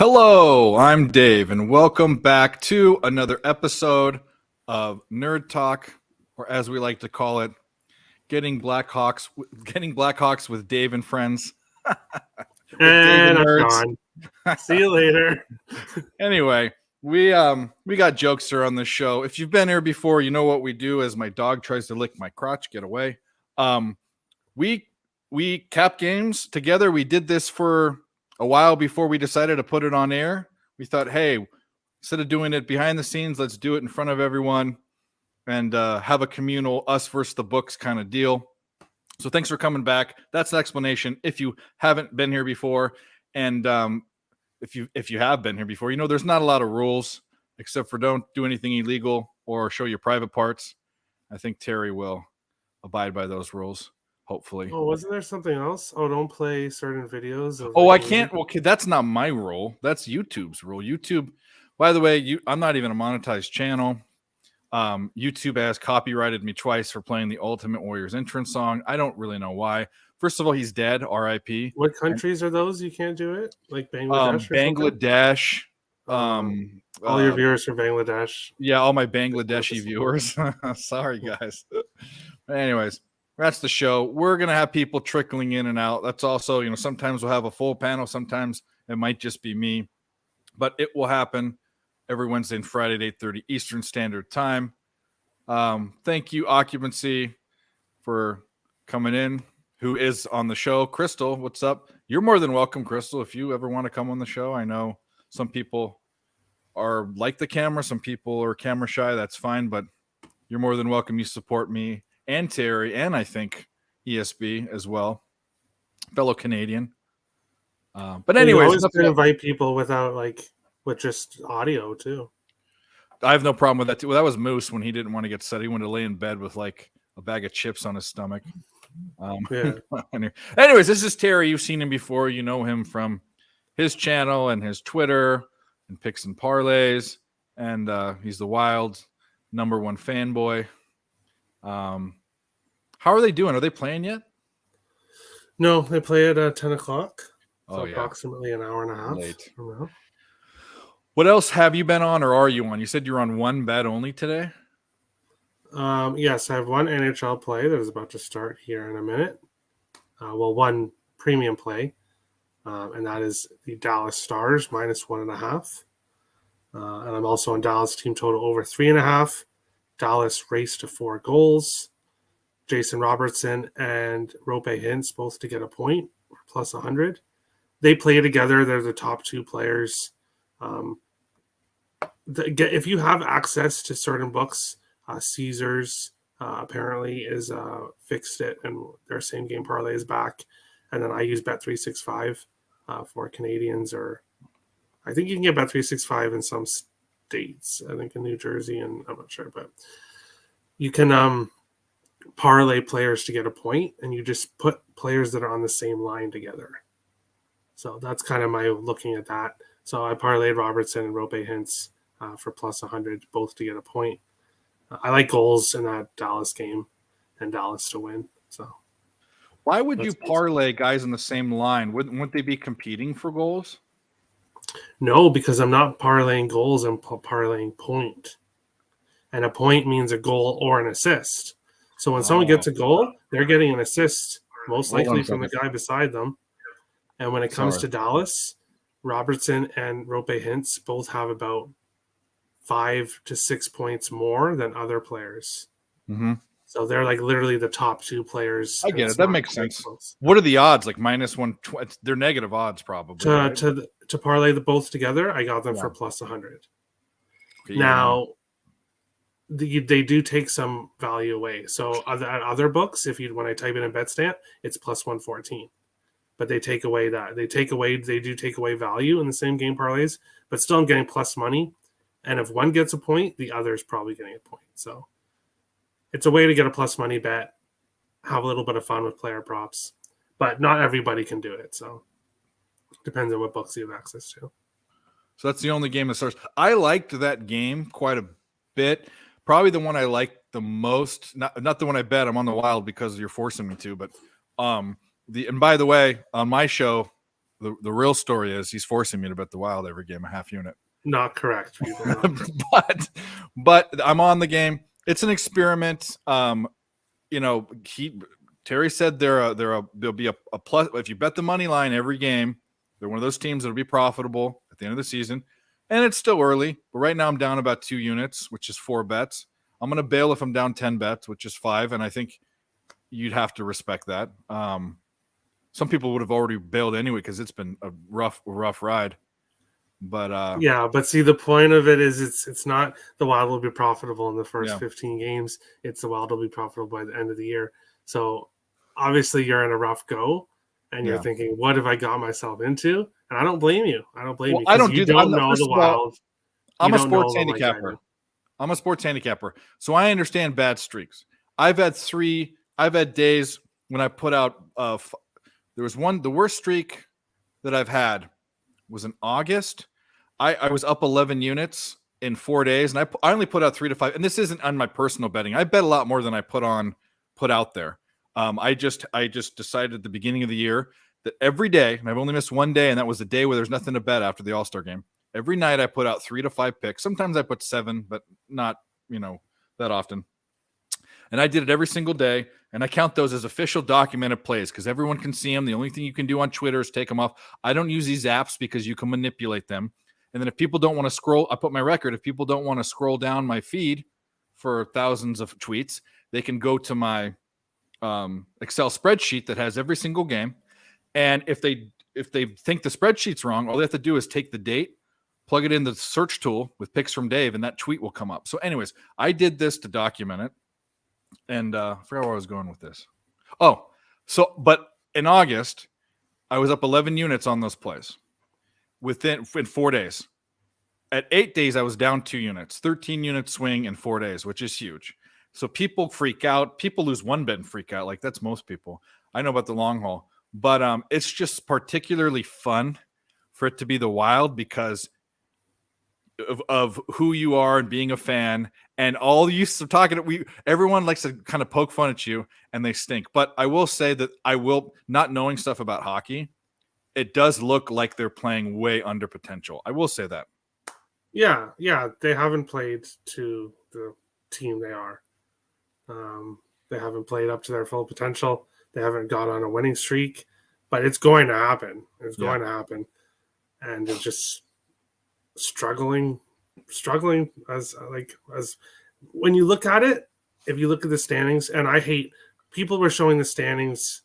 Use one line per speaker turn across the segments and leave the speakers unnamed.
Hello, I'm Dave, and welcome back to another episode of Nerd Talk, or as we like to call it, getting Blackhawks with Dave and friends.
And I'm gone. See you later.
Anyway, we got jokester on this show. If you've been here before, you know what we do. As my dog tries to lick my crotch, get away. We cap games together. We did this for a while before we decided to put it on air. We thought, hey, instead of doing it behind the scenes, let's do it in front of everyone and have a communal us versus the books kind of deal. So thanks for coming back. That's the explanation. If you haven't been here before, and if you have been here before, you know there's not a lot of rules except for don't do anything illegal or show your private parts. I think Terry will abide by those rules. Hopefully.
Oh, wasn't there something else? Oh, don't play certain videos.
I can't. Well, that's not my rule. That's YouTube's rule. YouTube, by the way, I'm not even a monetized channel. YouTube has copyrighted me twice for playing the Ultimate Warriors entrance song. I don't really know why. First of all, he's dead. R.I.P.
What countries are those? You can't do it? Like Bangladesh?
Bangladesh.
All your viewers from Bangladesh.
Yeah, all my Bangladeshi viewers. Sorry, guys. Anyways. That's the show. We're going to have people trickling in and out. That's also, sometimes we'll have a full panel. Sometimes it might just be me. But it will happen every Wednesday and Friday at 8:30 Eastern Standard Time. Thank you, Occupancy, for coming in, who is on the show. Crystal, what's up? You're more than welcome, Crystal, if you ever want to come on the show. I know some people are like the camera. Some people are camera shy. That's fine. But you're more than welcome. You support me. And Terry, and I think ESB as well, fellow Canadian. But anyways,
always can invite people with just audio too.
I have no problem with that too. Well, that was Moose when he didn't want to get set. He wanted to lay in bed with like a bag of chips on his stomach.
Yeah.
Anyways, this is Terry. You've seen him before. You know him from his channel and his Twitter and Picks and Parlays, and he's the wild #1 fanboy. How are they doing? Are they playing yet?
No, they play at 10 o'clock.
So
approximately an hour and a half.
Late. What else have you been on or are you on? You said you're on one bet only today?
Yes, I have one NHL play that is about to start here in a minute. One premium play, and that is the Dallas Stars -1.5. And I'm also on Dallas team total over 3.5. Dallas race to 4 goals. Jason Robertson and Rope Hintz both to get a point, plus 100. They play together. They're the top 2 players. If you have access to certain books, Caesars apparently is fixed it, and their same game parlay is back. And then I use Bet365 for Canadians, or I think you can get Bet365 in some states. I think in New Jersey, and I'm not sure, but you can parlay players to get a point, and you just put players that are on the same line together. So that's kind of my looking at that. So I parlayed Robertson and Rope Hintz for plus 100, both to get a point. I like goals in that Dallas game and Dallas to win. So
why would you parlay guys on the same line? Wouldn't they be competing for goals?
No, because I'm not parlaying goals. I'm parlaying point. And a point means a goal or an assist. So when someone gets a goal, they're getting an assist, most likely from the guy beside them. And when it comes to Dallas, Robertson and Rope Hintz both have about 5 to 6 points more than other players.
Mm-hmm.
So they're like literally the top 2 players.
I get it. That makes sense. Close. What are the odds? Like -120? They're negative odds probably.
To parlay the both together, I got them for plus 100. Okay, now, they do take some value away. So at other books, when I type it in BetStamp, it's plus 114. But they take away that. They do take away value in the same game parlays, but still I'm getting plus money. And if one gets a point, the other is probably getting a point. So it's a way to get a plus money bet, have a little bit of fun with player props. But not everybody can do it. So it depends on what books you have access to.
So that's the only game that starts. I liked that game quite a bit. Probably the one I liked the most. Not the one I bet. I'm on the Wild because you're forcing me to. But and by the way, on my show, the real story is he's forcing me to bet the Wild every game, a half unit.
Not correct, people. Not correct.
but I'm on the game. It's an experiment. Terry said there'll be a plus if you bet the money line every game. They're one of those teams that'll be profitable at the end of the season, and it's still early. But right now I'm down about 2 units, which is 4 bets. I'm going to bail if I'm down 10 bets, which is 5, and I think you'd have to respect that. Some people would have already bailed anyway because it's been a rough ride. But
yeah, but see, the point of it is it's not the Wild will be profitable in the first
Yeah.
15 games. It's the Wild will be profitable by the end of the year. So obviously you're in a rough go, and you're
Yeah.
thinking, "What have I got myself into?" And I don't blame you. I don't blame
Well,
you.
I don't
'Cause you
do that.
don't know
First
the
of all,
Wild.
I'm
You
a
don't know
sports
them like I
handicapper.
do.
I'm a sports handicapper, so I understand bad streaks. I've had days when I put out. There was one. The worst streak that I've had was in August. I was up 11 units in 4 days, and I only put out 3 to 5. And this isn't on my personal betting. I bet a lot more than I put out there. I just decided at the beginning of the year that every day, and I've only missed one day, and that was the day where there's nothing to bet after the All-Star game. Every night I put out 3 to 5 picks. Sometimes I put 7, but not, that often. And I did it every single day. And I count those as official documented plays because everyone can see them. The only thing you can do on Twitter is take them off. I don't use these apps because you can manipulate them. And then if people don't want to scroll, I put my record. If people don't want to scroll down my feed for thousands of tweets, they can go to my Excel spreadsheet that has every single game. And if they think the spreadsheet's wrong, all they have to do is take the date, plug it in the search tool with picks from Dave, and that tweet will come up. So anyways, I did this to document it. And I forgot where I was going with this. But in August, I was up 11 units on those plays in 4 days. At 8 days, I was down 2 units, 13 unit swing in 4 days, which is huge. So people freak out. People lose one bet and freak out. Like that's most people. I know about the long haul, but it's just particularly fun for it to be the Wild because of who you are and being a fan and all you everyone likes to kind of poke fun at you and they stink. But I will say that not knowing stuff about hockey, it does look like they're playing way under potential. I will say that.
Yeah, they haven't played to the team they are. They haven't played up to their full potential. They haven't got on a winning streak, but it's going to happen. It's going to happen, and it's just struggling as when you look at it. If you look at the standings, and I hate people were showing the standings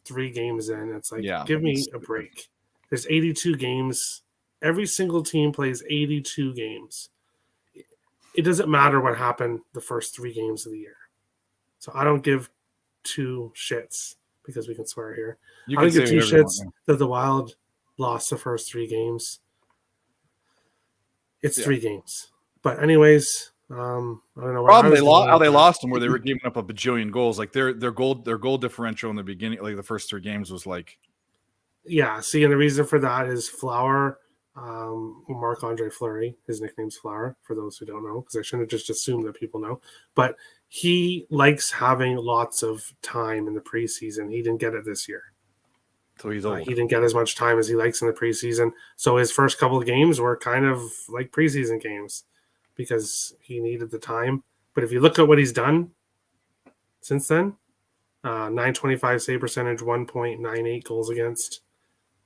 3 games in. It's like, give me a break. There's 82 games. Every single team plays 82 games. It doesn't matter what happened the first 3 games of the year. So I don't give 2 shits because we can swear here. I don't give 2 shits that the Wild lost the first 3 games. It's 3 games. But anyways, I don't know.
How they lost them where they were giving up a bajillion goals. Like their goal differential in the beginning, like the first 3 games was like.
Yeah. See, and the reason for that is Flower, Marc-Andre Fleury. His nickname's Flower for those who don't know, because I shouldn't have just assumed that people know. But he likes having lots of time in the preseason. He didn't get it this year.
So he's old.
He didn't get as much time as he likes in the preseason. So his first couple of games were kind of like preseason games because he needed the time. But if you look at what he's done since then, 925 save percentage, 1.98 goals against.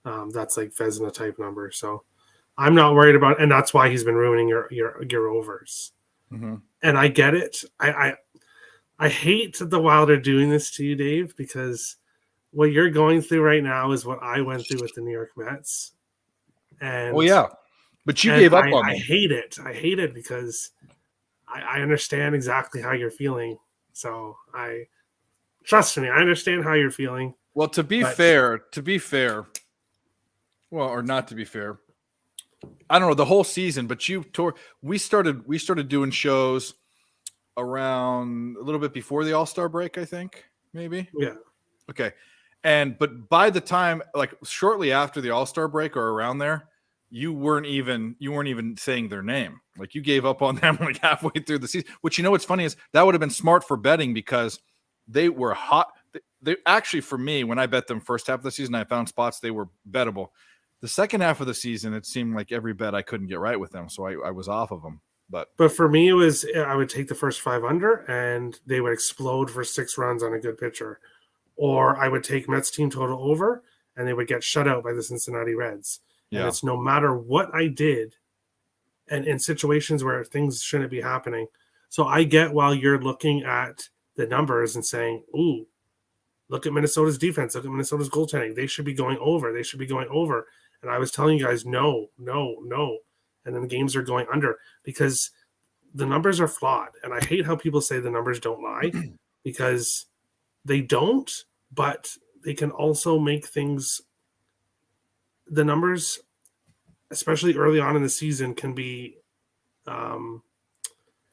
That's like Vezina type number. So I'm not worried about it. And that's why he's been ruining your overs.
Mm-hmm.
And I get it. I hate that the Wild are doing this to you, Dave, because what you're going through right now is what I went through with the New York Mets. And
but you gave up on
me.
it.
I hate it because I understand exactly how you're feeling. So trust me, I understand how you're feeling.
Well, to be fair, well, or not to be fair, I don't know the whole season, but we started doing shows around a little bit before the All-Star break, I think, maybe.
Yeah.
Okay. But by the time, like shortly after the All-Star break or around there, you weren't even saying their name. Like you gave up on them like halfway through the season, which, what's funny is that would have been smart for betting because they were hot. They actually, for me, when I bet them first half of the season, I found spots they were bettable The second half of the season, it seemed like every bet I couldn't get right with them, so I was off of them.
But for me, it was I would take the first 5 under, and they would explode for 6 runs on a good pitcher, or I would take Mets team total over, and they would get shut out by the Cincinnati Reds. And it's no matter what I did, and in situations where things shouldn't be happening. So I get while you're looking at the numbers and saying, "Ooh, look at Minnesota's defense. Look at Minnesota's goaltending. They should be going over. They should be going over." And I was telling you guys, no. And then the games are going under because the numbers are flawed. And I hate how people say the numbers don't lie because they don't, but they can also make things. The numbers, especially early on in the season, can be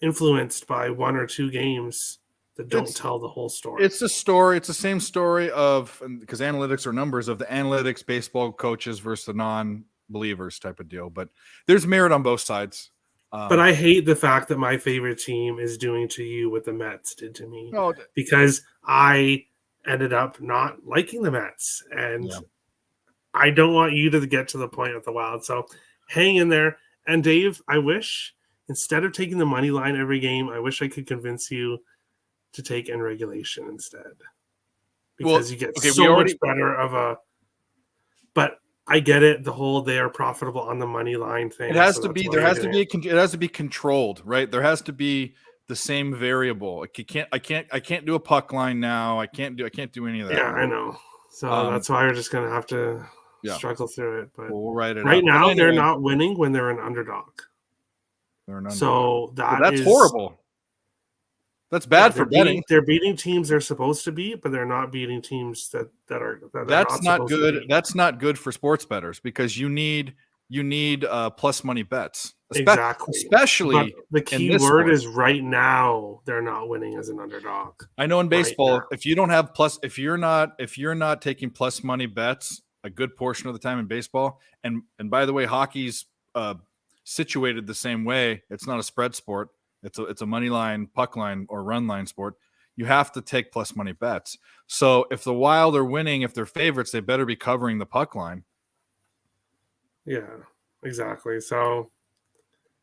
influenced by 1 or 2 games that don't tell the whole story.
It's a story. It's the same story of, because analytics are numbers, of the analytics baseball coaches versus the non-believers type of deal. But there's merit on both sides.
But I hate the fact that my favorite team is doing to you what the Mets did to me because I ended up not liking the Mets. And I don't want you to get to the point with the Wild. So hang in there. And Dave, I wish instead of taking the money line every game, I wish I could convince you to take in regulation instead. Because you get much better of a. But I get it. The whole they are profitable on the money line thing.
It has to be. There has to be. It has to be controlled, right? There has to be the same variable. Like I can't do a puck line now. I can't do any of that.
Yeah, I know. So that's why we're just gonna have to struggle through it. But
we'll write it
right
up.
now, anyway, they're not winning when they're an underdog.
They're an underdog.
So
that's horrible. That's bad for betting.
They're beating teams they're supposed to beat, but they're not beating teams that are.
That's not good. That's not good for sports bettors because you need plus money bets.
Exactly.
Especially
but the key word is right now they're not winning as an underdog.
I know in baseball, if you don't have if you're not taking plus money bets a good portion of the time in baseball, and by the way, hockey's situated the same way. It's not a spread sport. It's a money line, puck line, or run line sport. You have to take plus money bets. So if the Wild are winning, if they're favorites, they better be covering the puck line.
Yeah, exactly. So,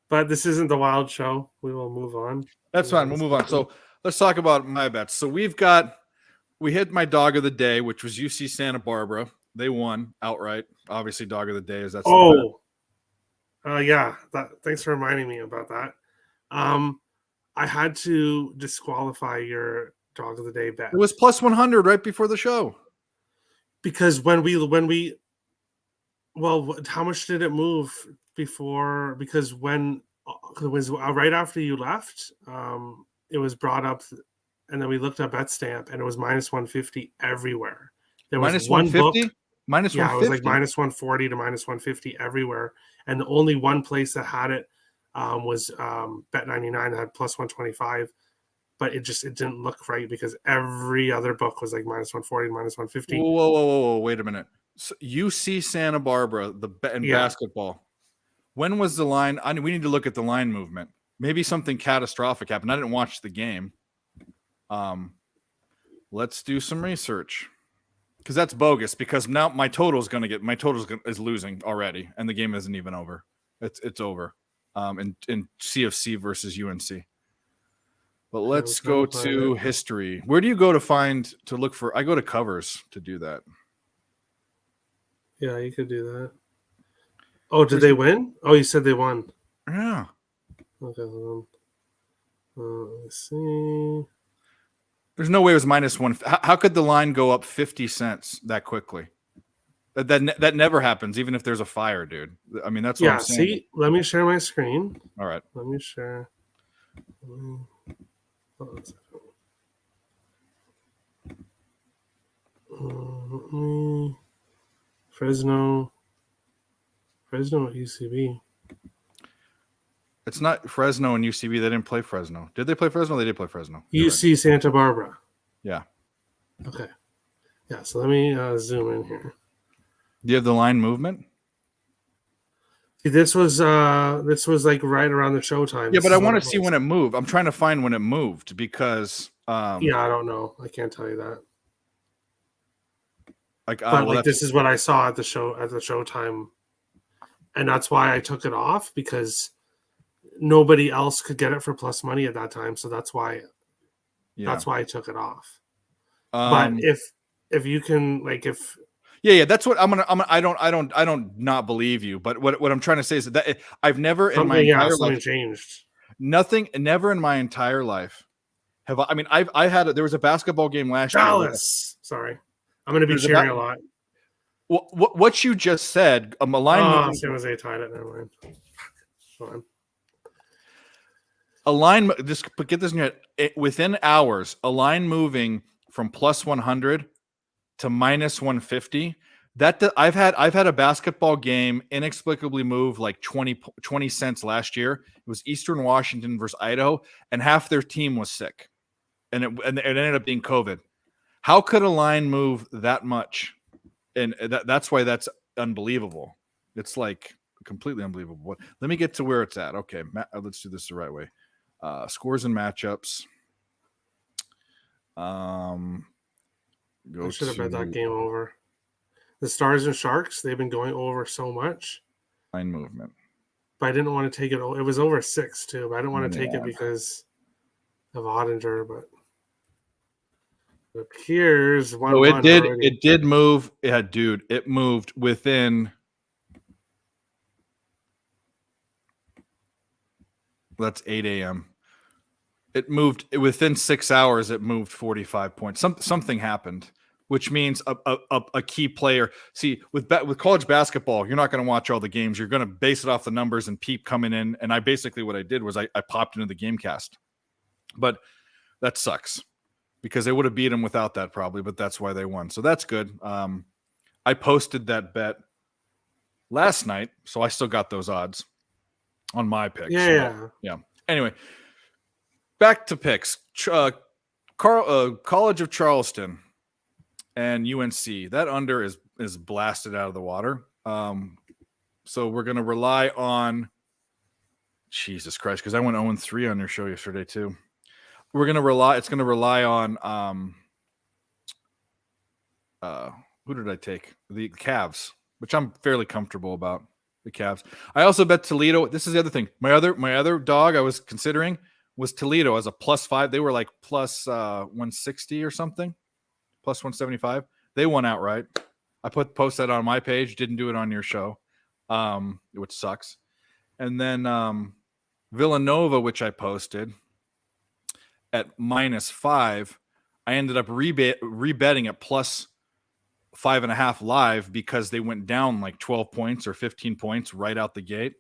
but this isn't the Wild show. We will move on.
That's fine. We'll move on. So let's talk about my bets. So we hit my dog of the day, which was UC Santa Barbara. They won outright. Obviously, dog of the day is that.
Yeah. Thanks for reminding me about that. I had to disqualify your dog of the day bet.
It was plus 100 right before the show.
Because how much did it move before? Because when it was right after you left, it was brought up, and then we looked at BetStamp, and it was minus 150 everywhere. There was
minus
one
150?
book.
Minus 150?
Yeah, it was like minus 140 to minus 150 everywhere, and the only one place that had it was Bet99 that had plus 125, but it didn't look right because every other book was like minus 140, minus 150.
Whoa, wait a minute. So UC Santa Barbara, basketball. When was the line? We need to look at the line movement. Maybe something catastrophic happened. I didn't watch the game. Let's do some research because that's bogus. Because now my total is losing already, and the game isn't even over. It's over. In CFC versus UNC. But let's go to history. Where do you go to look for? I go to covers to do that.
Yeah, you could do that. Oh, did they win? Oh, you said they won.
Yeah.
Okay, hold on. Let's see.
There's no way it was minus one. How could the line go up 50 cents that quickly? That never happens, even if there's a fire, dude. I mean, that's what I'm saying.
See, let me share my screen.
All right.
Let me share. Fresno at UCB.
It's not Fresno and UCB. They didn't play Fresno. Did they play Fresno? They did play Fresno.
UC Santa Barbara.
Yeah.
Okay. Yeah, so let me zoom in here.
Do you have the line movement?
See, this was like right around the showtime.
Yeah, but I want to see when it moved. I'm trying to find when it moved because
yeah, I don't know. I can't tell you that.
Like,
But
well,
like this is what I saw at the showtime, and that's why I took it off, because nobody else could get it for plus money at that time. So that's why
yeah.
I took it off. But if you can, like, if
yeah, that's what I'm gonna. I don't not believe you. But what I'm trying to say is that I've never in my entire
something
life
changed.
never in my entire life have I mean I had there was a basketball game last year.
Dallas. Sorry, I'm going to be cheering a lot.
What you just said, a line moving.
San Jose tied it. Never mind. Fine.
A line, just get this in your head, within hours, a line moving from plus 100 to minus 150. I've had a basketball game inexplicably move like 20 cents last year. It was Eastern Washington versus Idaho, and half their team was sick, and it ended up being COVID. How could a line move that much? And that's why that's unbelievable. It's like completely unbelievable. Let me get to where it's at. Okay, let's do this the right way. Scores and matchups.
I should have bet that game over. The Stars and Sharks, they've been going over so much.
Line movement.
But I didn't want to take it. It was over 6 too, but I didn't want to take it because of Ottinger. But it appears 1-1.
It did move. Yeah, dude, it moved within. That's 8 a.m. It moved within 6 hours. It moved 45 points. Something happened, which means a key player. See, with college basketball, you're not going to watch all the games. You're going to base it off the numbers and peep coming in. And what I did was I popped into the GameCast, but that sucks because they would have beat them without that probably. But that's why they won. So that's good. I posted that bet last night, so I still got those odds on my picks.
Yeah.
Anyway. Back to picks. College of Charleston and UNC. That under is blasted out of the water. So we're going to rely on Jesus Christ, because I went 0-3 on your show yesterday too. It's going to rely on who did I take? The Cavs, which I'm fairly comfortable about. The Cavs. I also bet Toledo. This is the other thing. My other dog I was considering was Toledo as a +5. They were like plus 160 or something, plus 175. They won outright. I post that on my page. Didn't do it on your show, which sucks. And then Villanova, which I posted at -5. I ended up rebetting at plus 5.5 live because they went down like 12 points or 15 points right out the gate.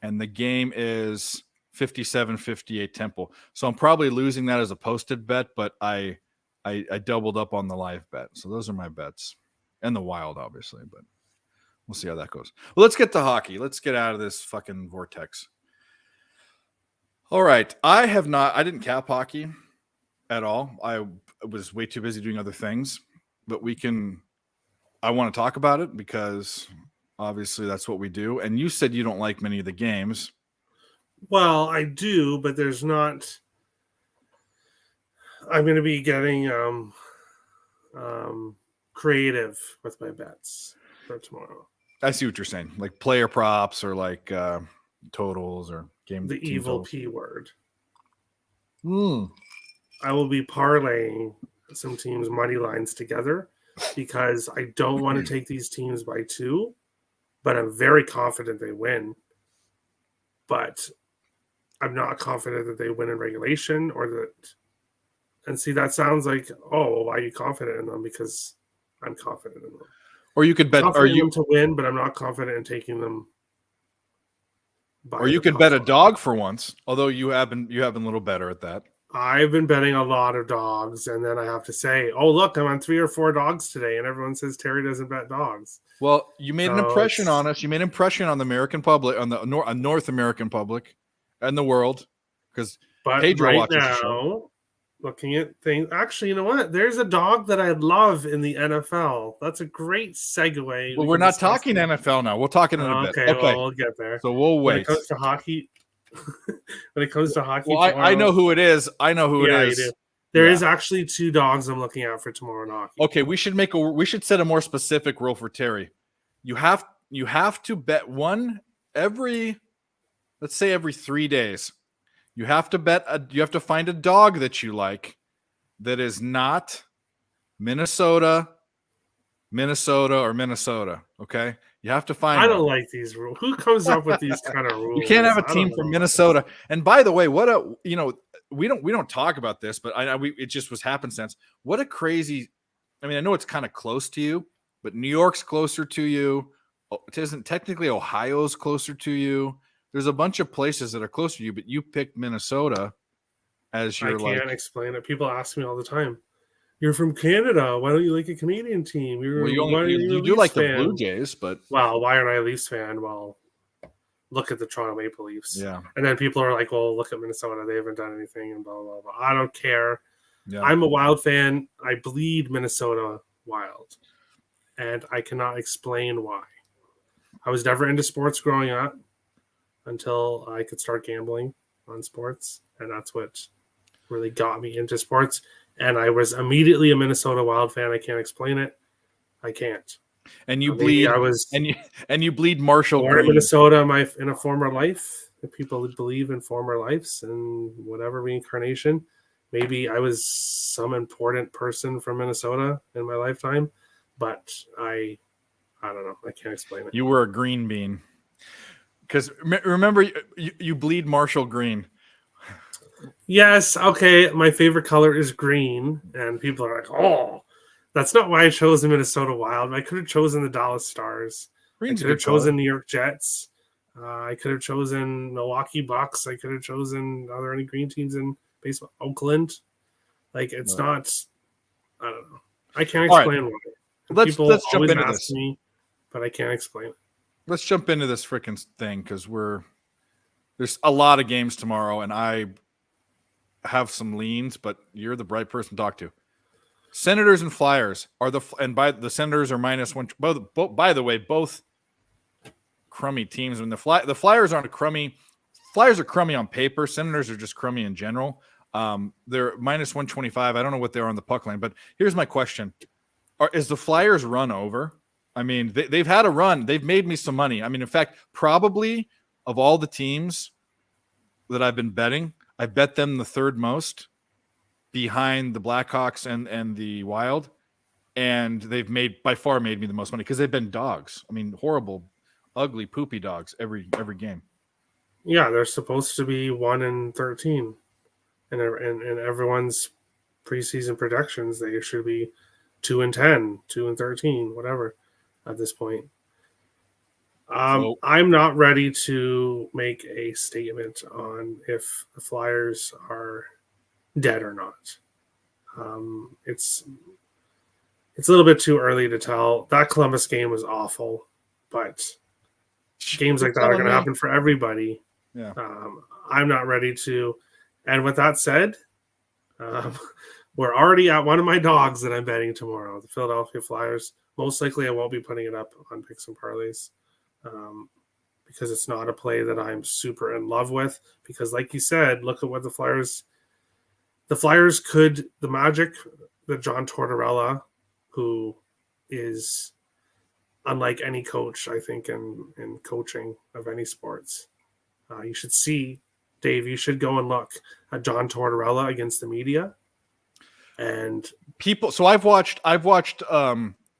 And the game is 57-58 Temple. So I'm probably losing that as a posted bet, but I doubled up on the live bet. So those are my bets. And the Wild, obviously, but we'll see how that goes. Well, let's get to hockey. Let's get out of this fucking vortex. All right. I didn't cap hockey at all. I was way too busy doing other things, but I want to talk about it because obviously that's what we do. And you said you don't like many of the games.
Well, I do, but there's not. I'm going to be getting creative with my bets for tomorrow.
I see what you're saying, like player props or like totals or game.
The evil
totals.
P word.
I
will be parlaying some teams' money lines together because I don't want to take these teams by 2, but I'm very confident they win. But I'm not confident that they win in regulation or that. And see, that sounds like, oh, well, why are you confident in them? Because I'm confident in them.
Or you could bet,
are you to win? But I'm not confident in taking them.
Or you could bet a dog for once, although you have been a little better at that.
I've been betting a lot of dogs, and then I have to say, oh, look, I'm on 3 or 4 dogs today, and everyone says Terry doesn't bet dogs.
Well, you made an impression on us. You made an impression on the American public, on the North American public, and the world, because Pedro watches the show.
Looking at things, actually, you know what? There's a dog that I love in the NFL. That's a great segue.
Well, we're not talking NFL now. We'll talk in a bit.
Okay, well, we'll get there.
So we'll wait.
When it comes to hockey,
well, I know who it is. I know who it is.
There
Yeah.
is actually 2 dogs I'm looking at for tomorrow night.
Okay, we should set a more specific rule for Terry. You have to bet one every, let's say every 3 days. You have to find a dog that you like that is not Minnesota, or Minnesota. Okay, you have to find
I
one.
don't like these rules. Who comes up with these kind of rules?
You can't have a
I don't
team from
know.
Minnesota. And by the way, we don't talk about this, but it just was happenstance. What a crazy. I mean, I know it's kind of close to you, but New York's closer to you. It isn't technically Ohio's closer to you. There's a bunch of places that are closer to you, but you picked Minnesota as
I
your
can't explain it. People ask me all the time. You're from Canada. Why don't you like a Canadian team?
Well,
Why are you a
you do
Leafs
like the
fan?
Blue Jays, but
Well, why aren't I a Leafs fan? Well, look at the Toronto Maple Leafs.
yeah,
And then people are like, well, look at Minnesota. They haven't done anything and blah, blah, blah. I don't care.
yeah.
I'm a Wild fan. I bleed Minnesota Wild. And I cannot explain why. I was never into sports growing up until I could start gambling on sports. And that's what really got me into sports. And I was immediately a Minnesota Wild fan. I can't explain it. I can't.
And you
Maybe
bleed,
I was
and you bleed Marshall
born in
Green.
Minnesota in a former life. If people believe in former lives and whatever reincarnation, maybe I was some important person from Minnesota in my lifetime, but I don't know. I can't explain it.
You were a green bean. Because remember, you bleed Marshall Green.
Yes, okay. My favorite color is green, and people are like, "Oh, that's not why I chose the Minnesota Wild. I could have chosen the Dallas Stars.
Green's
I
a
could have
good color.
chosen New York Jets. I could have chosen Milwaukee Bucks. I could have chosen. Are there any green teams in baseball? Oakland. Like it's not. I don't know. I can't
All right.
explain why.
Let's
People
jump
always
into
ask
this.
me, but I can't explain it.
Let's jump into this freaking thing because there's a lot of games tomorrow, and I have some leans, but you're the right person to talk to. Senators and Flyers are the Senators are -1. Both, by the way, both crummy teams. When the Flyers aren't crummy, Flyers are crummy on paper. Senators are just crummy in general. They're -125. I don't know what they're on the puck line, but here's my question: is the Flyers run over? I mean, they've had a run. They've made me some money. I mean, in fact, probably of all the teams that I've been betting, I bet them the third most behind the Blackhawks and the Wild. And they've by far made me the most money because they've been dogs. I mean, horrible, ugly, poopy dogs every game.
Yeah, they're supposed to be 1-13, and everyone's preseason projections they should be 2-10, 2-13, whatever. At this point, I'm not ready to make a statement on if the Flyers are dead or not. It's a little bit too early to tell. That Columbus game was awful, but games like that are going to happen for everybody.
Yeah.
I'm not ready to. And with that said, we're already at one of my dogs that I'm betting tomorrow, the Philadelphia Flyers. Most likely I won't be putting it up on Picks and Parlays because it's not a play that I'm super in love with. Because like you said, look at what the Flyers could, the magic that John Tortorella, who is unlike any coach, I think, in coaching of any sports. You should see, Dave, you should go and look at John Tortorella against the media. And
people, so I've watched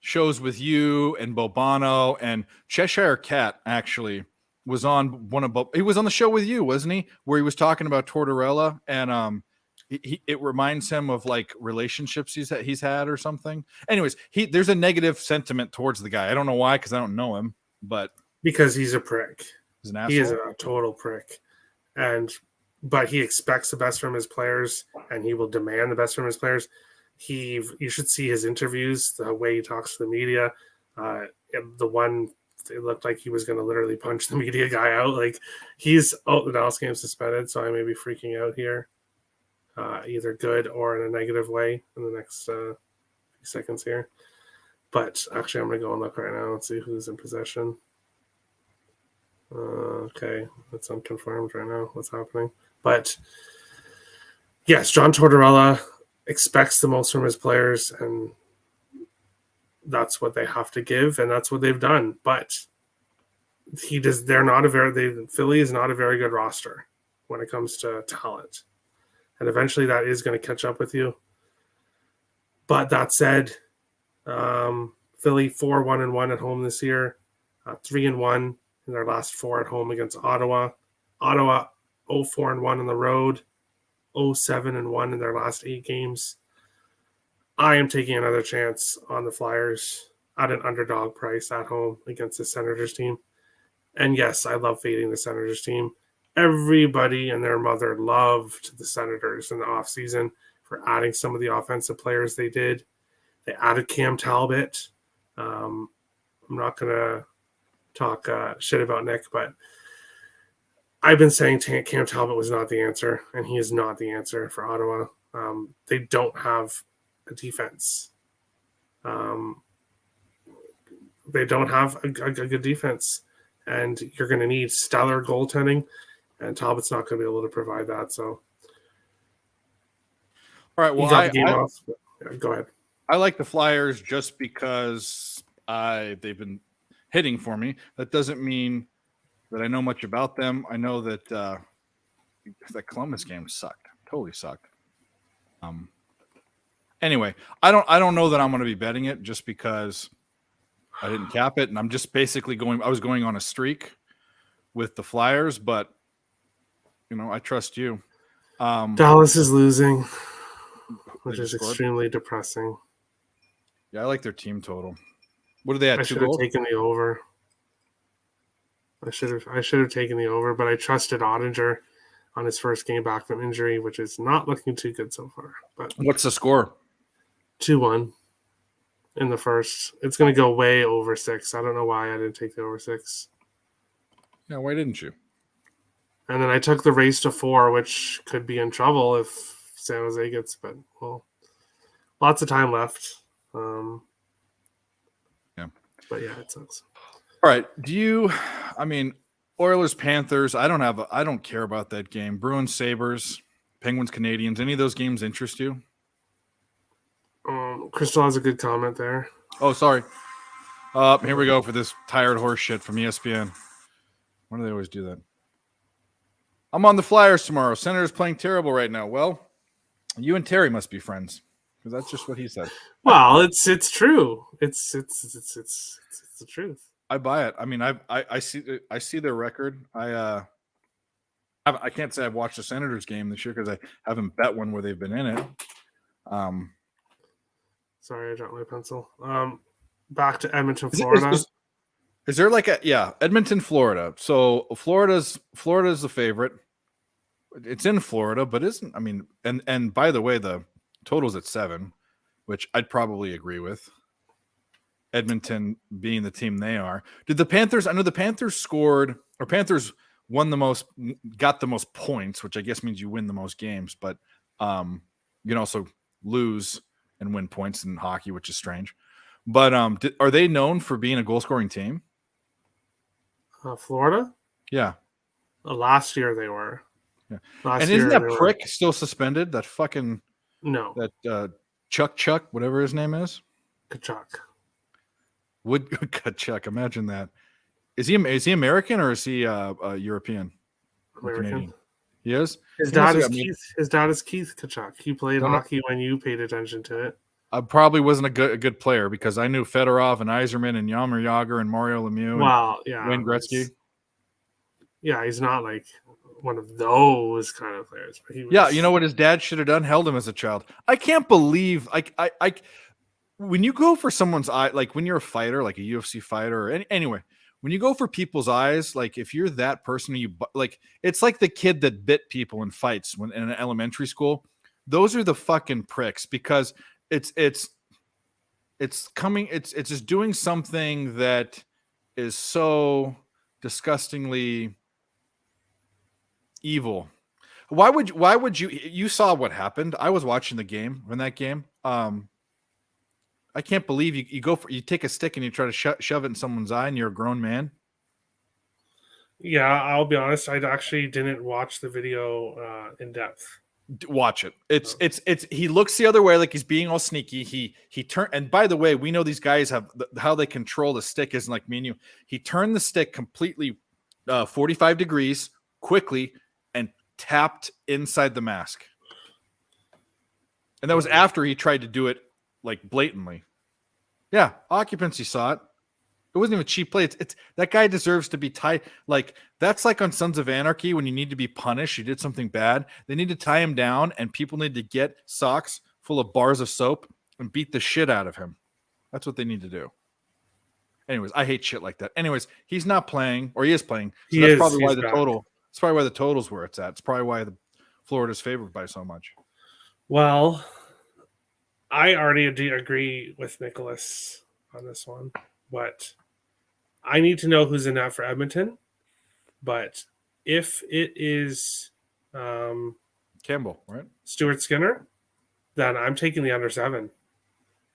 shows with you and Bobano, and Cheshire Cat actually was on he was on the show with you, wasn't he? Where he was talking about Tortorella, and it reminds him of like relationships he's had or something. Anyways, there's a negative sentiment towards the guy. I don't know why, because I don't know him, but
because he's a prick.
He's an asshole.
He is a total prick. But he expects the best from his players, and he will demand the best from his players. You should see his interviews, the way he talks to the media. The one, it looked like he was going to literally punch the media guy out. Like the Dallas game suspended, so I may be freaking out here, either good or in a negative way in the next few seconds here. But actually, I'm going to go and look right now and see who's in possession. Okay, that's unconfirmed right now. What's happening? But yes, John Tortorella expects the most from his players, and that's what they have to give, and that's what they've done. But they're not a very Philly is not a very good roster when it comes to talent. And eventually that is going to catch up with you. But that said, Philly 4-1-1 at home this year, 3-1 in their last 4 at home against Ottawa. Ottawa 0-4-1 on the road, 0-7-1 in their last 8 games. I am taking another chance on the Flyers at an underdog price at home against the Senators team. And yes, I love fading the Senators team. Everybody and their mother loved the Senators in the offseason for adding some of the offensive players they did. They added Cam Talbot. I'm not going to talk shit about Nick, but I've been saying Cam Talbot was not the answer, and he is not the answer for Ottawa. They don't have a defense. They don't have a good defense, and you're going to need stellar goaltending, and Talbot's not going to be able to provide that. So,
all right, well,
he got the game off. Yeah, go ahead.
I like the Flyers just because they've been hitting for me. That doesn't mean that I know much about them. I know that that Columbus game sucked, totally sucked. Anyway, I don't know that I'm going to be betting it just because I didn't cap it, and I'm just basically I was going on a streak with the Flyers, but I trust you.
Dallas is losing, which is extremely depressing.
Yeah, I like their team total. What do they at?
I
2
should have
goals?
taken the over. I should have taken the over, but I trusted Ottinger on his first game back from injury, which is not looking too good so far. But
what's the score?
2-1 in the first. It's going to go way over 6. I don't know why I didn't take the over 6.
Yeah, why didn't you?
And then I took the race to 4, which could be in trouble if San Jose gets, but well, lots of time left.
Yeah.
But yeah, it sucks.
All right. Oilers, Panthers, I don't care about that game. Bruins, Sabres, Penguins, Canadians, any of those games interest you?
Crystal has a good comment there.
Oh, sorry. Here we go for this tired horse shit from ESPN. Why do they always do that? I'm on the Flyers tomorrow. Senators playing terrible right now. Well, you and Terry must be friends because that's just what he said.
Well, it's true. It's the truth.
I buy it. I mean, I see their record. I can't say I've watched the Senators game this year because I haven't bet one where they've been in it.
Sorry, I dropped my pencil. Back to Edmonton, Florida.
Is there Edmonton, Florida? So Florida's the favorite. It's in Florida, but isn't. I mean, and by the way, the total's at 7, which I'd probably agree with. Edmonton being the team they are. Did the Panthers? I know the Panthers Panthers got the most points, which I guess means you win the most games. But you can also lose and win points in hockey, which is strange. But are they known for being a goal-scoring team?
Florida?
Yeah.
Last year they were.
Yeah. And isn't that prick still suspended? That fucking that Chuck, whatever his name is.
Kachuk.
Kachuk. Imagine that. Is he American or is he European?
American.
He is.
His dad is Keith Kachuk. He played hockey when you paid attention to it.
I probably wasn't a good player because I knew Fedorov and Yzerman and Jaromir Jagr and Mario Lemieux and Wayne Gretzky.
Yeah, he's not like one of those kind of players. But he was...
Yeah, you know what his dad should have done? Held him as a child. I can't believe I when you go for someone's eye, like when you're a fighter, like a UFC fighter, or anyway, when you go for people's eyes, like if you're that person, it's like the kid that bit people in fights when in elementary school. Those are the fucking pricks because it's just doing something that is so disgustingly evil. Why would you saw what happened? I was watching the game in that game. I can't believe you take a stick and you try to shove it in someone's eye and you're a grown man.
Yeah, I'll be honest. I actually didn't watch the video in depth.
Watch it. It's he looks the other way like he's being all sneaky. He turned, and by the way, we know these guys have how they control the stick isn't like me and you. He turned the stick completely 45 degrees quickly and tapped inside the mask. And that was after he tried to do it like blatantly. Yeah, occupancy saw it. It wasn't even a cheap play. It's that guy deserves to be tied. Like that's like on Sons of Anarchy when you need to be punished. You did something bad. They need to tie him down, and people need to get socks full of bars of soap and beat the shit out of him. That's what they need to do. Anyways, I hate shit like that. Anyways, he's not playing, or he is playing. So that's probably why the total. That's probably why the total's where it's at. It's probably why the Florida's favored by so much.
Well, I already agree with Nicholas on this one, but I need to know who's in that for Edmonton. But if it is
Campbell, right?
Stuart Skinner, then I'm taking the under 7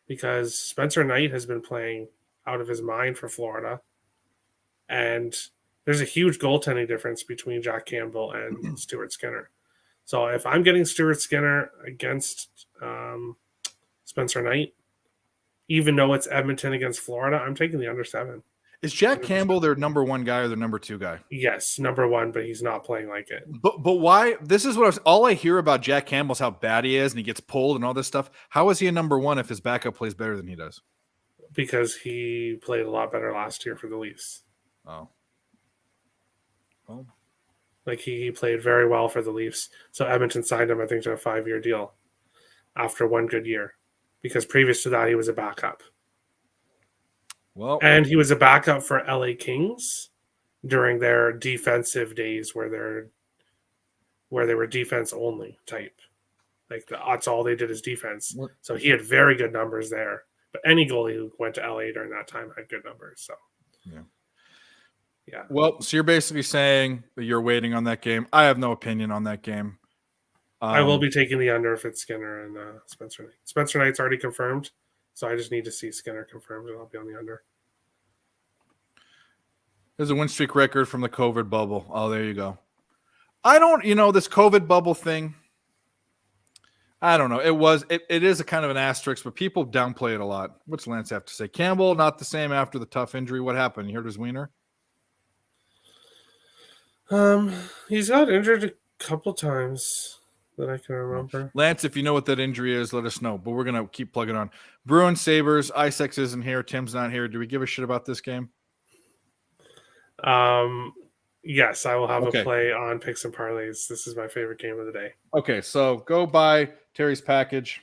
because Spencer Knight has been playing out of his mind for Florida. And there's a huge goaltending difference between Jack Campbell and Stuart Skinner. So if I'm getting Stuart Skinner against Spencer Knight, even though it's Edmonton against Florida, I'm taking the under 7.
Is Jack Campbell their number 1 guy or their number 2 guy?
Yes, number 1, but he's not playing like it.
But why? This is what all I hear about Jack Campbell is how bad he is and he gets pulled and all this stuff. How is he a number 1 if his backup plays better than he does?
Because he played a lot better last year for the Leafs.
Oh. Well.
Like he played very well for the Leafs. So Edmonton signed him, I think, to a 5-year deal after one good year. Because previous to that, he was a backup.
Well,
and he was a backup for LA Kings during their defensive days where they were defense only type. Like that's all they did is defense. So he had very good numbers there. But any goalie who went to LA during that time had good numbers. So yeah.
Well, so you're basically saying that you're waiting on that game. I have no opinion on that game.
I will be taking the under if it's Skinner and Spencer Knight. Spencer Knight's already confirmed. So I just need to see Skinner confirmed, and I'll be on the under.
There's a win streak record from the COVID bubble. Oh, there you go. I don't, this COVID bubble thing. I don't know. It is a kind of an asterisk, but people downplay it a lot. What's Lance have to say? Campbell, not the same after the tough injury. What happened? You hurt his wiener?
He's got injured a couple times that I can remember.
Lance, if you know what that injury is, let us know. But we're going to keep plugging on. Bruins, Sabres, Isaacs isn't here. Tim's not here. Do we give a shit about this game?
Yes, I will have a play on picks and parlays. This is my favorite game of the day.
Okay, so go buy Terry's package,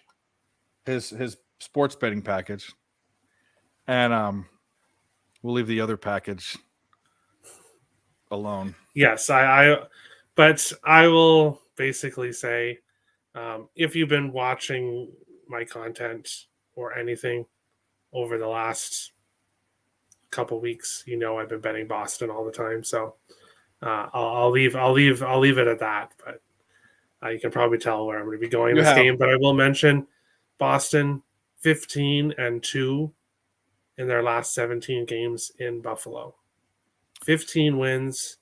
his sports betting package, and we'll leave the other package alone.
Yes, but I will basically say, if you've been watching my content or anything over the last couple weeks, I've been betting Boston all the time. So I'll leave it at that. But you can probably tell where I'm going to be going in this game. But I will mention Boston 15-2 in their last 17 games in Buffalo. 15 wins,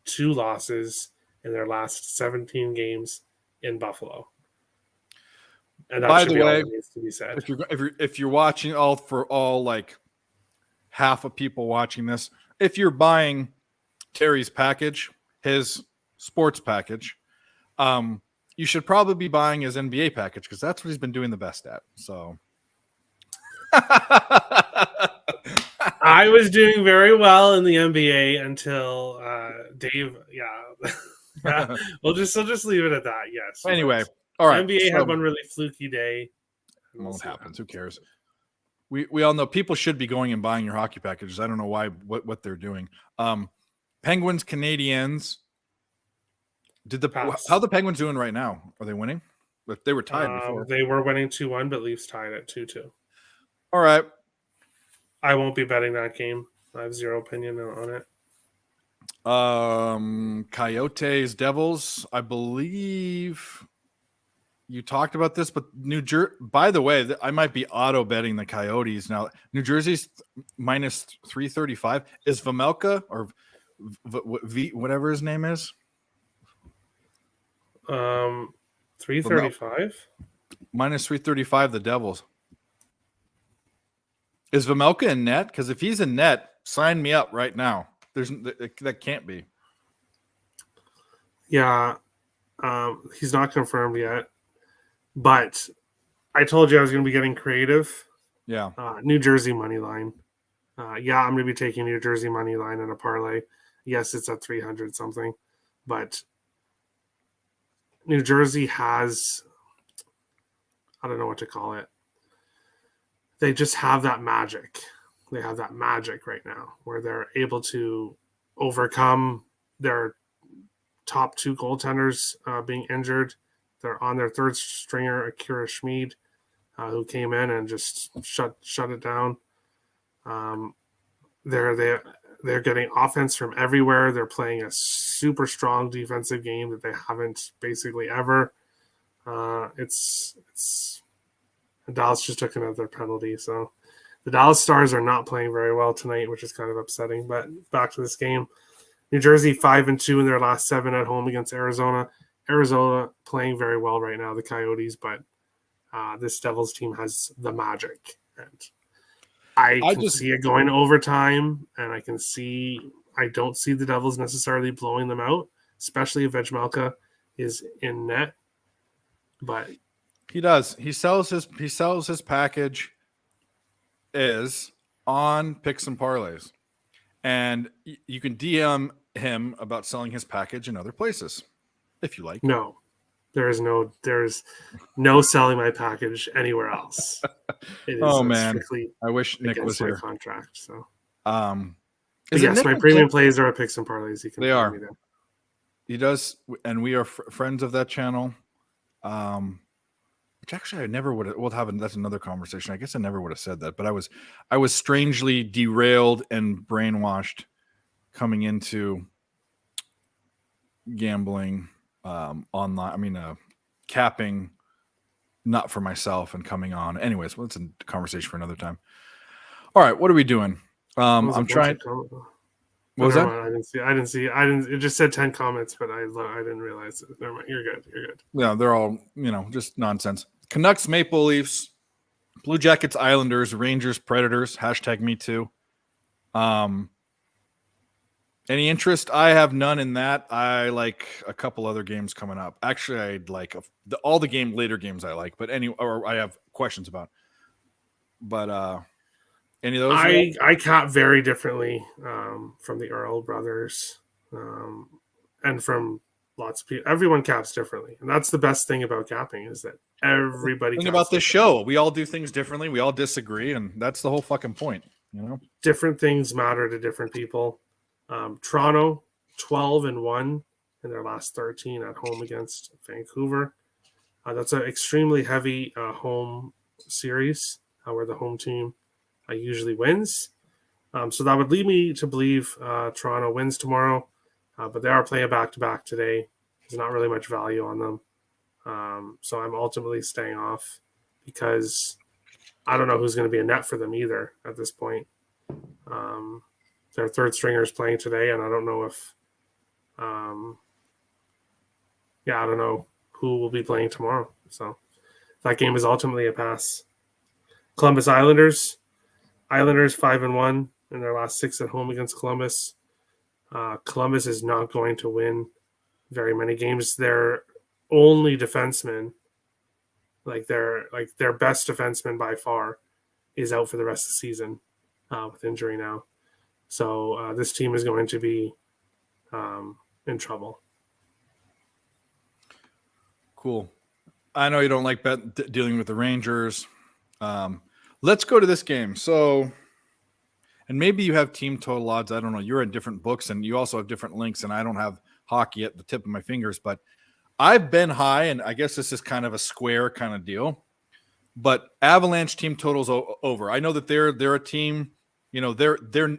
2 losses in their last 17 games in Buffalo. And that
by the way,
all that needs to be said.
If you're watching all like half of people watching this, if you're buying Terry's package, his sports package, you should probably be buying his NBA package because that's what he's been doing the best at. So
I was doing very well in the NBA until Dave. Yeah. we'll just leave it at that. Yes.
Anyway, all right.
NBA had one really fluky day.
Won't happen. Who cares? We all know people should be going and buying your hockey packages. I don't know why what they're doing. Penguins, Canadiens. How the Penguins doing right now? Are they winning? But they were tied before.
They were winning 2-1, but Leafs tied at 2-2.
All right.
I won't be betting that game. I have zero opinion on it.
Coyotes, Devils. I believe you talked about this, but New Jersey. By the way, I might be auto betting the Coyotes now. New Jersey's minus 335. Is Vamelka or whatever his name is?
335.
Minus 335, the Devils. Is Vejmelka in net? Because if he's in net, sign me up right now. That can't be.
Yeah, he's not confirmed yet, but I told you I was going to be getting creative.
Yeah.
New Jersey money line. Yeah, I'm going to be taking New Jersey money line in a parlay. Yes, it's at 300 something, but New Jersey has, I don't know what to call it. They just have that magic. They have that magic right now where they're able to overcome their top two goaltenders being injured. They're on their third stringer, Akira Schmid, who came in and just shut it down. They're getting offense from everywhere. They're playing a super strong defensive game that they haven't basically ever. It's Dallas just took another penalty, so the Dallas Stars are not playing very well tonight, which is kind of upsetting. But back to this game, New Jersey 5-2 in their last 7 at home against Arizona. Arizona playing very well right now, the Coyotes, but this Devils team has the magic, and I can see it going to overtime, and I don't see the Devils necessarily blowing them out, especially if Vejmelka is in net. But
he does. He sells his package is on Picks and Parlays, and you can DM him about selling his package in other places if you like.
No, there's no selling my package anywhere else. It is strictly
I wish Nick was here.
Contract. So,
yes,
my premium plays are at Picks and Parlays. You can
they are.
Me there.
He does, and we are friends of that channel. Which actually I never would have. We'll have that's another conversation. I guess I never would have said that, but I was strangely derailed and brainwashed coming into gambling online. I mean, capping, not for myself, and coming on. Anyways, well, it's a conversation for another time. All right, what are we doing? I'm trying. What was that?
I didn't see. It just said 10 comments, but I didn't realize it. Never mind. You're good.
Yeah, they're all just nonsense. Canucks, Maple Leafs, Blue Jackets, Islanders, Rangers, Predators. #MeToo. Any interest? I have none in that. I like a couple other games coming up. Actually, I'd like all the later games I like, but or I have questions about. But any of those?
I cap very differently from the Earl brothers and from lots of people. Everyone caps differently, and that's the best thing about capping is that everybody.
Think about this show. We all do things differently. We all disagree, and that's the whole fucking point.
Different things matter to different people. Toronto 12-1 in their last 13 at home against Vancouver. That's an extremely heavy home series where the home team usually wins. So that would lead me to believe Toronto wins tomorrow, but they are playing back-to-back today. There's not really much value on them. So I'm ultimately staying off because I don't know who's going to be a net for them either at this point. Their third stringer is playing today, and I don't know if I don't know who will be playing tomorrow. So that game is ultimately a pass. Columbus Islanders 5-1 in their last 6 at home against Columbus. Columbus is not going to win very many games. Their only defenseman, their best defenseman by far, is out for the rest of the season with injury now. So this team is going to be in trouble.
Cool. I know you don't like dealing with the Rangers. Let's go to this game. So, and maybe you have team total odds. I don't know. You're in different books, and you also have different links, and I don't have hockey at the tip of my fingers. But I've been high, and I guess this is kind of a square kind of deal. But Avalanche team totals over. I know that they're a team. They're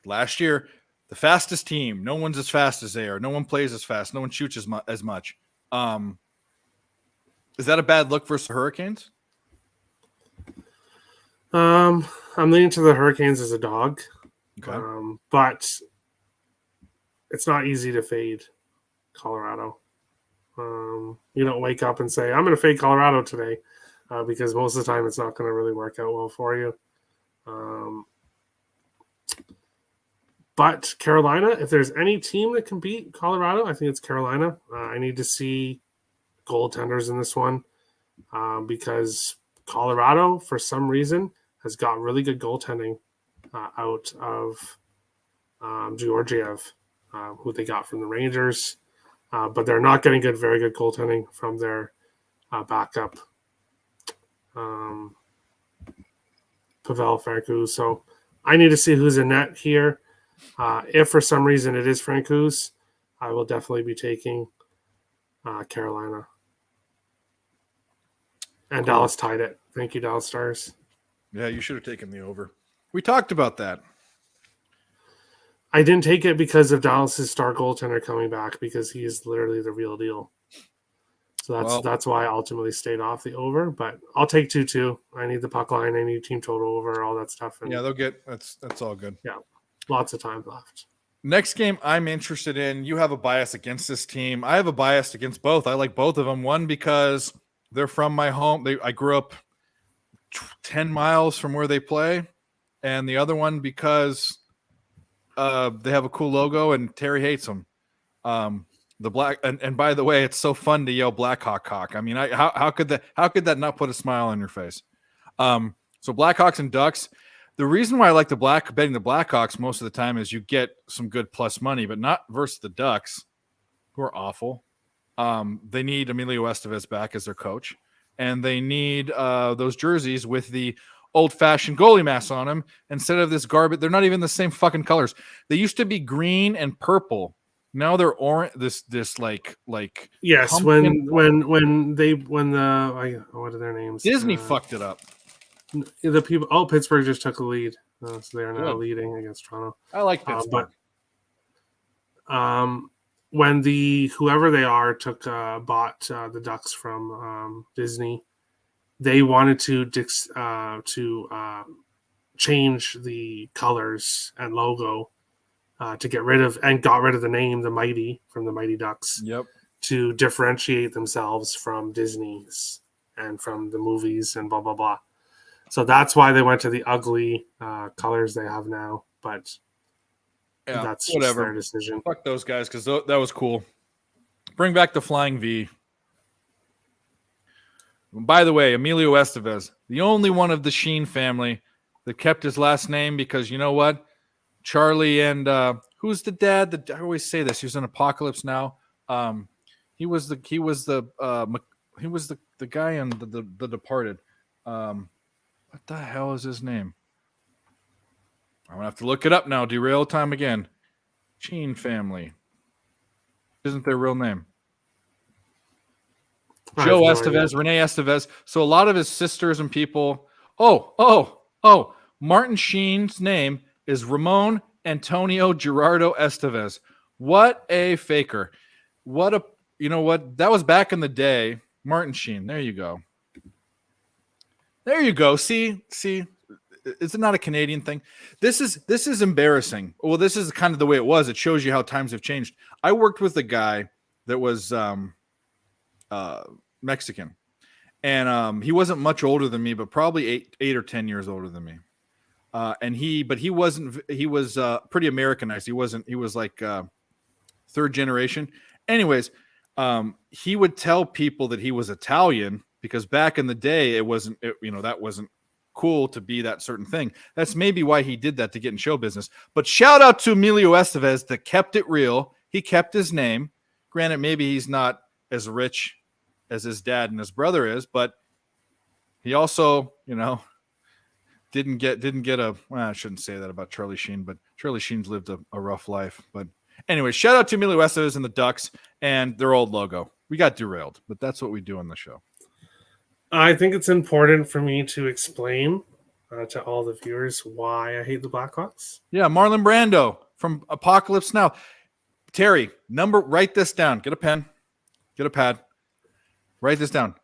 last year the fastest team. No one's as fast as they are. No one plays as fast. No one shoots as much. Is that a bad look versus the Hurricanes?
I'm leaning to the Hurricanes as a dog, but it's not easy to fade Colorado. You don't wake up and say, I'm going to fade Colorado today, because most of the time it's not going to really work out well for you. But Carolina, if there's any team that can beat Colorado, I think it's Carolina. I need to see goaltenders in this one, because Colorado, for some reason, has got really good goaltending out of Georgiev, who they got from the Rangers. But they're not getting very good goaltending from their backup, Pavel Francouz. So I need to see who's in net here. If for some reason it is Francouz, I will definitely be taking Carolina. And cool. Dallas tied it. Thank you, Dallas Stars.
Yeah, you should have taken the over. We talked about that.
I didn't take it because of Dallas's star goaltender coming back, because he is literally the real deal. So that's why I ultimately stayed off the over. But I'll take 2-2. I need the puck line. I need team total over, all that stuff. And
yeah, they'll get that's all good.
Yeah, lots of time left.
Next game I'm interested in. You have a bias against this team. I have a bias against both. I like both of them. One, because they're from my home. I grew up 10 miles from where they play. And the other one, because they have a cool logo and Terry hates them. The black and by the way, it's so fun to yell Blackhawk cock. I mean, how could that not put a smile on your face? So Blackhawks and Ducks. The reason why I like betting the Blackhawks most of the time is you get some good plus money, but not versus the Ducks, who are awful. They need Emilio Estevez back as their coach, and they need those jerseys with the old-fashioned goalie mask on them instead of this garbage. They're not even the same fucking colors. They used to be green and purple. Now they're orange. This like
yes. Pumpkin. When what are their names?
Disney fucked it up.
The people. Oh, Pittsburgh just took the lead, so they are now leading against Toronto.
I like Pittsburgh,
but when whoever they are bought the Ducks from Disney, they wanted to change the colors and logo to got rid of the name the Mighty from the Mighty Ducks.
Yep.
To differentiate themselves from Disney's and from the movies and blah blah blah. So that's why they went to the ugly colors they have now. But
yeah,
that's
whatever.
Just their decision.
Fuck those guys, because that was cool. Bring back the Flying V. By the way, Emilio Estevez, the only one of the Sheen family that kept his last name, because you know what? Charlie and who's the dad? I always say this. He was in Apocalypse Now. He was the guy in the Departed. What the hell is his name? I'm gonna have to look it up now. Derail time again. Sheen family. Isn't their real name? Joe Estevez, Renee Estevez. So a lot of his sisters and people. Oh. Martin Sheen's name is Ramon Antonio Gerardo Estevez. What a faker. You know what? That was back in the day. Martin Sheen. There you go. See, is it not a Canadian thing? This is embarrassing. Well, this is kind of the way it was. It shows you how times have changed. I worked with a guy that was Mexican, and he wasn't much older than me, but probably 8 or 10 years older than me. He was pretty Americanized. He was like third generation. Anyways, he would tell people that he was Italian, because back in the day, that wasn't cool to be that certain thing. That's maybe why he did that, to get in show business. But shout out to Emilio Estevez that kept it real. He kept his name. Granted, maybe he's not as rich as his dad and his brother is, but he also, didn't get I shouldn't say that about Charlie Sheen, but Charlie Sheen's lived a rough life. But anyway, shout out to Emilio Estevez and the Ducks and their old logo. We got derailed, but that's what we do on the show.
I think it's important for me to explain to all the viewers why I hate the Blackhawks.
Yeah, Marlon Brando from Apocalypse Now. Terry, write this down. Get a pen. Get a pad. Write this down.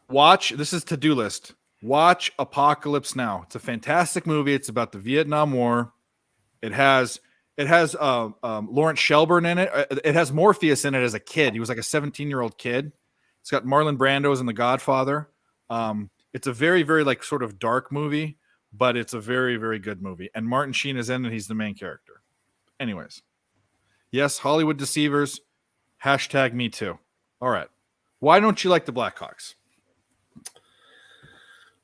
Watch. This is to-do list. Watch Apocalypse Now. It's a fantastic movie. It's about the Vietnam War. It has It has Lawrence Shelburne in it. It has Morpheus in it as a kid. He was like a 17-year-old kid. It's got Marlon Brando as in The Godfather. It's a very, very like sort of dark movie, but it's a very, very good movie. And Martin Sheen is in it. He's the main character. Anyways, yes, Hollywood Deceivers. Hashtag me too. All right. Why don't you like the Blackhawks?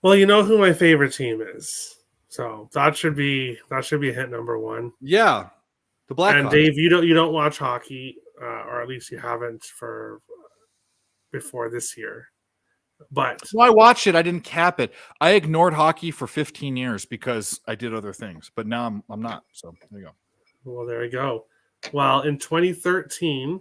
Well, you know who my favorite team is, so that should be hit number one.
Yeah, the Blackhawks.
And Dave, you don't watch hockey, or at least you haven't for before this year. But
I watched it. I didn't cap it. I ignored hockey for 15 years because I did other things. But now I'm not. So there you go.
Well, there you go. Well, in 2013,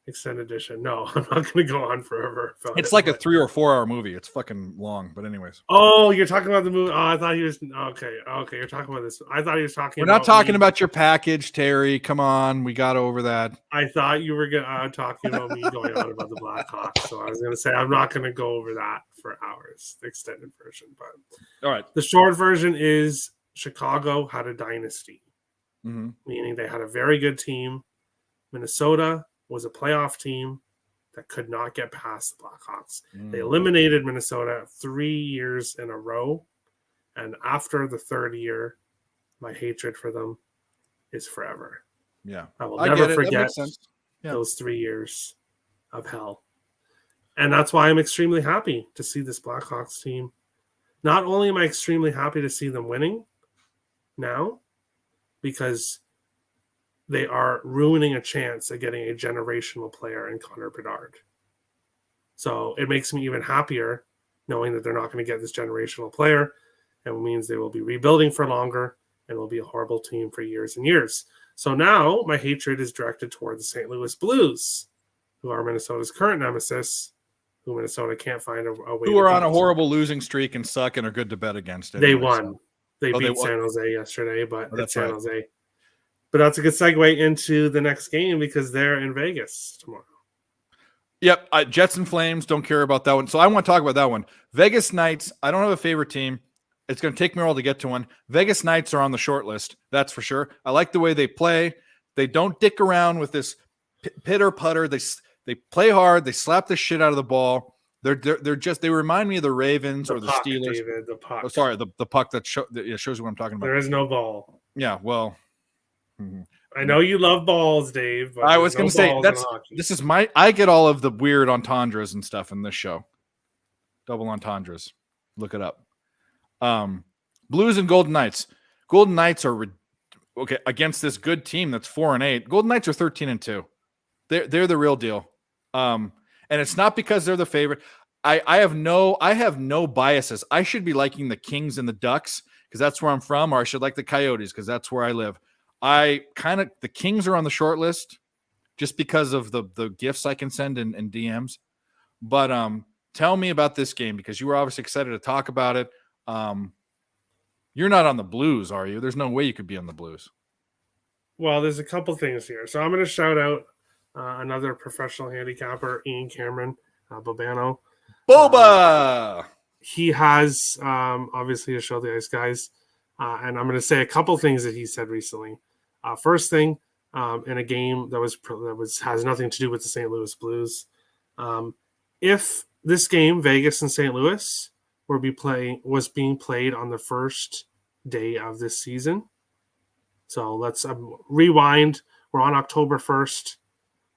extended edition. No, I'm not going to go on forever.
It's like a 3 or 4 hour movie. It's fucking long. But anyways.
Oh, you're talking about the movie. Oh, I thought he was. Okay. You're talking about this. I thought he was talking.
We're not talking about your package, Terry. Come on, we got over that.
I thought you were talking about me going on about the Blackhawks. So I was going to say I'm not going to go over that for hours. The extended version, but
all right.
The short version is Chicago had a dynasty. Meaning they had a very good team. Minnesota was a playoff team that could not get past the Blackhawks. They eliminated Minnesota 3 years in a row. And after the third year, my hatred for them is forever.
Yeah.
I will never forget those 3 years of hell. And that's why I'm extremely happy to see this Blackhawks team. Not only am I extremely happy to see them winning now, because they are ruining a chance at getting a generational player in Connor Bedard. So it makes me even happier knowing that they're not going to get this generational player, and it means they will be rebuilding for longer and will be a horrible team for years and years. So now my hatred is directed toward the St. Louis Blues, who are Minnesota's current nemesis, who Minnesota can't find a way.
Who are on a horrible losing streak and suck and are good to bet against.
Anyway, they won. So. They beat San Jose yesterday, but it's San Jose. But that's a good segue into the next game because they're in Vegas tomorrow.
Yep. Jets and Flames, don't care about that one. So I want to talk about that one. Vegas Knights, I don't have a favorite team. It's going to take me a while to get to one. Vegas Knights are on the short list, that's for sure. I like the way they play. They don't dick around with this pitter putter. They play hard. They slap the shit out of the ball. They remind me of the Ravens or the
puck,
Steelers.
David, the puck.
Oh, sorry, the puck that shows you what I'm talking about.
There is no ball.
Yeah, well,
I know you love balls, Dave. But
I was going to say I get all of the weird entendres and stuff in this show. Double entendres. Look it up. Blues and Golden Knights. Golden Knights are okay against this good team that's 4-8. Golden Knights are 13-2. They're the real deal. And it's not because they're the favorite. I have no biases. I should be liking the Kings and the Ducks because that's where I'm from, or I should like the Coyotes because that's where I live. The Kings are on the short list just because of the gifts I can send in DMs. But tell me about this game because you were obviously excited to talk about it. You're not on the Blues, are you? There's no way you could be on the Blues.
Well, there's a couple things here. So I'm going to shout out another professional handicapper, Ian Cameron Bobano.
Boba!
He has obviously a Show the Ice Guys. And I'm going to say a couple things that he said recently. First thing, in a game that has nothing to do with the St. Louis Blues. If this game, Vegas and St. Louis, was being played on the first day of this season. So let's rewind. We're on October 1st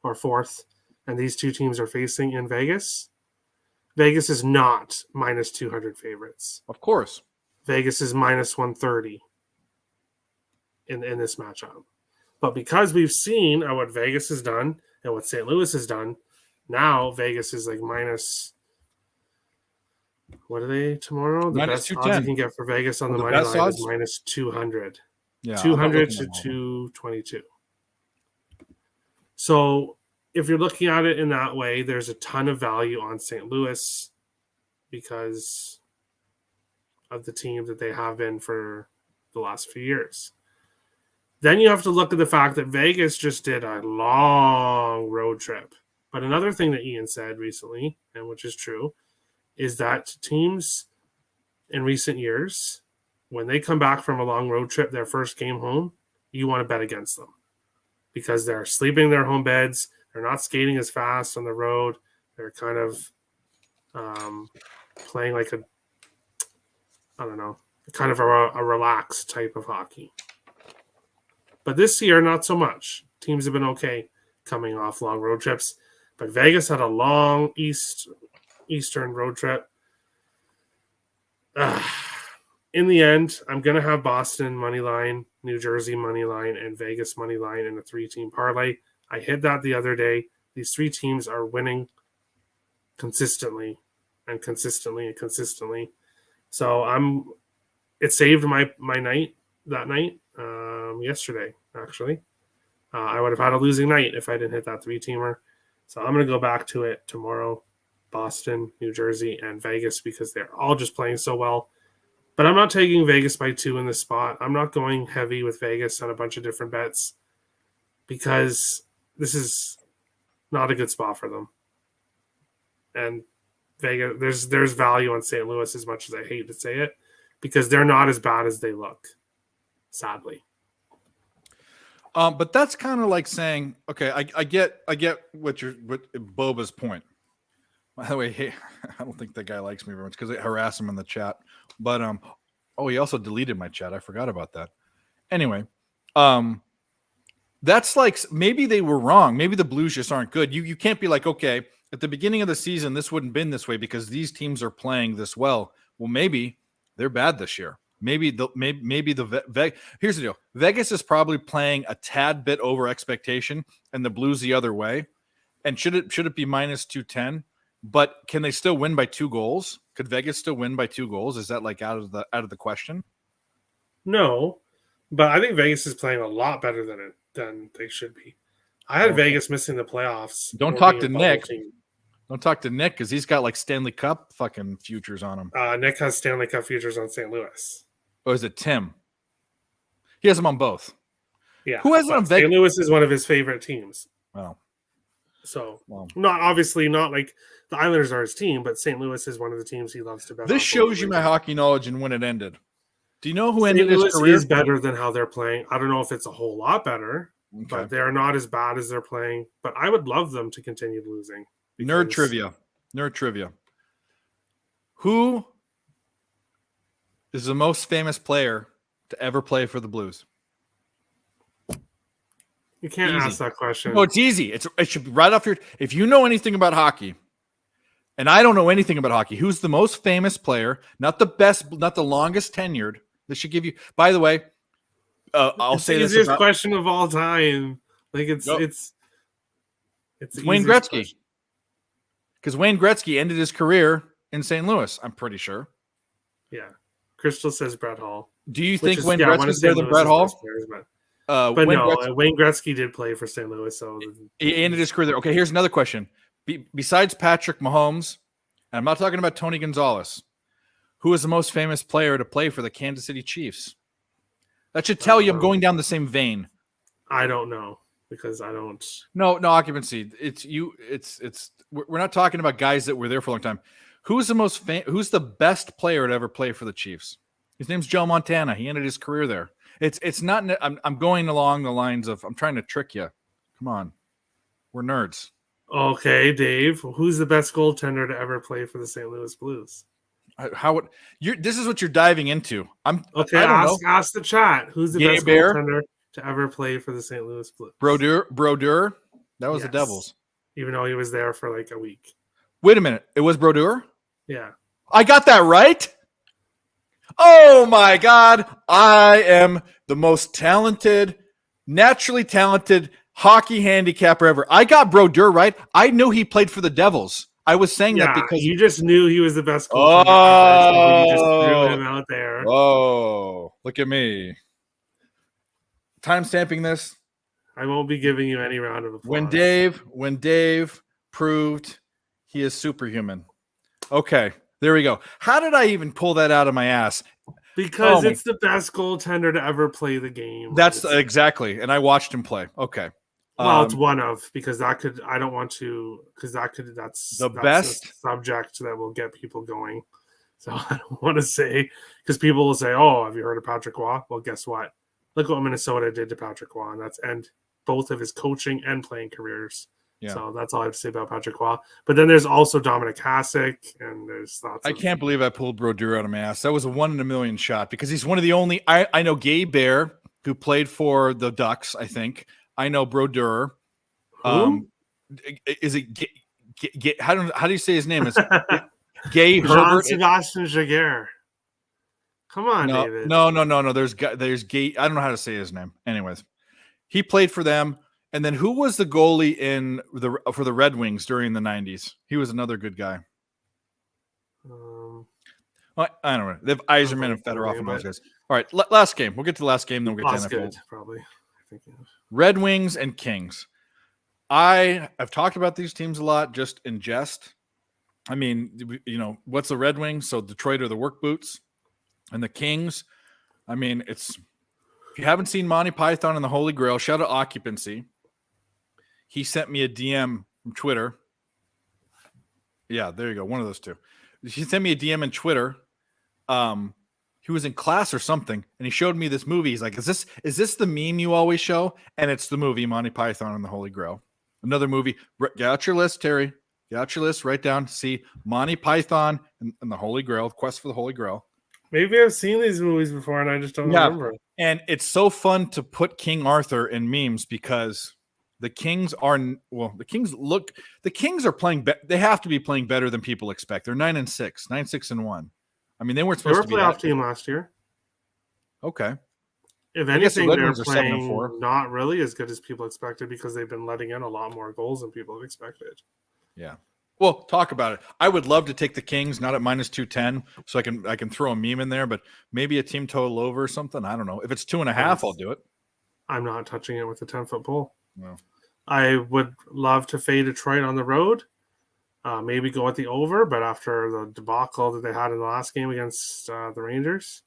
or 4th, and these two teams are facing in Vegas. Vegas is not minus 200 favorites.
Of course.
Vegas is minus 130 in this matchup. But because we've seen what Vegas has done and what St. Louis has done, now Vegas is like minus, what are they tomorrow? The
minus
best
210.
odds you can get for Vegas on the money line is minus 200.
Yeah,
200 to 222. So if you're looking at it in that way, there's a ton of value on St. Louis because of the team that they have been for the last few years. Then you have to look at the fact that Vegas just did a long road trip. But another thing that Ian said recently, and which is true, is that teams in recent years, when they come back from a long road trip, their first game home, you want to bet against them. because they're sleeping in their home beds. They're not skating as fast on the road. They're kind of playing like I don't know, kind of a relaxed type of hockey. But this year, not so much. Teams have been okay coming off long road trips. But Vegas had a long Eastern road trip. In the end, I'm going to have Boston money line, New Jersey money line, and Vegas money line in a 3-team parlay. I hit that the other day. These 3 teams are winning consistently and consistently and consistently. So it saved my night that night yesterday, actually. I would have had a losing night if I didn't hit that 3-teamer. So I'm going to go back to it tomorrow. Boston, New Jersey, and Vegas, because they're all just playing so well. But I'm not taking Vegas by 2 in this spot. I'm not going heavy with Vegas on a bunch of different bets because this is not a good spot for them. And Vegas, there's value on St. Louis, as much as I hate to say it, because they're not as bad as they look, sadly.
But that's kind of like saying, okay, I get what Boba's point. By the way, hey, I don't think that guy likes me very much because I harass him in the chat. But he also deleted my chat. I forgot about that. Anyway, that's like maybe they were wrong. Maybe the Blues just aren't good. You can't be like, okay, at the beginning of the season, this wouldn't have been this way because these teams are playing this well. Well, maybe they're bad this year. Maybe here's the deal. Vegas is probably playing a tad bit over expectation, and the Blues the other way. And should it be minus 210? But can they still win by 2 goals? Could Vegas still win by 2 goals? Is that like out of the question?
No, but I think Vegas is playing a lot better than they should be. I had Vegas missing the playoffs.
Don't talk to Nick. Don't talk to Nick because he's got like Stanley Cup fucking futures on him.
Nick has Stanley Cup futures on St. Louis.
Or is it Tim? He has them on both.
Yeah.
Who has them on Vegas?
St. Louis is one of his favorite teams.
Oh.
So, not like the Islanders are his team, but St. Louis is one of the teams he loves to bet on.
This shows you my hockey knowledge and when it ended. Do you know who ended his career?
St. Louis is better than how they're playing. I don't know if it's a whole lot better, but they're not as bad as they're playing. But I would love them to continue losing.
Nerd trivia. Who is the most famous player to ever play for the Blues?
You can't ask that question.
No, it's easy. It should be right off your. If you know anything about hockey, and I don't know anything about hockey, who's the most famous player? Not the best, not the longest tenured. This should give you. By the way, I'll say this:
easiest question of all time. Like it's
Wayne Gretzky, because Wayne Gretzky ended his career in St. Louis. I'm pretty sure.
Yeah, Crystal says Brett Hall.
Do you think Wayne Gretzky's better than Brett Hall?
But Wayne Gretzky did play for St. Louis, so
he ended his career there. Okay, here's another question. Besides Patrick Mahomes, and I'm not talking about Tony Gonzalez, who is the most famous player to play for the Kansas City Chiefs? That should tell you I'm going down the same vein.
I don't know because I don't.
No occupancy. We're not talking about guys that were there for a long time. Who's the best player to ever play for the Chiefs? His name's Joe Montana. He ended his career there. It's not. I'm going along the lines of I'm trying to trick you. Come on, we're nerds.
Okay, Dave. Who's the best goaltender to ever play for the St. Louis Blues?
This is what you're diving into.
Ask the chat. Who's the best goaltender to ever play for the St. Louis Blues?
Brodeur. That was the Devils.
Even though he was there for like a week.
Wait a minute. It was Brodeur?
Yeah.
I got that right? Oh my God. I am the most talented, naturally talented hockey handicapper ever. I got Brodeur right. I knew he played for the Devils. I was saying that because
you just knew he was the best goaltender ever. So you just threw him out there.
Oh, look at me. Time stamping this.
I won't be giving you any round of applause.
When Dave proved he is superhuman. Okay. There we go. How did I even pull that out of my ass?
Because it's the best goaltender to ever play the game.
That's exactly. And I watched him play. Okay.
Well, it's one of, because that's the best subject that will get people going. So I don't want to say, because people will say, oh, have you heard of Patrick Roy? Well, guess what? Look what Minnesota did to Patrick Roy, and that's end. both of his coaching and playing careers.
Yeah.
So that's all I have to say about Patrick Roy. But then there's also Dominic Hasek, and there's lots
I
of...
can't believe I pulled Brodeur out of my ass. That was a 1 in a million shot because he's one of the only. I know Gay Bear, who played for the Ducks, I think. I know Brodeur.
Who?
Is it how do you say his name? Is it Gay Herbert?
Jean-Sebastian Jaguar. Come on,
No,
David.
no. There's Gay. I don't know how to say his name. Anyways, he played for them. And then who was the goalie for the Red Wings during the 90s? He was another good guy. I don't know. They have Yzerman and Fedorov and those guys. All right, last game. We'll get to the last game, then we'll get to NFL.
Good, probably.
Red Wings and Kings. I've talked about these teams a lot, just in jest. I mean, what's the Red Wings? So Detroit are the work boots, and the Kings. I mean, if you haven't seen Monty Python and the Holy Grail, shout out Occupancy. He sent me a DM from Twitter. Yeah, there you go. One of those two. He sent me a DM in Twitter. He was in class or something, and he showed me this movie. He's like, is this the meme you always show? And it's the movie Monty Python and the Holy Grail. Another movie. Get out your list, Terry. Get out your list. Write down. See Monty Python and the Holy Grail. Quest for the Holy Grail.
Maybe I've seen these movies before, and I just don't remember.
And it's so fun to put King Arthur in memes because the Kings are playing. They have to be playing better than people expect. They're 9-6, 9-6-1. I mean, they weren't supposed to be
a playoff team last year.
Okay.
If anything, they're playing not really as good as people expected because they've been letting in a lot more goals than people have expected.
Yeah. Well, talk about it. I would love to take the Kings, not at -210, so I can throw a meme in there, but maybe a team total over or something. I don't know. If it's 2.5, I'll do it.
I'm not touching it with a 10-foot pole.
No.
I would love to fade Detroit on the road. Maybe go with the over, but after the debacle that they had in the last game against the Rangers,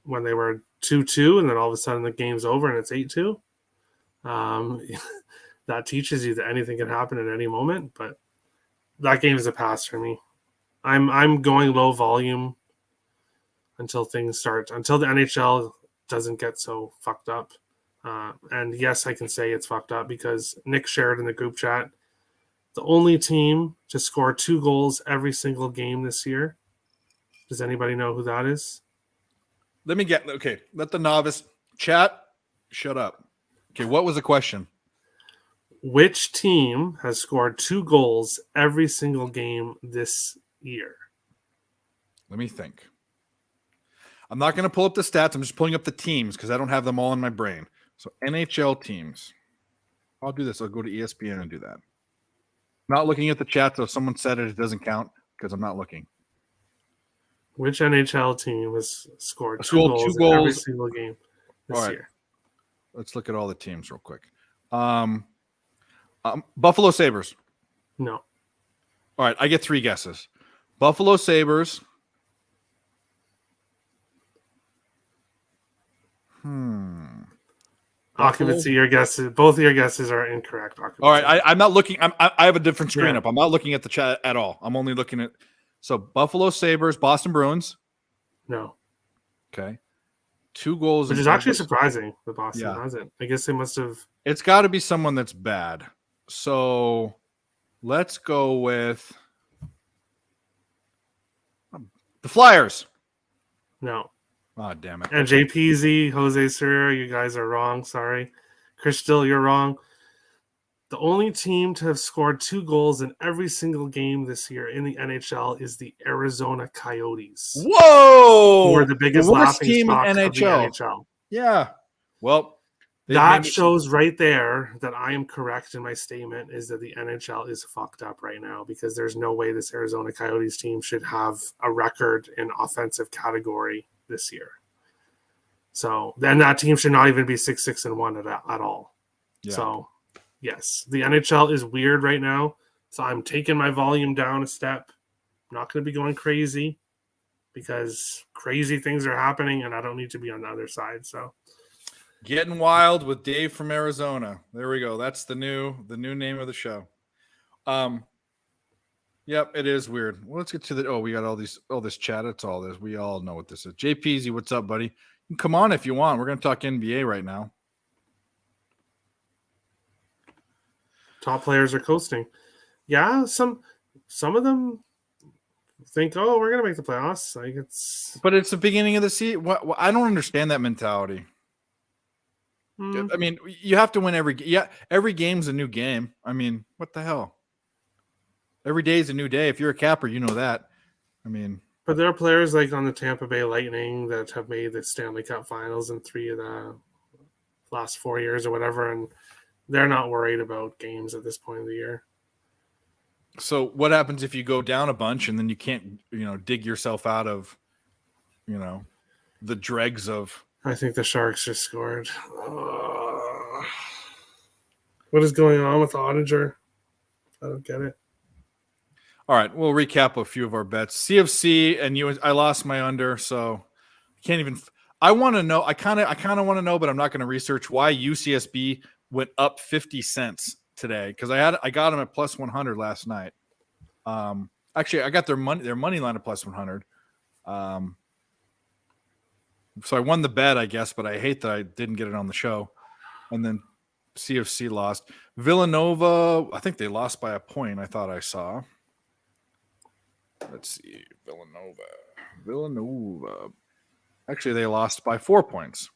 when they were 2-2, and then all of a sudden the game's over and it's 8-2, that teaches you that anything can happen at any moment. But that game is a pass for me. I'm going low volume until things start, until the NHL doesn't get so fucked up. And yes, I can say it's fucked up because Nick shared in the group chat, the only team to score 2 goals every single game this year. Does anybody know who that is?
Let the novice chat shut up. Okay, what was the question?
Which team has scored 2 goals every single game this year?
Let me think. I'm not going to pull up the stats. I'm just pulling up the teams because I don't have them all in my brain. So NHL teams. I'll do this. I'll go to ESPN and do that. Not looking at the chat, so if someone said it doesn't count because I'm not looking.
Which NHL team has scored 2 goals every single game this year?
Let's look at all the teams real quick. Buffalo Sabres.
No.
All right, I get 3 guesses. Buffalo Sabres.
Occupancy, your guesses. Both of your guesses are incorrect. Occupancy.
All right, I'm not looking. I have a different screen up. I'm not looking at the chat at all. I'm only looking at. So Buffalo Sabres, Boston Bruins.
No.
Okay. 2 goals.
Which is actually surprising that Boston hasn't. I guess they must have.
It's got to be someone that's bad. So let's go with the Flyers.
No.
Oh, damn it.
And JPZ, Jose Serra, you guys are wrong. Sorry. Chris Still, you're wrong. The only team to have scored 2 goals in every single game this year in the NHL is the Arizona Coyotes.
Whoa!
Who are the biggest laughing stock of the NHL.
Yeah. Well,
that shows right there that I am correct in my statement is that the NHL is fucked up right now because there's no way this Arizona Coyotes team should have a record in offensive category this year. So then that team should not even be 6-6-1 at all. Yeah. So yes, the NHL is weird right now. So I'm taking my volume down a step. I'm not going to be going crazy because crazy things are happening and I don't need to be on the other side. So
Getting Wild with Dave from Arizona. There we go. That's the new name of the show. Yep, it is weird. Well, let's get to we got all this chat. It's all this. We all know what this is. JPZ, what's up, buddy? You can come on if you want. We're going to talk NBA right now.
Top players are coasting. Yeah, some of them think, oh, we're gonna make the playoffs. Like
But it's the beginning of the season. I don't understand that mentality. I mean, you have to win every game's a new game. I mean, what the hell? Every day is a new day. If you're a capper, you know that. I mean,
but there are players like on the Tampa Bay Lightning that have made the Stanley Cup Finals in 3 of the last 4 years or whatever, and they're not worried about games at this point of the year.
so what happens if you go down a bunch and then you can't, dig yourself out of, the dregs of?
I think the Sharks just scored. What is going on with Ottinger? I don't get it.
All right, we'll recap a few of our bets. CFC and you. I lost my under, so can't even. I want to know. I kind of want to know, but I'm not going to research why UCSB went up 50 cents today because I got them at plus 100 last night. Actually, I got their money line at plus 100. So I won the bet, I guess, but I hate that I didn't get it on the show. And then CFC lost. Villanova, I think they lost by a point. I thought I saw. Let's see, Villanova. Actually, they lost by 4 points,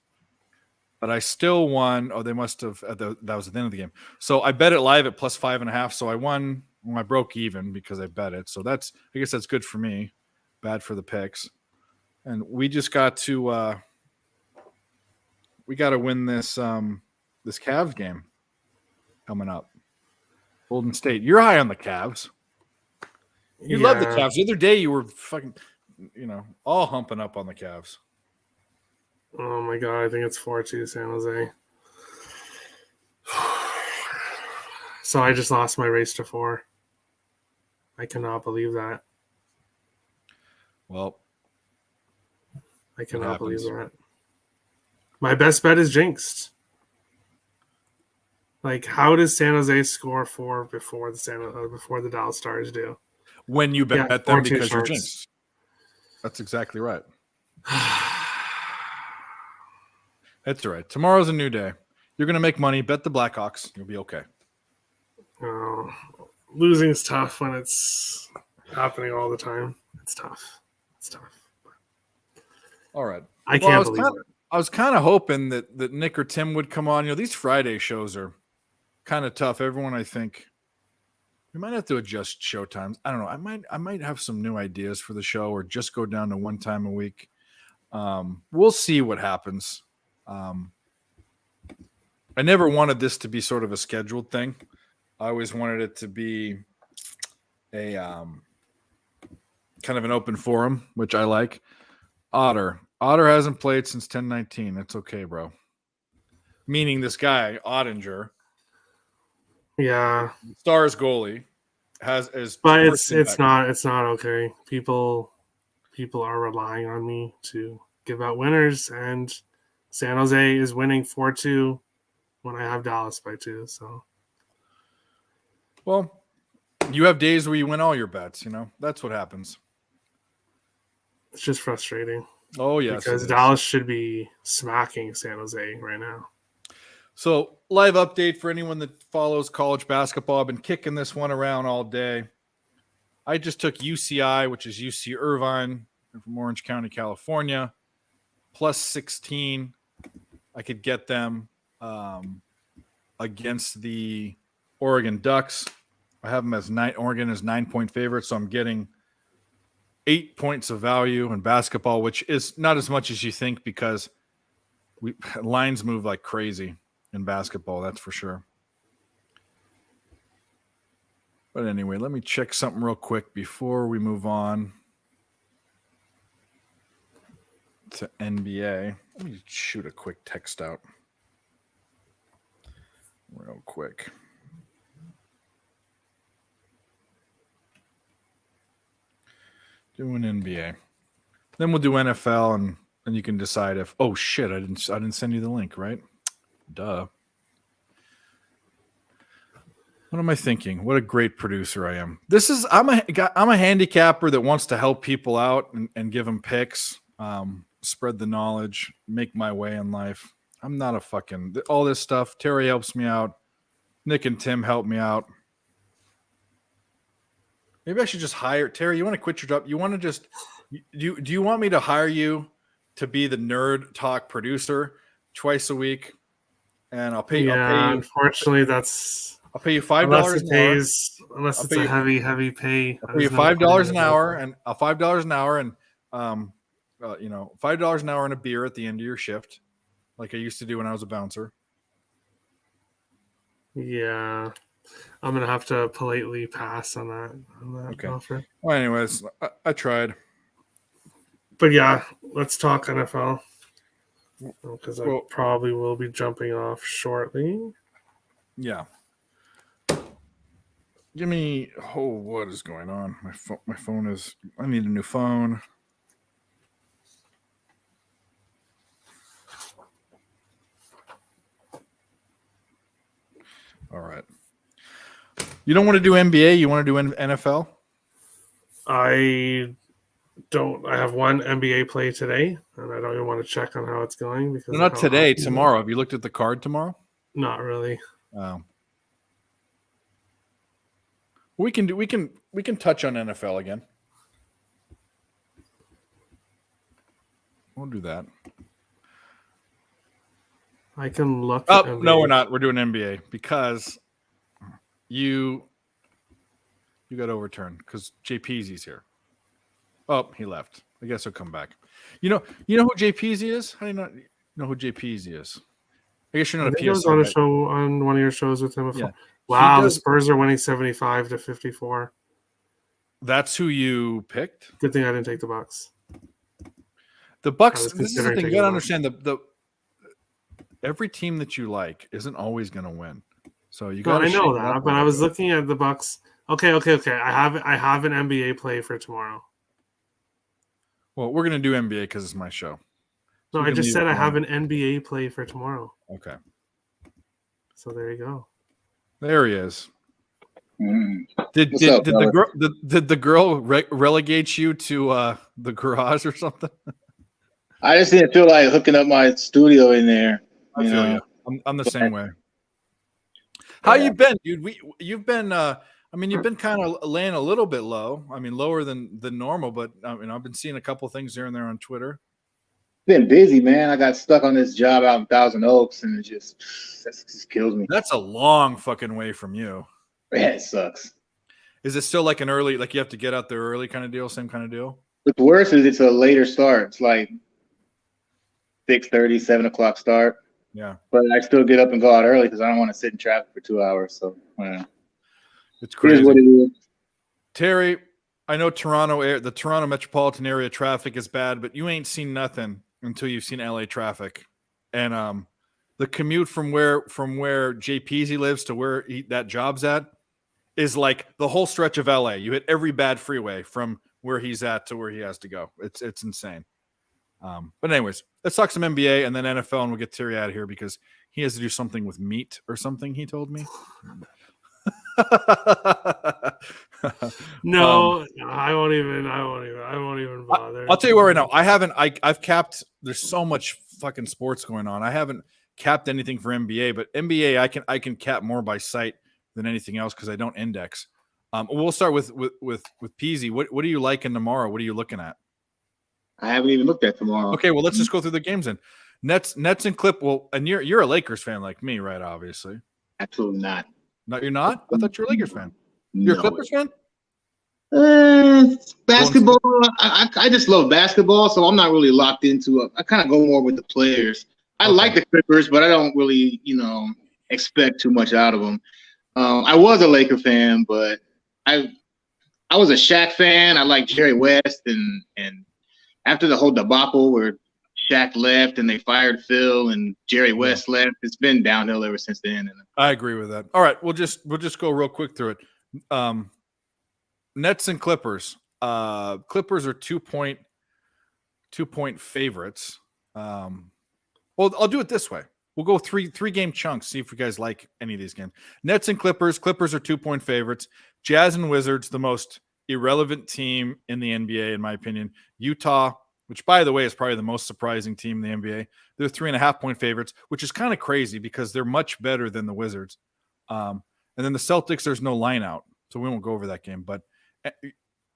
but I still won. Oh, they must have. That was at the end of the game. So I bet it live at plus 5.5. So I won. Well, I broke even because I bet it. So I guess that's good for me. Bad for the picks. And we just got to. We got to win this this Cavs game coming up. Golden State. You're high on the Cavs. You love the Cavs. The other day you were fucking, all humping up on the Cavs.
Oh my god, I think it's 4-2 San Jose. So I just lost my race to 4. I cannot believe that.
Well,
I cannot believe that. My best bet is jinxed. Like, how does San Jose score 4 before the Dallas Stars do?
When you bet them because you're
Sharks.
jinxed. That's exactly right. That's all right. Tomorrow's a new day. You're going to make money. Bet the Blackhawks. You'll be okay.
Oh, losing is tough when it's happening all the time. It's tough.
All right.
I can't believe it.
I was kind of hoping that Nick or Tim would come on. These Friday shows are kind of tough. Everyone, I think, we might have to adjust show times. I don't know. I might have some new ideas for the show, or just go down to one time a week. We'll see what happens. I never wanted this to be sort of a scheduled thing. I always wanted it to be a kind of an open forum, which I like. Otter hasn't played since 10-19. That's okay, bro. Meaning this guy, Ottinger.
Yeah.
Stars goalie
but it's not okay. People are relying on me to give out winners, and San Jose is winning 4-2 when I have Dallas by 2. So,
well, you have days where you win all your bets. That's what happens.
It's just frustrating.
Oh yes,
because Dallas should be smacking San Jose right now.
So, live update for anyone that follows college basketball. I've been kicking this one around all day. I just took UCI, which is UC Irvine from Orange County, California, plus 16. I could get them against the Oregon Ducks. I have them as Oregon is 9-point favorite, so I'm getting 8 points of value in basketball, which is not as much as you think because lines move like crazy in basketball, that's for sure. But anyway, let me check something real quick before we move on to NBA. Let me shoot a quick text out real quick. Doing NBA. Then we'll do NFL and you can decide if, oh shit, I didn't send you the link, right? Duh. What am I thinking? What a great producer I am. I'm a handicapper that wants to help people out and give them picks, spread the knowledge, make my way in life. I'm not a fucking all this stuff. Terry helps me out. Nick and Tim help me out. Maybe I should just hire Terry. You want to quit your job? You want to just do you want me to hire you to be the nerd talk producer twice a week? And I'll pay you.
Unfortunately,
I'll pay you $5 an hour.
Unless it's a heavy pay.
I'll pay you $5 an hour and $5 an hour and $5 an hour and a beer at the end of your shift, like I used to do when I was a bouncer.
Yeah, I'm gonna have to politely pass on that offer.
Well, anyways, I tried.
But yeah, let's talk NFL because I probably will be jumping off shortly.
Yeah. Give me. Oh, what is going on? My phone is. I need a new phone. All right. You don't want to do NBA? You want to do NFL?
I don't. I have one NBA play today, and I don't even want to check on how it's going because
not today. Tomorrow. Have you looked at the card tomorrow?
Not really.
Oh. We can touch on NFL again. We'll do that.
I can look.
Oh, no, we're not. We're doing NBA because you got overturned because JPZ's here. Oh, he left. I guess he'll come back. You know who JPZ is? How do you not know who JPZ is? I guess you're not a PSL. I was
on a show on one of your shows with him before. Yeah. Wow, the Spurs are winning 75-54.
That's who you picked?
Good thing I didn't take the Bucks.
The Bucks. This is the thing. You gotta understand the every team that you like isn't always going to win. So you got.
I know that, but I was looking at the Bucks. Okay. I have an NBA play for tomorrow.
Well, we're going to do NBA because it's my show.
No, I just said I have an NBA play for tomorrow.
Okay.
So there you go.
There he is. Did the girl relegate you to the garage or something?
I just didn't feel like hooking up my studio in there.
I feel you. I'm the same way. How you been, dude? You've been. You've been kind of laying a little bit low. I mean, lower than normal, but I've been seeing a couple things here and there on Twitter.
Been busy, man. I got stuck on this job out in Thousand Oaks, and it just kills me.
That's a long fucking way from you.
Man, it sucks.
Is it still like an early, like you have to get out there early kind of deal? Same kind of deal?
What's worse is it's a later start. It's like 6:30, 7 o'clock start.
Yeah.
But I still get up and go out early because I don't want to sit in traffic for 2 hours. So,
it's crazy.
Here's what it is.
Terry, I know the Toronto metropolitan area traffic is bad, but you ain't seen nothing until you've seen LA traffic. And the commute from where JPZ lives to where that job's at is like the whole stretch of LA. You hit every bad freeway from where he's at to where he has to go. It's insane. But anyways, let's talk some NBA and then NFL, and we'll get Terry out of here because he has to do something with meat or something. He told me.
No, I won't even bother.
I'll tell you what right now. I've capped. There's so much fucking sports going on. I haven't capped anything for NBA, but NBA I can cap more by sight than anything else because I don't index. We'll start with Peasy. What are you liking tomorrow? What are you looking at?
I haven't even looked at tomorrow.
Okay, well let's just go through the games then. Nets and Clip. Well, and you're a Lakers fan like me, right? Obviously.
Absolutely not.
No, you're not? I thought you were a Lakers fan. You're a Clippers fan?
Basketball. I just love basketball, so I'm not really locked into it. I kind of go more with the players. I like the Clippers, but I don't really, expect too much out of them. I was a Laker fan, but I was a Shaq fan. I like Jerry West, and after the whole debacle where Shaq left and they fired Phil and Jerry West left, it's been downhill ever since then.
I agree with that. All right, we'll just go real quick through it. Nets and Clippers. Clippers are 2-point favorites. Well, I'll do it this way. We'll go three game chunks. See if you guys like any of these games. Nets and Clippers. Clippers are 2-point favorites. Jazz and Wizards, the most irrelevant team in the NBA, in my opinion. Utah, which by the way is probably the most surprising team in the NBA. They're 3.5-point favorites, which is kind of crazy because they're much better than the Wizards. And then the Celtics, there's no line out, so we won't go over that game. But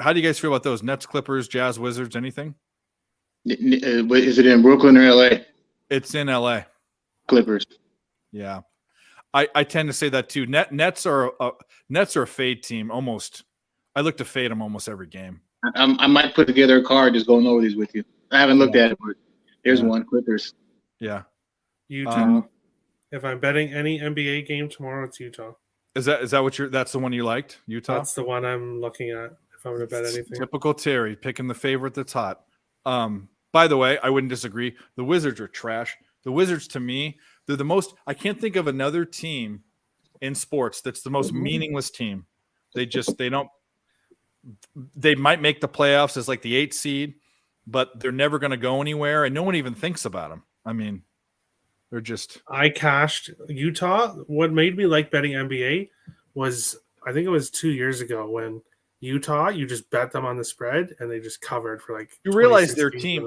how do you guys feel about those? Nets, Clippers, Jazz, Wizards, anything?
Is it in Brooklyn or LA?
It's in LA.
Clippers.
Yeah. I tend to say that too. Nets are a fade team almost. I look to fade them almost every game.
I might put together a card just going over these with you. I haven't looked at it, but there's one, Clippers.
Yeah.
Utah. If I'm betting any NBA game tomorrow, it's Utah.
Is that what that's the one you liked? Utah?
That's the one I'm looking at if I'm going to bet anything.
Typical Terry, picking the favorite that's hot. By the way, I wouldn't disagree. The Wizards are trash. The Wizards, to me, they're the most – I can't think of another team in sports that's the most meaningless team. They don't – they might make the playoffs as like the 8th seed, but they're never going to go anywhere, and no one even thinks about them. I mean, they're just –
I cashed Utah. What made me like betting NBA was I think it was 2 years ago when Utah, you just bet them on the spread, and they just covered for like –
You realize their team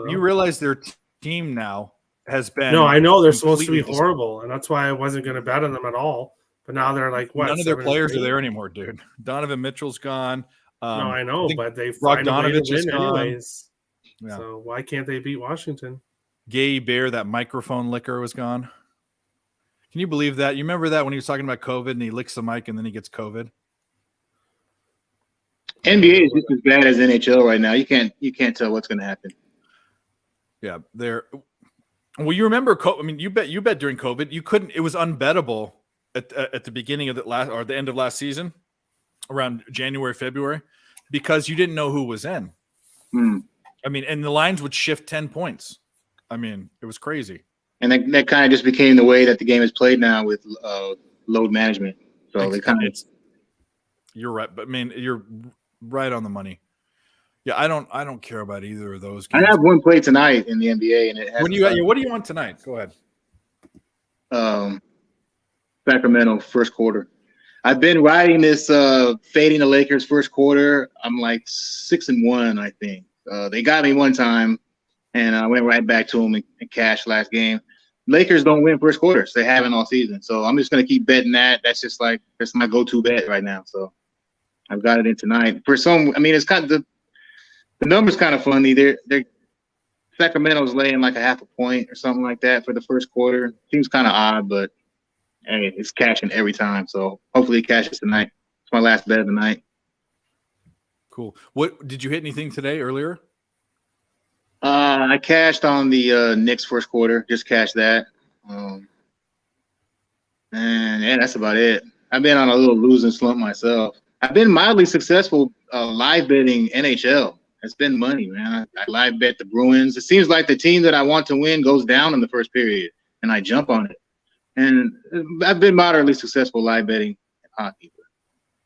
now – has been.
No, I know they're supposed to be horrible, and that's why I wasn't going to bet on them at all. But now they're like, what?
None of their players are there anymore, dude. Donovan Mitchell's gone.
No, I know, but they find
Bogdanovich
a way to win
gone.
anyways. Yeah. So why can't they beat Washington?
Gay Bear, that microphone licker, was gone. Can you believe that? You remember that when he was talking about COVID and he licks the mic and then he gets COVID?
NBA is just as bad as NHL right now. You can't tell what's going to happen.
Yeah, they're. Well, you remember, I mean, you bet during COVID. You couldn't. It was unbettable at the beginning of the end of last season, around January, February, because you didn't know who was in. I mean, and the lines would shift 10 points. I mean, it was crazy.
And that kind of just became the way that the game is played now with load management. So they kind of.
You're right, but I mean, you're right on the money. Yeah, I don't care about either of those games.
I have one play tonight in the NBA, and it has.
What do you want tonight? Go ahead.
Sacramento first quarter. I've been riding this fading the Lakers first quarter. I'm like 6-1, I think. They got me one time, and I went right back to them and cashed last game. Lakers don't win first quarters. They haven't all season, so I'm just gonna keep betting that. That's my go-to bet right now. So I've got it in tonight. For some, I mean, it's kind of the number's kind of funny. They're Sacramento's laying like a half a point or something like that for the first quarter. Seems kind of odd, but hey, it's cashing every time. So hopefully it cashes tonight. It's my last bet of the night.
Cool. What did you hit anything today earlier?
I cashed on the Knicks first quarter. Just cashed that. And yeah, that's about it. I've been on a little losing slump myself. I've been mildly successful live betting NHL. It's been money, man. I live bet the Bruins. It seems like the team that I want to win goes down in the first period, and I jump on it. And I've been moderately successful live betting hockey.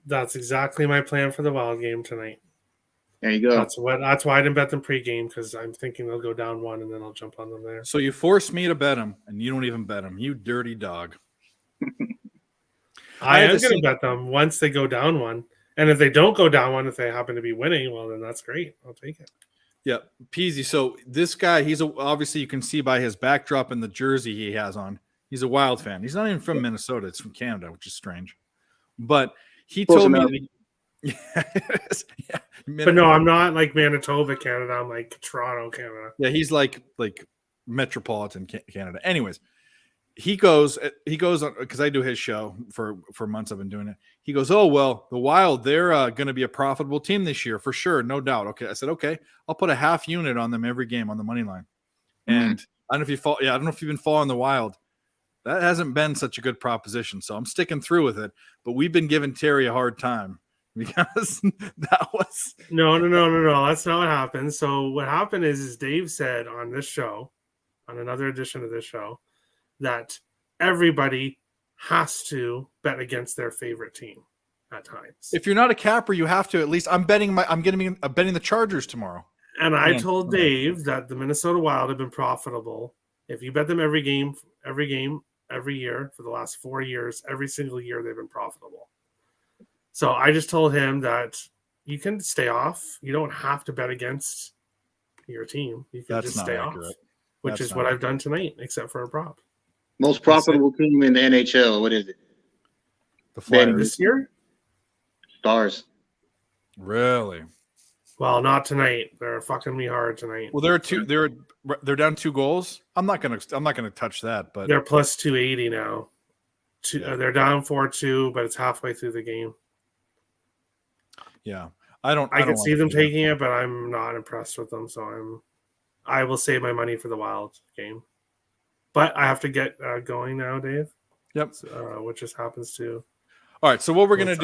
That's exactly my plan for the Wild game tonight.
There you go.
That's why I didn't bet them pregame, because I'm thinking they'll go down 1, and then I'll jump on them there.
So you forced me to bet them, and you don't even bet them. You dirty dog.
I am going to bet them once they go down 1. And if they don't go down 1, if they happen to be winning, well, then that's great. I'll take it.
Yeah, Peasy. So this guy, obviously you can see by his backdrop and the jersey he has on, he's a Wild fan. He's not even from Minnesota. It's from Canada, which is strange. But he told me – yeah,
but no, I'm not like Manitoba, Canada. I'm like Toronto, Canada.
Yeah, he's like metropolitan Canada. Anyways, he goes on, because I do his show for months. I've been doing it. He goes, oh, well, the Wild, they're going to be a profitable team this year for sure. No doubt. Okay. I said, okay, I'll put a half unit on them every game on the money line. And I don't know if you've been following the Wild. That hasn't been such a good proposition. So I'm sticking through with it, but we've been giving Terry a hard time because that was
no. That's not what happened. So what happened is Dave said on this show, on another edition of this show, that everybody has to bet against their favorite team at times.
If you're not a capper, you have to at least. I'm betting the Chargers tomorrow.
And I told Dave that the Minnesota Wild have been profitable. If you bet them every game, every year for the last 4 years, every single year they've been profitable. So I just told him that you can stay off. You don't have to bet against your team. You can just stay off, which is what I've done tonight, except for a prop.
Most profitable team in the NHL. What is it?
The
Betting.
Flyers.
This year?
Stars.
Really?
Well, not tonight. They're fucking me hard tonight.
Well, they're down 2 goals. I'm not gonna touch that, but
They're plus 280 now.
Yeah.
They're down 4-2, but it's halfway through the game.
yeah,
I
don't
can see
like
them
either.
taking it, but I'm not impressed with them. So I will save my money for the Wild game. But I have to get going now, Dave.
Yep.
Which just happens to.
All right. So what we're gonna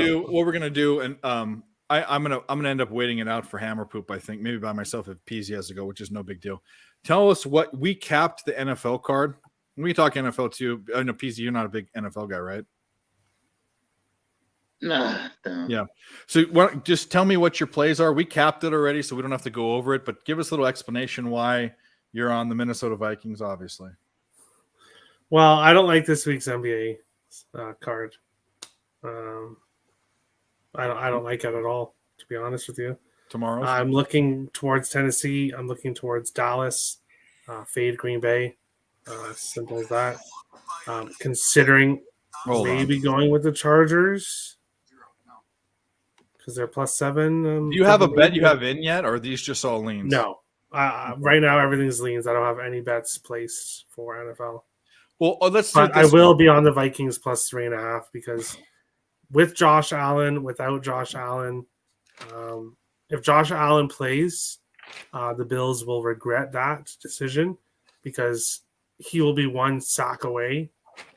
do, and I'm gonna end up waiting it out for Hammer Poop. I think maybe by myself if Peasy has to go, which is no big deal. Tell us what we capped the NFL card. We talk NFL too. I know Peasy, you're not a big NFL guy, right?
Nah.
Yeah. So just tell me what your plays are. We capped it already, so we don't have to go over it. But give us a little explanation why you're on the Minnesota Vikings, obviously.
Well, I don't like this week's NBA card. I don't like it at all, to be honest with you.
Tomorrow.
I'm looking towards Tennessee. I'm looking towards Dallas. Fade Green Bay. Simple as that. Considering maybe going with the Chargers because they're plus 7.
Do you have a bet you have in yet, or are these just all leans?
No. Right now, everything's leans. I don't have any bets placed for NFL.
Well, let's do
But I will be on the Vikings plus 3.5 because with Josh Allen, without Josh Allen, if Josh Allen plays, the Bills will regret that decision because he will be 1 sack away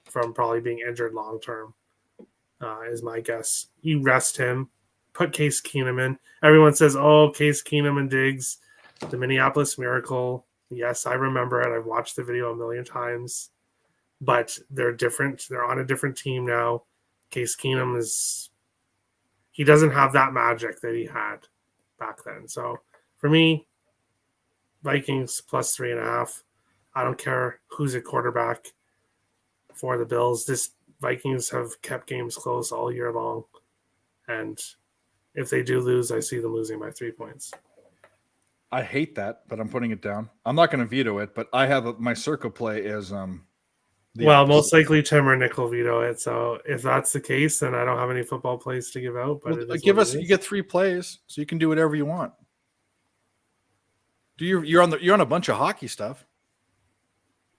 from probably being injured long term, is my guess. You rest him, put Case Keenum in. Everyone says, oh, Case Keenum and Diggs, the Minneapolis Miracle. Yes, I remember it. I've watched the video a million times. But they're different. They're on a different team now. Case Keenum he doesn't have that magic that he had back then. So for me, Vikings plus 3.5. I don't care who's a quarterback for the Bills. This Vikings have kept games close all year long. And if they do lose, I see them losing by 3 points.
I hate that, but I'm putting it down. I'm not going to veto it, but I have my circle play is
most likely Tim or Nick will veto it. So if that's the case, then I don't have any football plays to give out. But
you get 3 plays, so you can do whatever you want. You're on a bunch of hockey stuff.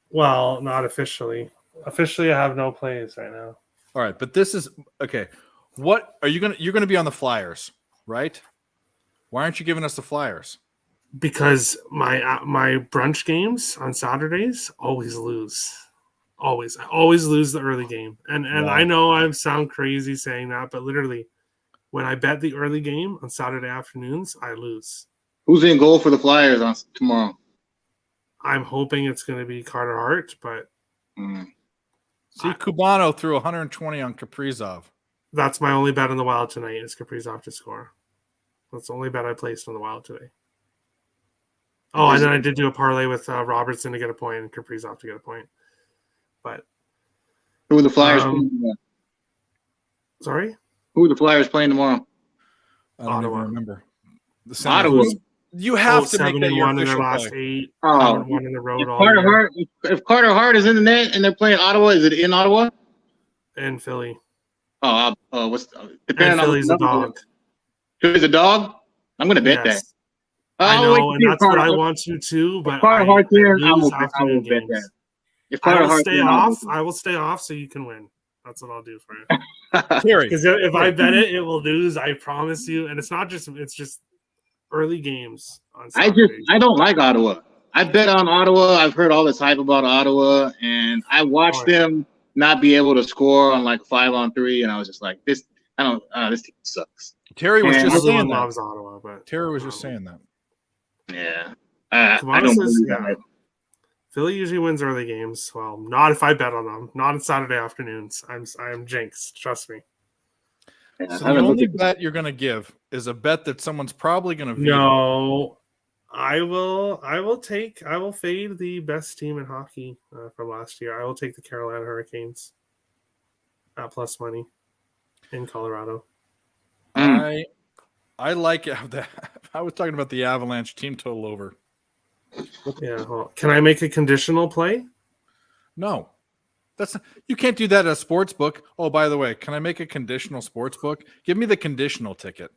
Well, not officially. Officially, I have no plays right now.
All right, but this is okay. What are you you're gonna be on the Flyers, right? Why aren't you giving us the Flyers?
Because my brunch games on Saturdays always lose. I always lose the early game. And
Wow.
I know I sound crazy saying that, but literally when I bet the early game on Saturday afternoons, I lose.
Who's in goal for the Flyers on tomorrow?
I'm hoping it's going to be Carter Hart, but
See, Cubano threw 120 on Kaprizov.
that's my only bet on the Wild tonight is Kaprizov to score. That's the only bet I placed on the Wild today. Oh, and then I did do a parlay with Robertson to get a point and Kaprizov to get a point. But
who are the Flyers playing tomorrow?
Sorry?
Who are the Flyers playing tomorrow?
I don't
Ottawa.
even remember.
Ottawa.
You have to make that your
7-1 in their
official
last
play.
8.
Oh.
7-1 in the road
If Carter Hart is in the net and they're playing Ottawa, is it in Ottawa?
And Philly.
Oh,
And Philly's a dog.
Philly's a dog? I'm going to bet that.
I know, and that's what I want to too. But
Carter Hart there, I will
bet
that. If
I
Carter
will
Hart
stay off. I will stay off so you can win. That's what I'll do for you.
Terry,
Because if I bet it, it will lose. I promise you. And it's not just. It's just early games on Saturday.
I don't like Ottawa. I bet on Ottawa. I've heard all this hype about Ottawa, and I watched them not be able to score on like 5-on-3, and I was just like, this. This team sucks.
Terry was just saying that.
Loves Ottawa, but
Terry was just saying that.
Yeah, I don't believe that.
Philly usually wins early games. Well, not if I bet on them. Not on Saturday afternoons. I'm jinxed. Trust me.
Yeah,
So the only bet you're going to give is a bet that someone's probably going to veto.
No, I will fade the best team in hockey from last year. I will take the Carolina Hurricanes at plus money in Colorado.
I like that. I was talking about the Avalanche team total over.
Yeah. Well, can I make a conditional play?
No. You can't do that at a sports book. Oh, by the way, can I make a conditional sports book? Give me the conditional ticket.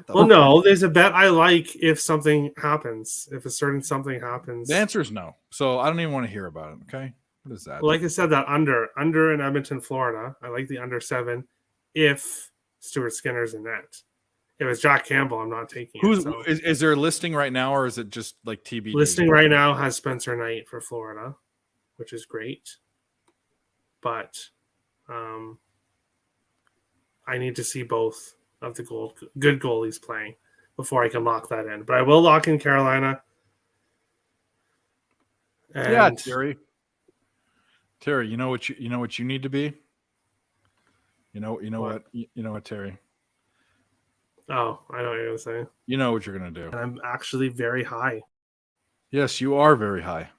Well, no, there's a bet I like if something happens, if a certain something happens.
The answer is no. So I don't even want to hear about it. Okay. What is that?
Like I said, that under in Edmonton, Florida. I like the under 7 if Stuart Skinner's in net. If it's Jack Campbell, I'm not taking it. So.
Is there a listing right now, or is it just like TBD?
Listing right now has Spencer Knight for Florida, which is great. But I need to see both of the good goalies playing before I can lock that in. But I will lock in Carolina. And
yeah, Terry, you know what you need to be. You know what, Terry.
Oh, I know what you're gonna say.
You know what you're gonna do.
And I'm actually very high.
Yes, you are very high.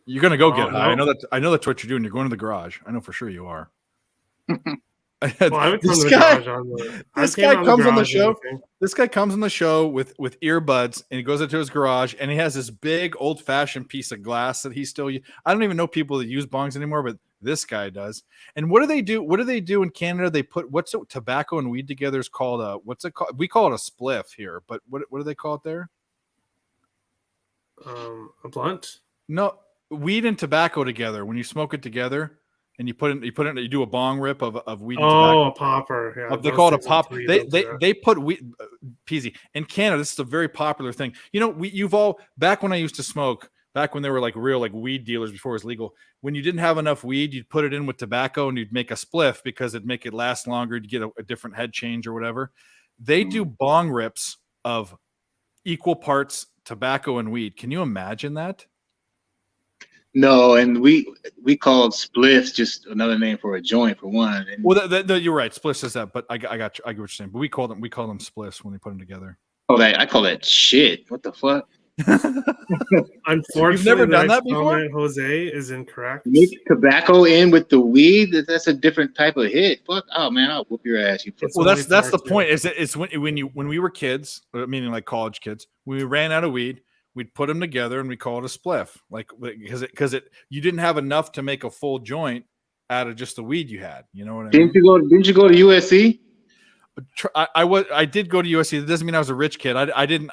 You're gonna go get high.
No.
I know that's what you're doing. You're going to the garage. I know for sure you are.
Well, I would come to the garage on the.
This guy comes on the show. This guy comes on the show with earbuds, and he goes into his garage, and he has this big old-fashioned piece of glass that he still. I don't even know people that use bongs anymore, but this guy does. And what do they do? What do they do in Canada? They put tobacco and weed together is called a what's it called? We call it a spliff here, but what do they call it there?
A blunt?
No, weed and tobacco together. When you smoke it together. And you do a bong rip of weed. And tobacco.
A popper. Yeah,
they call it a pop. They put weed. Peasy in Canada. This is a very popular thing. You know, you've all back when I used to smoke. Back when they were like real like weed dealers before it was legal. When you didn't have enough weed, you'd put it in with tobacco and you'd make a spliff because it'd make it last longer. You'd get a different head change or whatever. They do bong rips of equal parts tobacco and weed. Can you imagine that?
No, and we called spliffs just another name for a joint for one. And
well, you're right. Spliffs is that, but I got you. I get what you're saying. But we call them spliffs when they put them together.
Oh, I call that shit. What the fuck?
Unfortunately,
you've never done that before.
Jose is incorrect.
Mix tobacco in with the weed. That's a different type of hit. Fuck. Oh man, I'll whoop your ass.
Well, that's the point. It's when we were kids, meaning like college kids, when we ran out of weed. We'd put them together and we call it a spliff, like because you didn't have enough to make a full joint out of just the weed you had. You know what I mean?
Didn't you go to USC?
I did go to USC. That doesn't mean I was a rich kid. I didn't.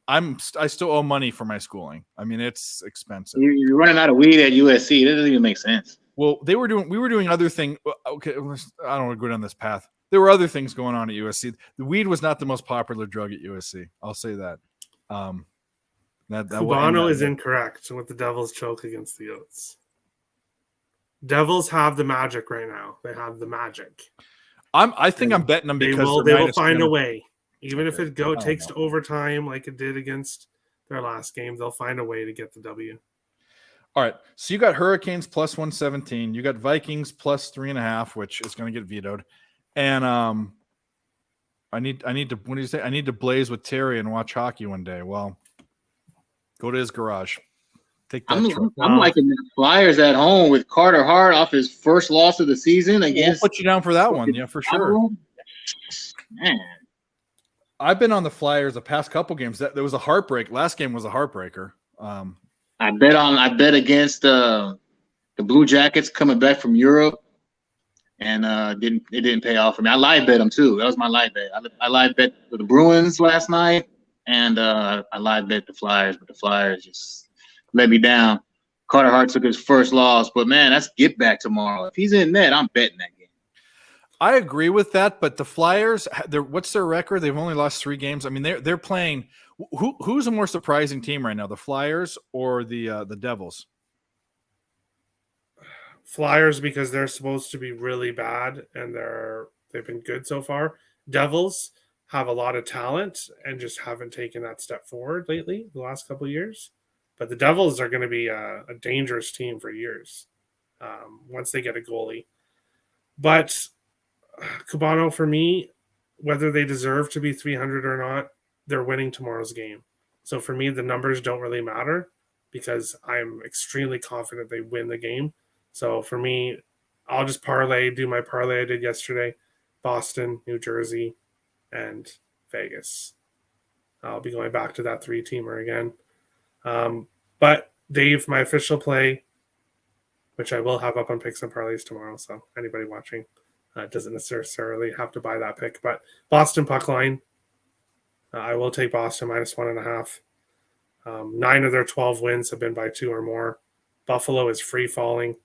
I still owe money for my schooling. I mean, it's expensive.
You're running out of weed at USC. That doesn't even make sense.
Well, we were doing other things. Okay, I don't want to go down this path. There were other things going on at USC. The weed was not the most popular drug at USC. I'll say that.
Cubano is incorrect with the Devils choke against the Oats. Devils have the magic right now. They have the magic.
I think I'm betting them because
they will find a way. Even if it takes to overtime like it did against their last game, they'll find a way to get the W.
All right. So you got Hurricanes plus 117. You got Vikings plus 3.5, which is going to get vetoed. And I need to. What do you say? I need to blaze with Terry and watch hockey one day. Well, go to his garage. Take that.
I'm liking the Flyers at home with Carter Hart off his first loss of the season against.
We'll put you down for that one. Yeah, for sure.
Man.
I've been on the Flyers the past couple games. There was a heartbreak. Last game was a heartbreaker.
I bet against the Blue Jackets coming back from Europe, and it didn't pay off for me. I live bet them too. That was my live bet. I live bet the Bruins last night, and I live bet the Flyers, but the Flyers just let me down. Carter Hart took his first loss, but man, that's get back tomorrow. If he's in net, I'm betting that game.
I agree with that, but the Flyers, what's their record? They've only lost 3 games. I mean, they're playing. Who's a more surprising team right now, the Flyers or the Devils?
Flyers, because they're supposed to be really bad and they've been good so far. Devils have a lot of talent and just haven't taken that step forward lately, the last couple of years. But the Devils are going to be a dangerous team for years once they get a goalie. But Cubano, for me, whether they deserve to be 300 or not, they're winning tomorrow's game. So for me, the numbers don't really matter because I'm extremely confident they win the game. So for me, I'll just do my parlay I did yesterday. Boston, New Jersey, and Vegas. I'll be going back to that 3-teamer again. But Dave, my official play, which I will have up on picks and parlays tomorrow. So anybody watching doesn't necessarily have to buy that pick. But Boston puck line, I will take Boston minus 1.5. 9 of their 12 wins have been by 2 or more. Buffalo is free falling.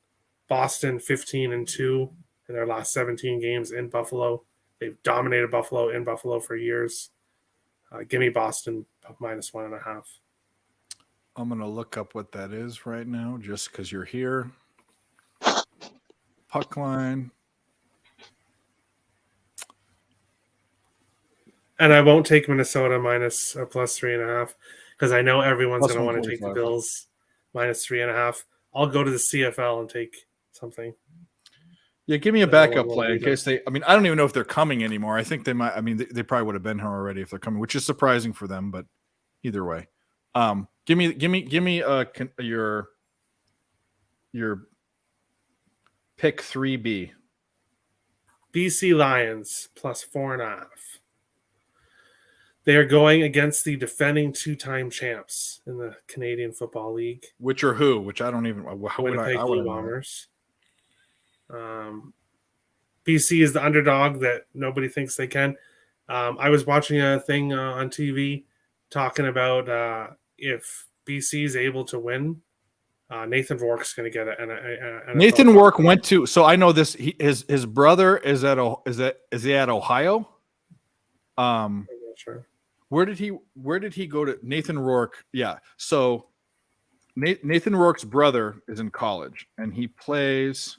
Boston 15-2 in their last 17 games in Buffalo. They've dominated Buffalo in Buffalo for years. Give me Boston minus 1.5.
I'm going to look up what that is right now just because you're here. Puck line.
And I won't take Minnesota minus or plus 3.5 because I know everyone's
Plus
going to want to take the
145.
Bills minus 3.5. I'll go to the CFL and take something.
Yeah, give me a
So
backup
what
play
do
in
we
case they. I mean, I don't even know if they're coming anymore. I think they might. I mean, they probably would have been here already if they're coming, which is surprising for them. But either way, give me your pick 3B.
BC Lions plus 4.5. They are going against the defending 2-time champs in the Canadian Football League.
Which are who? Which I don't even. How would
Winnipeg
I
Blue
know.
Bombers. BC is the underdog that nobody thinks they can. I was watching a thing on TV talking about if BC is able to win, Nathan Rourke's going to get it.
Nathan Rourke went to. So I know this. His brother is is he at Ohio?
I'm not sure.
Where did he go to? Nathan Rourke. Yeah. So Nathan Rourke's brother is in college and he plays.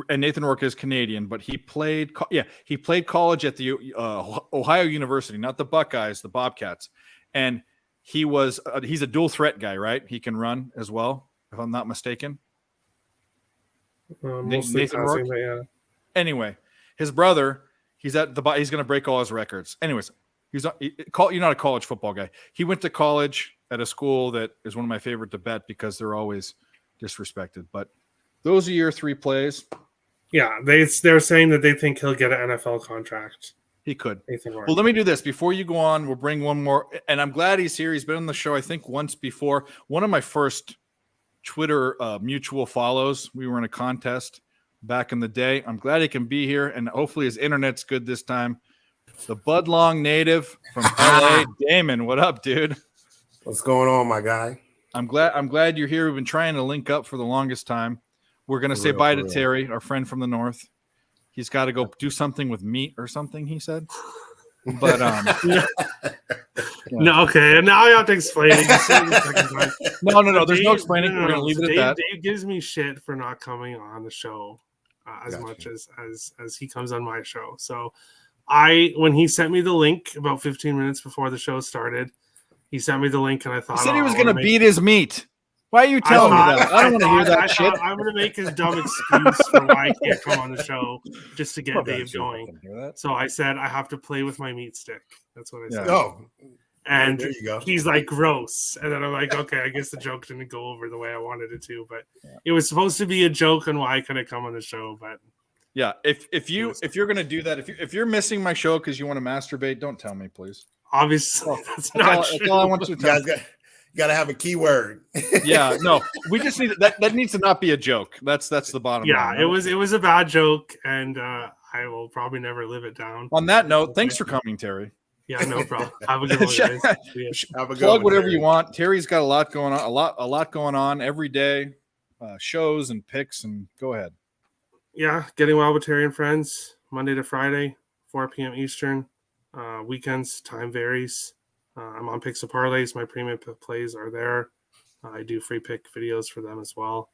And Nathan Rourke is Canadian, but he played college at the Ohio University, not the Buckeyes, the Bobcats. And he's a dual threat guy, right? He can run as well, if I'm not mistaken.
Mostly
Nathan
passing,
Rourke?
but yeah.
Anyway, his brother, he's going to break all his records. Anyways, you're not a college football guy. He went to college at a school that is one of my favorite to bet because they're always disrespected. But those are your 3 plays.
Yeah, they're saying that they think he'll get an NFL contract.
He could.
Nathan Rourke.
Well, let me do this. Before you go on, we'll bring one more. And I'm glad he's here. He's been on the show, I think, once before. One of my first Twitter mutual follows. We were in a contest back in the day. I'm glad he can be here, and hopefully his internet's good this time. The Bud Long native from LA. Damon, what up, dude?
What's going on, my guy?
I'm glad you're here. We've been trying to link up for the longest time. We're going to say bye to Terry, our friend from the north. He's got to go do something with meat or something, he said. But
no, okay. Now I have to explain it.
No. There's no explaining. We're going to leave it at that.
Dave gives me shit for not coming on the show as much as he comes on my show. So when he sent me the link about 15 minutes before the show started, he sent me the link and I thought
he said he was going to beat his meat. Why are you telling me that? I don't want to hear that shit.
I'm going to make his dumb excuse for why I can't come on the show just to get Dave going. So I said I have to play with my meat stick. That's what I said.
Oh,
and
there you go.
He's like, gross. And then I'm like, okay, I guess the joke didn't go over the way I wanted it to. But it was supposed to be a joke on why I couldn't come on the show. But
yeah, if you're going to do that, if you're missing my show because you want to masturbate, don't tell me, please.
Obviously, that's not true.
That's all I want you to tell me.
You gotta have a keyword.
Yeah, no, we just need that needs to not be a joke. That's the bottom line.
Yeah, it was a bad joke, and I will probably never live it down.
On that note, thanks for coming, Terry.
Yeah, no problem. Have a good one, guys.
Have a good
Plug
one,
whatever
Terry.
you want. Terry's got a lot going on, a lot going on every day, shows and picks, and go ahead.
Yeah, Getting Wild with Terry and Friends, Monday to Friday, 4 p.m. Eastern. Weekends, time varies. I'm on Picks and Parlays. My premium plays are there. I do free pick videos for them as well.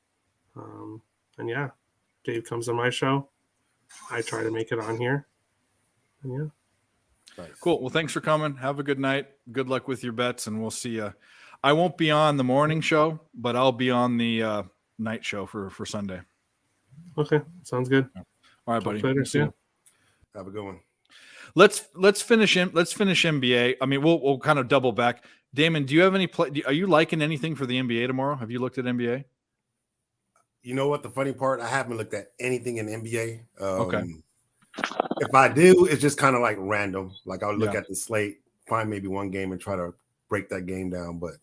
And yeah, Dave comes on my show. I try to make it on here. And yeah.
Cool. Well, thanks for coming. Have a good night. Good luck with your bets, and we'll see you. I won't be on the morning show, but I'll be on the night show for Sunday.
Okay, sounds good.
All right, buddy.
Later, see ya.
Have a good one.
Let's finish NBA. I mean, we'll kind of double back. Damon, do you have any play? Are you liking anything for the NBA tomorrow? Have you looked at NBA?
You know what? The funny part, I haven't looked at anything in NBA.
Okay.
If I do, it's just kind of like random. Like I'll look at the slate, find maybe one game and try to break that game down. But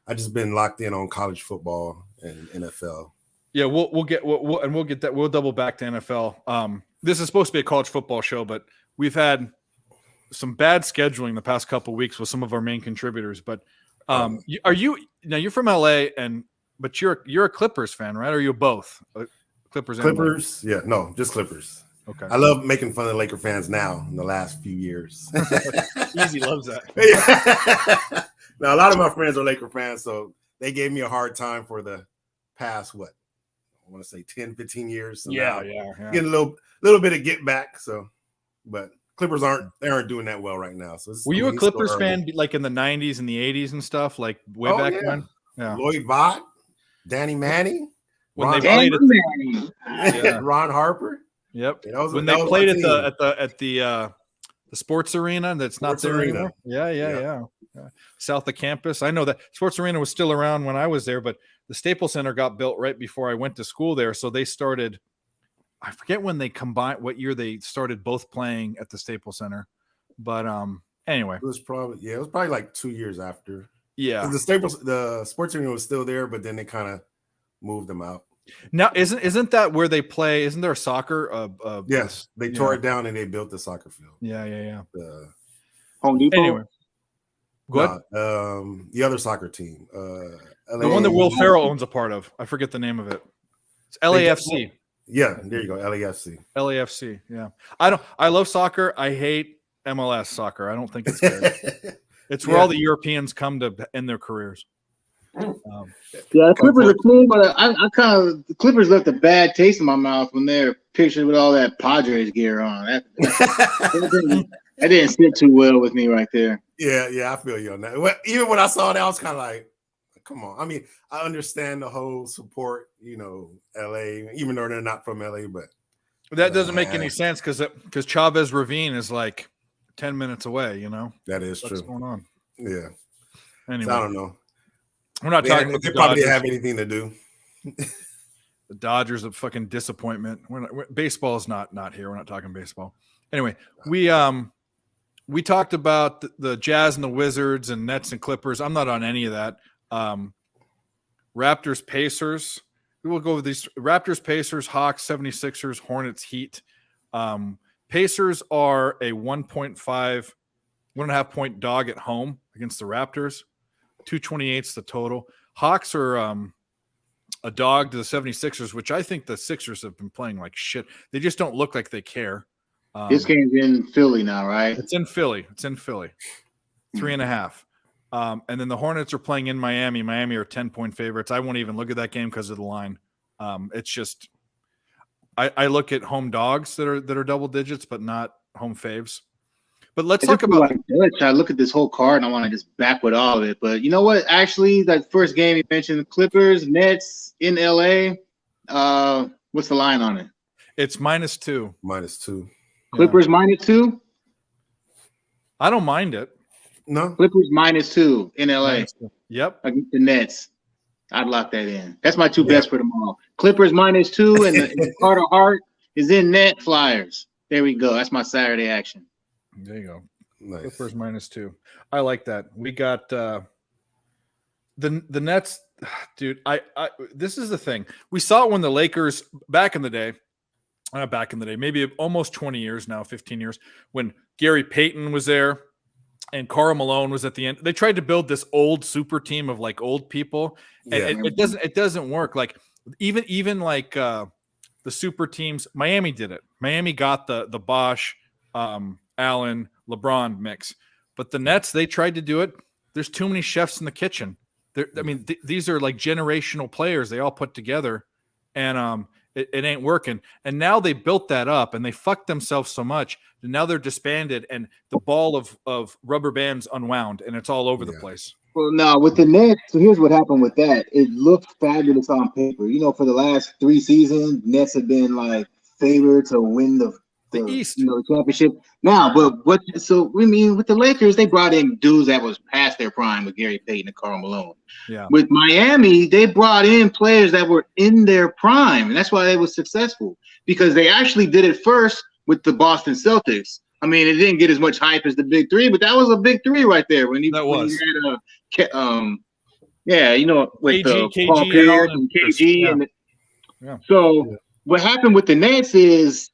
I just been locked in on college football and NFL.
Yeah, we'll get that. We'll double back to NFL. This is supposed to be a college football show, but we've had some bad scheduling the past couple of weeks with some of our main contributors. But you're from LA but you're a Clippers fan, right? Or are you both Clippers?
Clippers, yeah, no, just Clippers.
Okay.
I love making fun of Laker fans now in the last few years.
Easy loves that.
Yeah. Now, a lot of my friends are Laker fans, so they gave me a hard time for the past, I want to say 10, 15 years. So
yeah.
Getting a little bit of get back. So, but Clippers aren't doing that well right now. So
were you a Clippers fan like in the 90s and the 80s and stuff, like way back when? Yeah.
Lloyd Vaught, Danny Manning,
when they played
Ron Harper.
Yep. When they played at the sports arena that's not there anymore. Yeah. South of campus. I know that sports arena was still around when I was there, but the Staples Center got built right before I went to school there. So they started, I forget when they combined, what year they started both playing at the Staples Center. But anyway.
It was probably like 2 years after.
Yeah.
The sports arena was still there, but then they kind of moved them out.
Now, isn't that where they play? Isn't there a soccer?
Yes, they tore it down and they built the soccer field.
Yeah.
Home Depot.
Anyway, go ahead.
The other soccer team,
the one that Will Ferrell owns a part of. I forget the name of it. It's LAFC.
Yeah, there you go, LAFC.
LAFC. Yeah, I love soccer. I hate MLS soccer. I don't think it's good. It's where all the Europeans come to end their careers.
The Clippers are cool, but the Clippers left a bad taste in my mouth when they're pictured with all that Padres gear on. That didn't sit too well with me right there.
Yeah, I feel you on that. Well, even when I saw that, I was kind of like, come on. I mean, I understand the whole support, LA, even though they're not from LA, but
that doesn't make any sense because Chavez Ravine is like 10 minutes away,
That is true.
What's going on?
Yeah.
Anyway.
So I don't know.
We're not talking about
they probably didn't have anything to do.
The Dodgers, a fucking disappointment. Baseball is not here. We're not talking baseball. Anyway, we talked about the Jazz and the Wizards and Nets and Clippers. I'm not on any of that. Raptors, Pacers. We will go with these: Raptors, Pacers, Hawks, 76ers, Hornets, Heat. Pacers are a 1.5 point dog at home against the Raptors. 228 is the total. Hawks are a dog to the 76ers, which I think the Sixers have been playing like shit. They just don't look like they care.
This game's in Philly now, right?
It's in Philly. 3.5. And then the Hornets are playing in Miami. Miami are 10-point favorites. I won't even look at that game because of the line. It's just I look at home dogs that are double digits, but not home faves. But let's talk about.
I look at this whole card and I want to just back with all of it. But you know what? Actually, that first game you mentioned, the Clippers, Nets in LA. What's the line on it?
It's -2.
-2.
Clippers -2.
I don't mind it.
No.
Clippers -2 in LA.
-2. Yep.
Against the Nets. I'd lock that in. That's my two best for tomorrow. Clippers -2 and the Carter Hart is in net Flyers. There we go. That's my Saturday action.
There you go.
Nice.
Clippers -2. I like that. We got the Nets, dude. This is the thing. We saw it when the Lakers back in the day, maybe almost 20 years now, 15 years, when Gary Payton was there and Karl Malone was at the end. They tried to build this old super team of like old people, and it doesn't work. Like even like the super teams, Miami did it. Miami got the Bosch, Allen, LeBron mix, but the Nets, they tried to do it. There's too many chefs in the kitchen. These are like generational players they all put together, and it ain't working. And now they built that up, and they fucked themselves so much that now they're disbanded, and the ball of rubber bands unwound, and it's all over the place.
Well, no, with the Nets, so here's what happened with that. It looked fabulous on paper. For the last 3 seasons, Nets have been like favored to win the
East,
the championship. Now, but with the Lakers, they brought in dudes that was past their prime with Gary Payton and Karl Malone.
Yeah.
With Miami, they brought in players that were in their prime, and that's why they were successful, because they actually did it first with the Boston Celtics. I mean, it didn't get as much hype as the Big Three, but that was a Big Three right there. When you had with
KG,
Paul Pierce and KG,
Yeah.
So what happened with the Nets is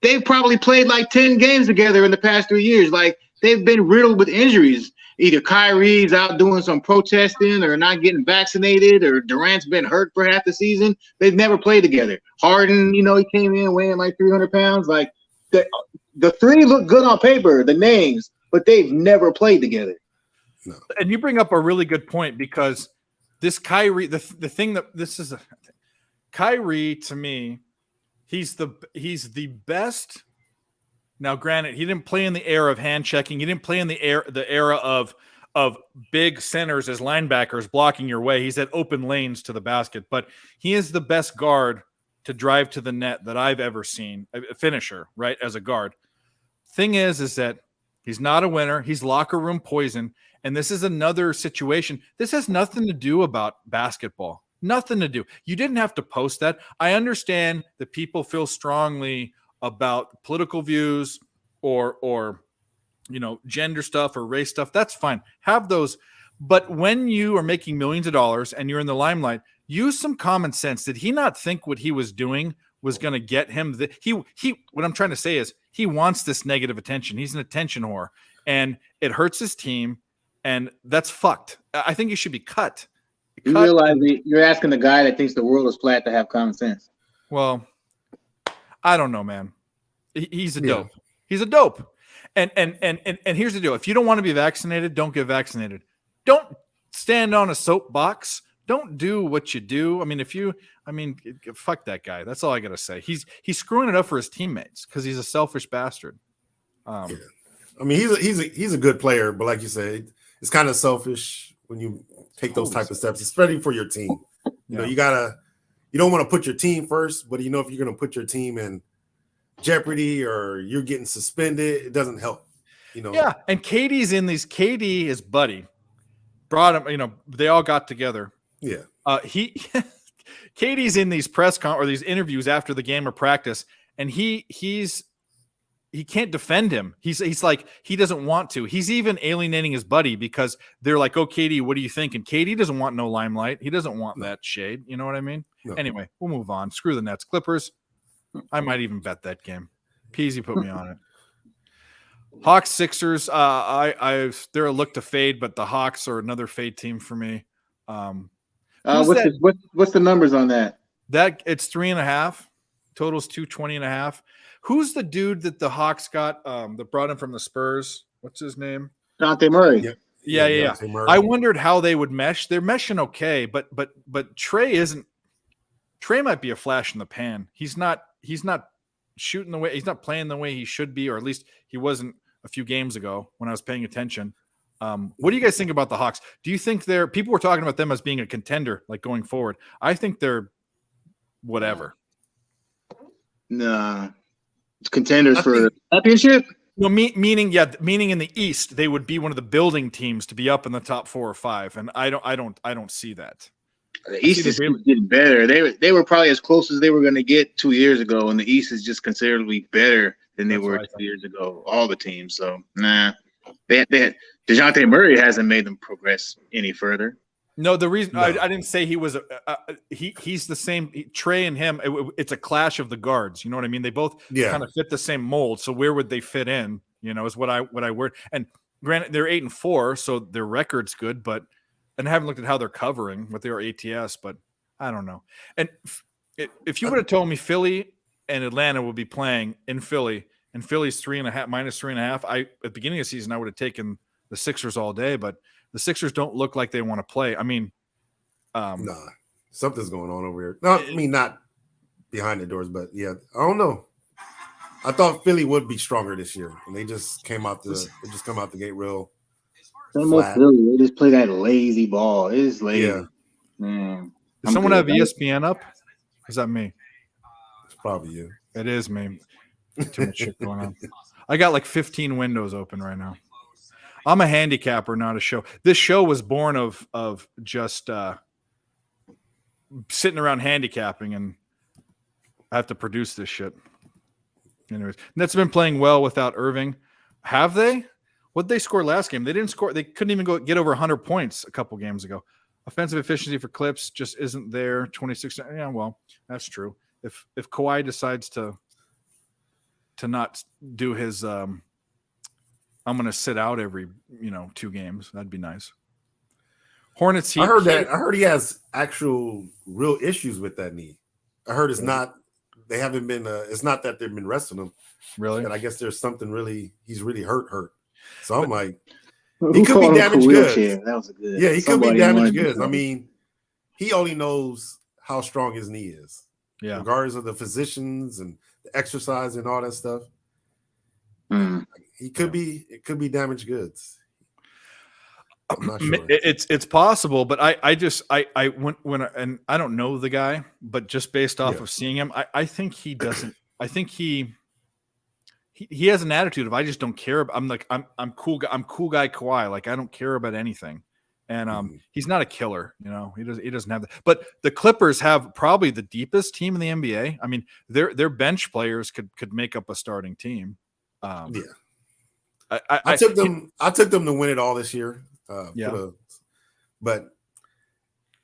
they've probably played like 10 games together in the past 3 years. Like they've been riddled with injuries. Either Kyrie's out doing some protesting or not getting vaccinated, or Durant's been hurt for half the season. They've never played together. Harden, he came in weighing like 300 pounds. Like the three look good on paper, the names, but they've never played together.
No. And you bring up a really good point, because this Kyrie, the thing that this is Kyrie, to me, he's the best. Now, granted, he didn't play in the era of hand checking. He didn't play in the era of big centers as linebackers blocking your way. He's at open lanes to the basket, but he is the best guard to drive to the net that I've ever seen. A finisher, right, as a guard. Thing is that he's not a winner. He's locker room poison, and this is another situation. This has nothing to do about basketball. Nothing to do. You didn't have to post that. I understand that people feel strongly about political views or gender stuff or race stuff. That's fine. Have those. But when you are making millions of dollars and you're in the limelight, use some common sense. Did he not think what he was doing was going to get him? What I'm trying to say is he wants this negative attention. He's an attention whore, and it hurts his team, and that's fucked. I think he should be cut.
You realize you're asking the guy that thinks the world is flat to have common sense.
Well, I don't know, man. He's a dope. He's a dope. And here's the deal. If you don't want to be vaccinated, don't get vaccinated. Don't stand on a soapbox. Don't do what you do. Fuck that guy. That's all I got to say. He's screwing it up for his teammates because he's a selfish bastard.
He's a good player, but like you said, it's kind of selfish when you take those type of steps, especially for your team. You don't want to put your team first, but if you're going to put your team in jeopardy or you're getting suspended, it doesn't help.
Yeah, and KD, his buddy, brought him. They all got together.
Yeah.
KD's in these or these interviews after the game or practice, and he can't defend him. He's like, he doesn't want to. He's even alienating his buddy because they're like, "Oh, KD, what do you think?" And KD doesn't want no limelight. He doesn't want that shade. You know what I mean? No. Anyway, we'll move on. Screw the Nets. Clippers. I might even bet that game. Peasy put me on it. Hawks, Sixers. They're a look to fade, but the Hawks are another fade team for me.
What's the numbers on that?
That it's 3.5. Totals 220.5. Who's the dude that the Hawks got that brought him from the Spurs? What's his name?
Dejounte Murray.
Yeah. I wondered how they would mesh. They're meshing okay, but Trey isn't. Trey might be a flash in the pan. He's not shooting the way, he's not playing the way he should be, or at least he wasn't a few games ago when I was paying attention. What do you guys think about the Hawks? Do you think people were talking about them as being a contender, like going forward? I think they're whatever.
Nah. Contenders for championship?
Well, meaning in the East, they would be one of the building teams to be up in the top 4 or 5, and I don't see that.
The East is getting better. They were probably as close as they were going to get 2 years ago, and the East is just considerably better than they were 2 years ago. All the teams, so nah. Dejounte Murray hasn't made them progress any further.
No, the reason I didn't say he was he's the same. Trey and him, it's a clash of the guards. You know what I mean? They both kind of fit the same mold. So where would they fit in? Is what I word. And granted, they're 8-4, so their record's good. But and I haven't looked at how they're covering with their ATS. But I don't know. And if you would have told me Philly and Atlanta would be playing in Philly, and Philly's -3.5, at the beginning of the season, I would have taken the Sixers all day, but the Sixers don't look like they want to play. I mean,
something's going on over here. No, I mean, not behind the doors, but yeah, I don't know. I thought Philly would be stronger this year, and they just come out the gate real flat.
Philly, they just play that lazy ball. It is lazy.
Yeah.
Man.
Does someone have ESPN up? Is that me?
It's probably you.
It is me. Too much shit going on. I got like 15 windows open right now. I'm a handicapper, not a show. This show was born of just sitting around handicapping, and I have to produce this shit. Anyways, Nets have been playing well without Irving. Have they? What did they score last game? They didn't score. They couldn't even get over 100 points a couple games ago. Offensive efficiency for Clips just isn't there. 26. Yeah, well, that's true. If Kawhi decides to not do his I'm going to sit out every 2 games, that'd be nice. Hornets.
I heard he has actual real issues with that knee. I heard it's not. They haven't been. It's not that they've been resting him.
Really?
And I guess there's something really. He's really hurt. So I'm like,
he
could be damaged goods.
That was a good.
Yeah, he could be damaged goods. I mean, he only knows how strong his knee is.
Yeah.
Regardless of the physicians and the exercise and all that stuff. He could be. It could be damaged goods. I'm not sure.
It's possible, but I when and I don't know the guy, but just based off of seeing him, I think he doesn't. I think he has an attitude of I just don't care. I'm cool guy. I'm cool guy Kawhi. Like I don't care about anything, and he's not a killer. He doesn't have that. But the Clippers have probably the deepest team in the NBA. I mean, their bench players could make up a starting team. I took them to win it all this year.
But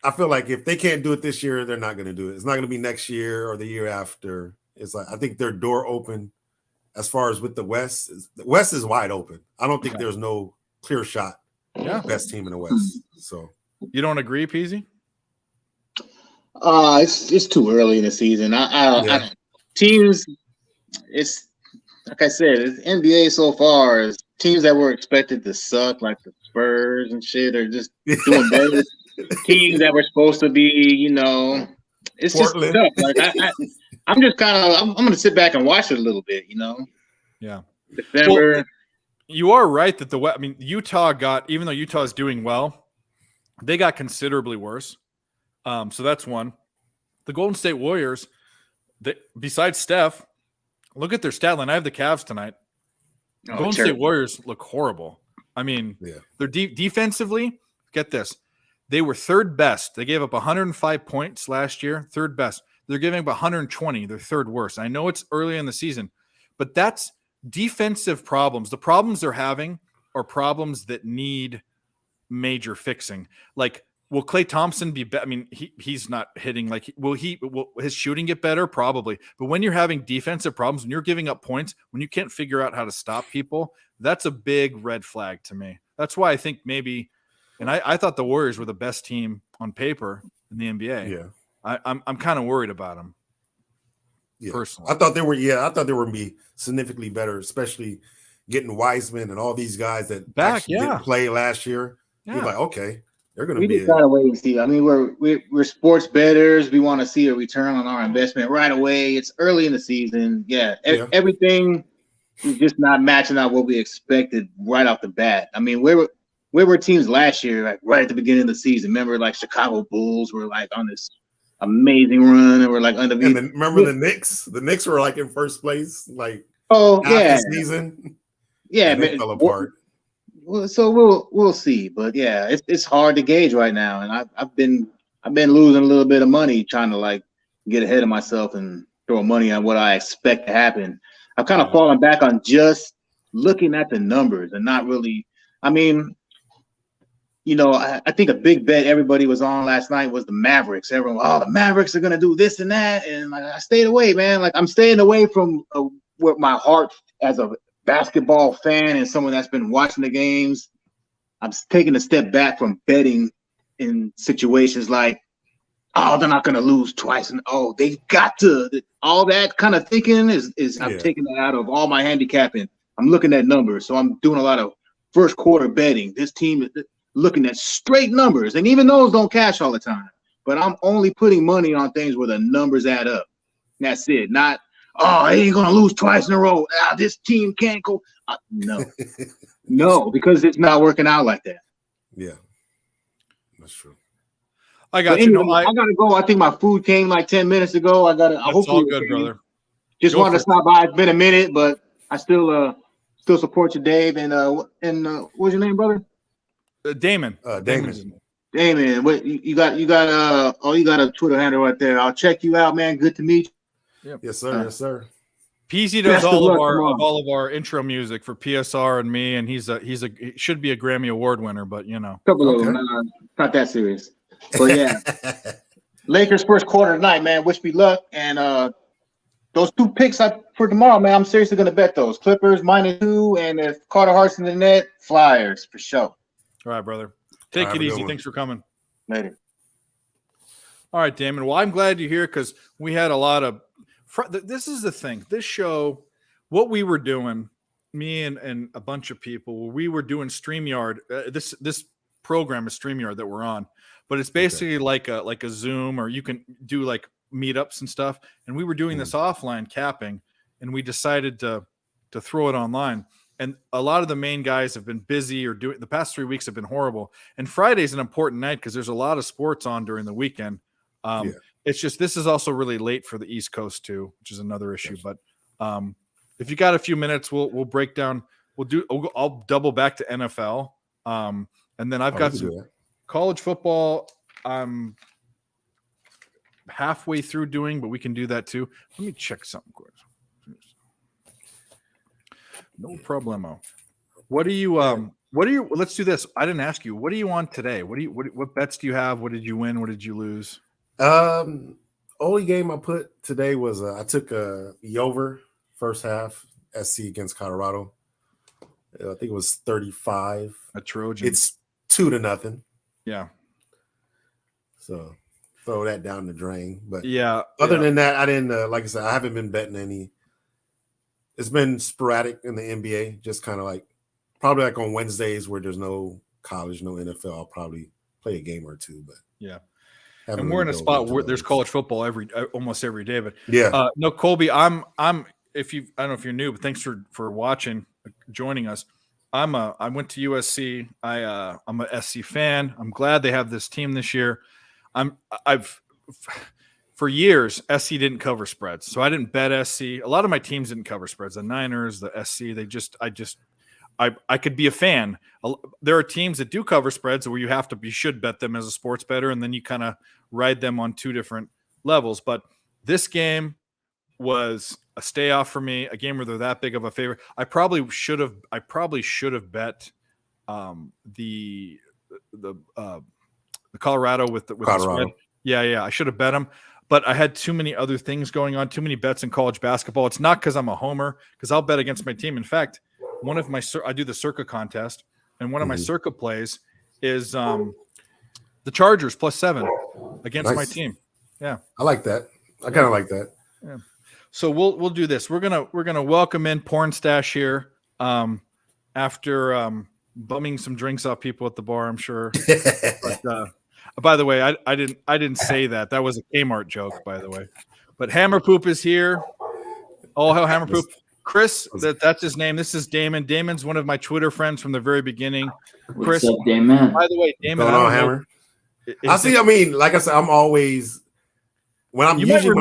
I feel like if they can't do it this year, they're not going to do it. It's not going to be next year or the year after. It's like I think their door open as far as with the West. The West is wide open. I don't think there's no clear shot. Best team in the West. So
you don't agree, Peasy?
It's too early in the season. Teams, it's like I said, it's NBA so far is teams that were expected to suck, like the Spurs and shit, are just doing better. Teams that were supposed to be, it's Portland. Just tough. Like I'm just kind of, I'm going to sit back and watch it a little bit,
Yeah.
December.
Well, you are right that Utah got, even though Utah is doing well, they got considerably worse. So that's one. The Golden State Warriors, besides Steph, look at their stat line. I have the Cavs tonight. Golden State Warriors look horrible. I mean, they're defensively, get this. They were third best. They gave up 105 points last year, third best. They're giving up 120. They're third worst. I know it's early in the season, but that's defensive problems. The problems they're having are problems that need major fixing. Like, will Klay Thompson be better? I mean, he's not hitting will his shooting get better? Probably. But when you're having defensive problems, when you're giving up points, when you can't figure out how to stop people, that's a big red flag to me. That's why I think maybe, and I thought the Warriors were the best team on paper in the NBA.
Yeah.
I'm kind of worried about them.
Yeah.
Personally.
I thought they were going to be significantly better, especially getting Wiseman and all these guys that didn't play last year. Yeah. You're like, okay. They're going to be.
We just gotta wait and see. I mean, we're sports bettors. We want to see a return on our investment right away. It's early in the season. Everything is just not matching out what we expected right off the bat. I mean, where were teams last year, like right at the beginning of the season? Remember, like Chicago Bulls were like on this amazing run, and we're like undefeated.
And remember the Knicks? The Knicks were like in first place, like
the
season.
Yeah,
and they fell apart.
Well, so we'll see, but it's hard to gauge right now, and I've been losing a little bit of money trying to like get ahead of myself and throw money on what I expect to happen. I've kind of fallen back on just looking at the numbers and not really. I mean, I think a big bet everybody was on last night was the Mavericks. Everyone, the Mavericks are gonna do this and that, and like I stayed away, man. Like I'm staying away from what my heart as a basketball fan and someone that's been watching the games. I'm taking a step back from betting in situations like, they're not going to lose twice, and they've got to. All that kind of thinking is I'm taking that out of all my handicapping. I'm looking at numbers, so I'm doing a lot of first quarter betting. This team is looking at straight numbers, and even those don't cash all the time. But I'm only putting money on things where the numbers add up. That's it. Not, they ain't going to lose twice in a row. This team can't go. No. No, because it's not working out like that.
Yeah. That's true.
I got
you. I got to go. I think my food came like 10 minutes ago. I got to.
That's all good, brother.
Just wanted to stop by. It's been a minute, but I still support you, Dave. And what's your name, brother?
Damon.
Damon. What you got? You got a Twitter handle right there. I'll check you out, man. Good to meet you.
Yep. Yes, sir. Yes, sir.
Peasy does all of our intro music for PSR and me, and he should be a Grammy Award winner, but
couple of them, not that serious. But yeah, Lakers first quarter tonight, man. Wish me luck. And those 2 picks for tomorrow, man, I'm seriously going to bet those. Clippers -2, and if Carter Hart's in the net, Flyers for sure.
All right, brother. Take it easy. Thanks for coming.
Later.
All right, Damon. Well, I'm glad you're here because we had a lot of this is the thing. This show, what we were doing, me and a bunch of people, we were doing StreamYard. This program is StreamYard that we're on, but it's basically like a Zoom, or you can do like meetups and stuff. And we were doing this offline capping, and we decided to throw it online. And a lot of the main guys have been busy or doing the past 3 weeks have been horrible. And Friday's an important night because there's a lot of sports on during the weekend. It's just this is also really late for the East Coast too, which is another issue. But if you got a few minutes, we'll break down. I'll double back to NFL, and then I've got some college football. I'm halfway through doing, but we can do that too. Let me check something quick. No problemo. Let's do this. I didn't ask you. What are you on today? What bets do you have? What did you win? What did you lose?
Only game I put today was I took the over first half SC against Colorado. I think it was 35.
A Trojan.
It's 2-0.
Yeah.
So throw that down the drain. But
other
than that, I didn't like I said, I haven't been betting any. It's been sporadic in the NBA, just kind of like probably like on Wednesdays where there's no college, no NFL. I'll probably play a game or two, but
and we're in a spot where there's college football almost every day. But no, Colby, I don't know if you're new, but thanks for watching, joining us. I went to USC. I'm a SC fan. I'm glad they have this team this year. For years, SC didn't cover spreads, so I didn't bet SC. A lot of my teams didn't cover spreads. The Niners, the SC, I could be a fan. There are teams that do cover spreads where you should bet them as a sports bettor, and then you kind of ride them on two different levels. But this game was a stay off for me, a game where they're that big of a favorite. I probably should have bet the Colorado with the spread. Yeah, I should have bet them. But I had too many other things going on, too many bets in college basketball. It's not because I'm a homer, because I'll bet against my team. In fact, I do the Circa contest, and one of my Circa plays is the Chargers +7 against my team. Yeah,
I like that. I kind of like that.
Yeah. So we'll do this. We're gonna welcome in Porn Stash here after bumming some drinks off people at the bar, I'm sure. But, by the way, I didn't say that. That was a Kmart joke, by the way. But Hammer Poop is here. Oh, hell, Hammer Poop. Chris, that's his name. This is Damon. Damon's one of my Twitter friends from the very beginning. Chris,
what's up, Damon?
By the way, Damon,
Hammer. I mean, like I said, I'm always when I'm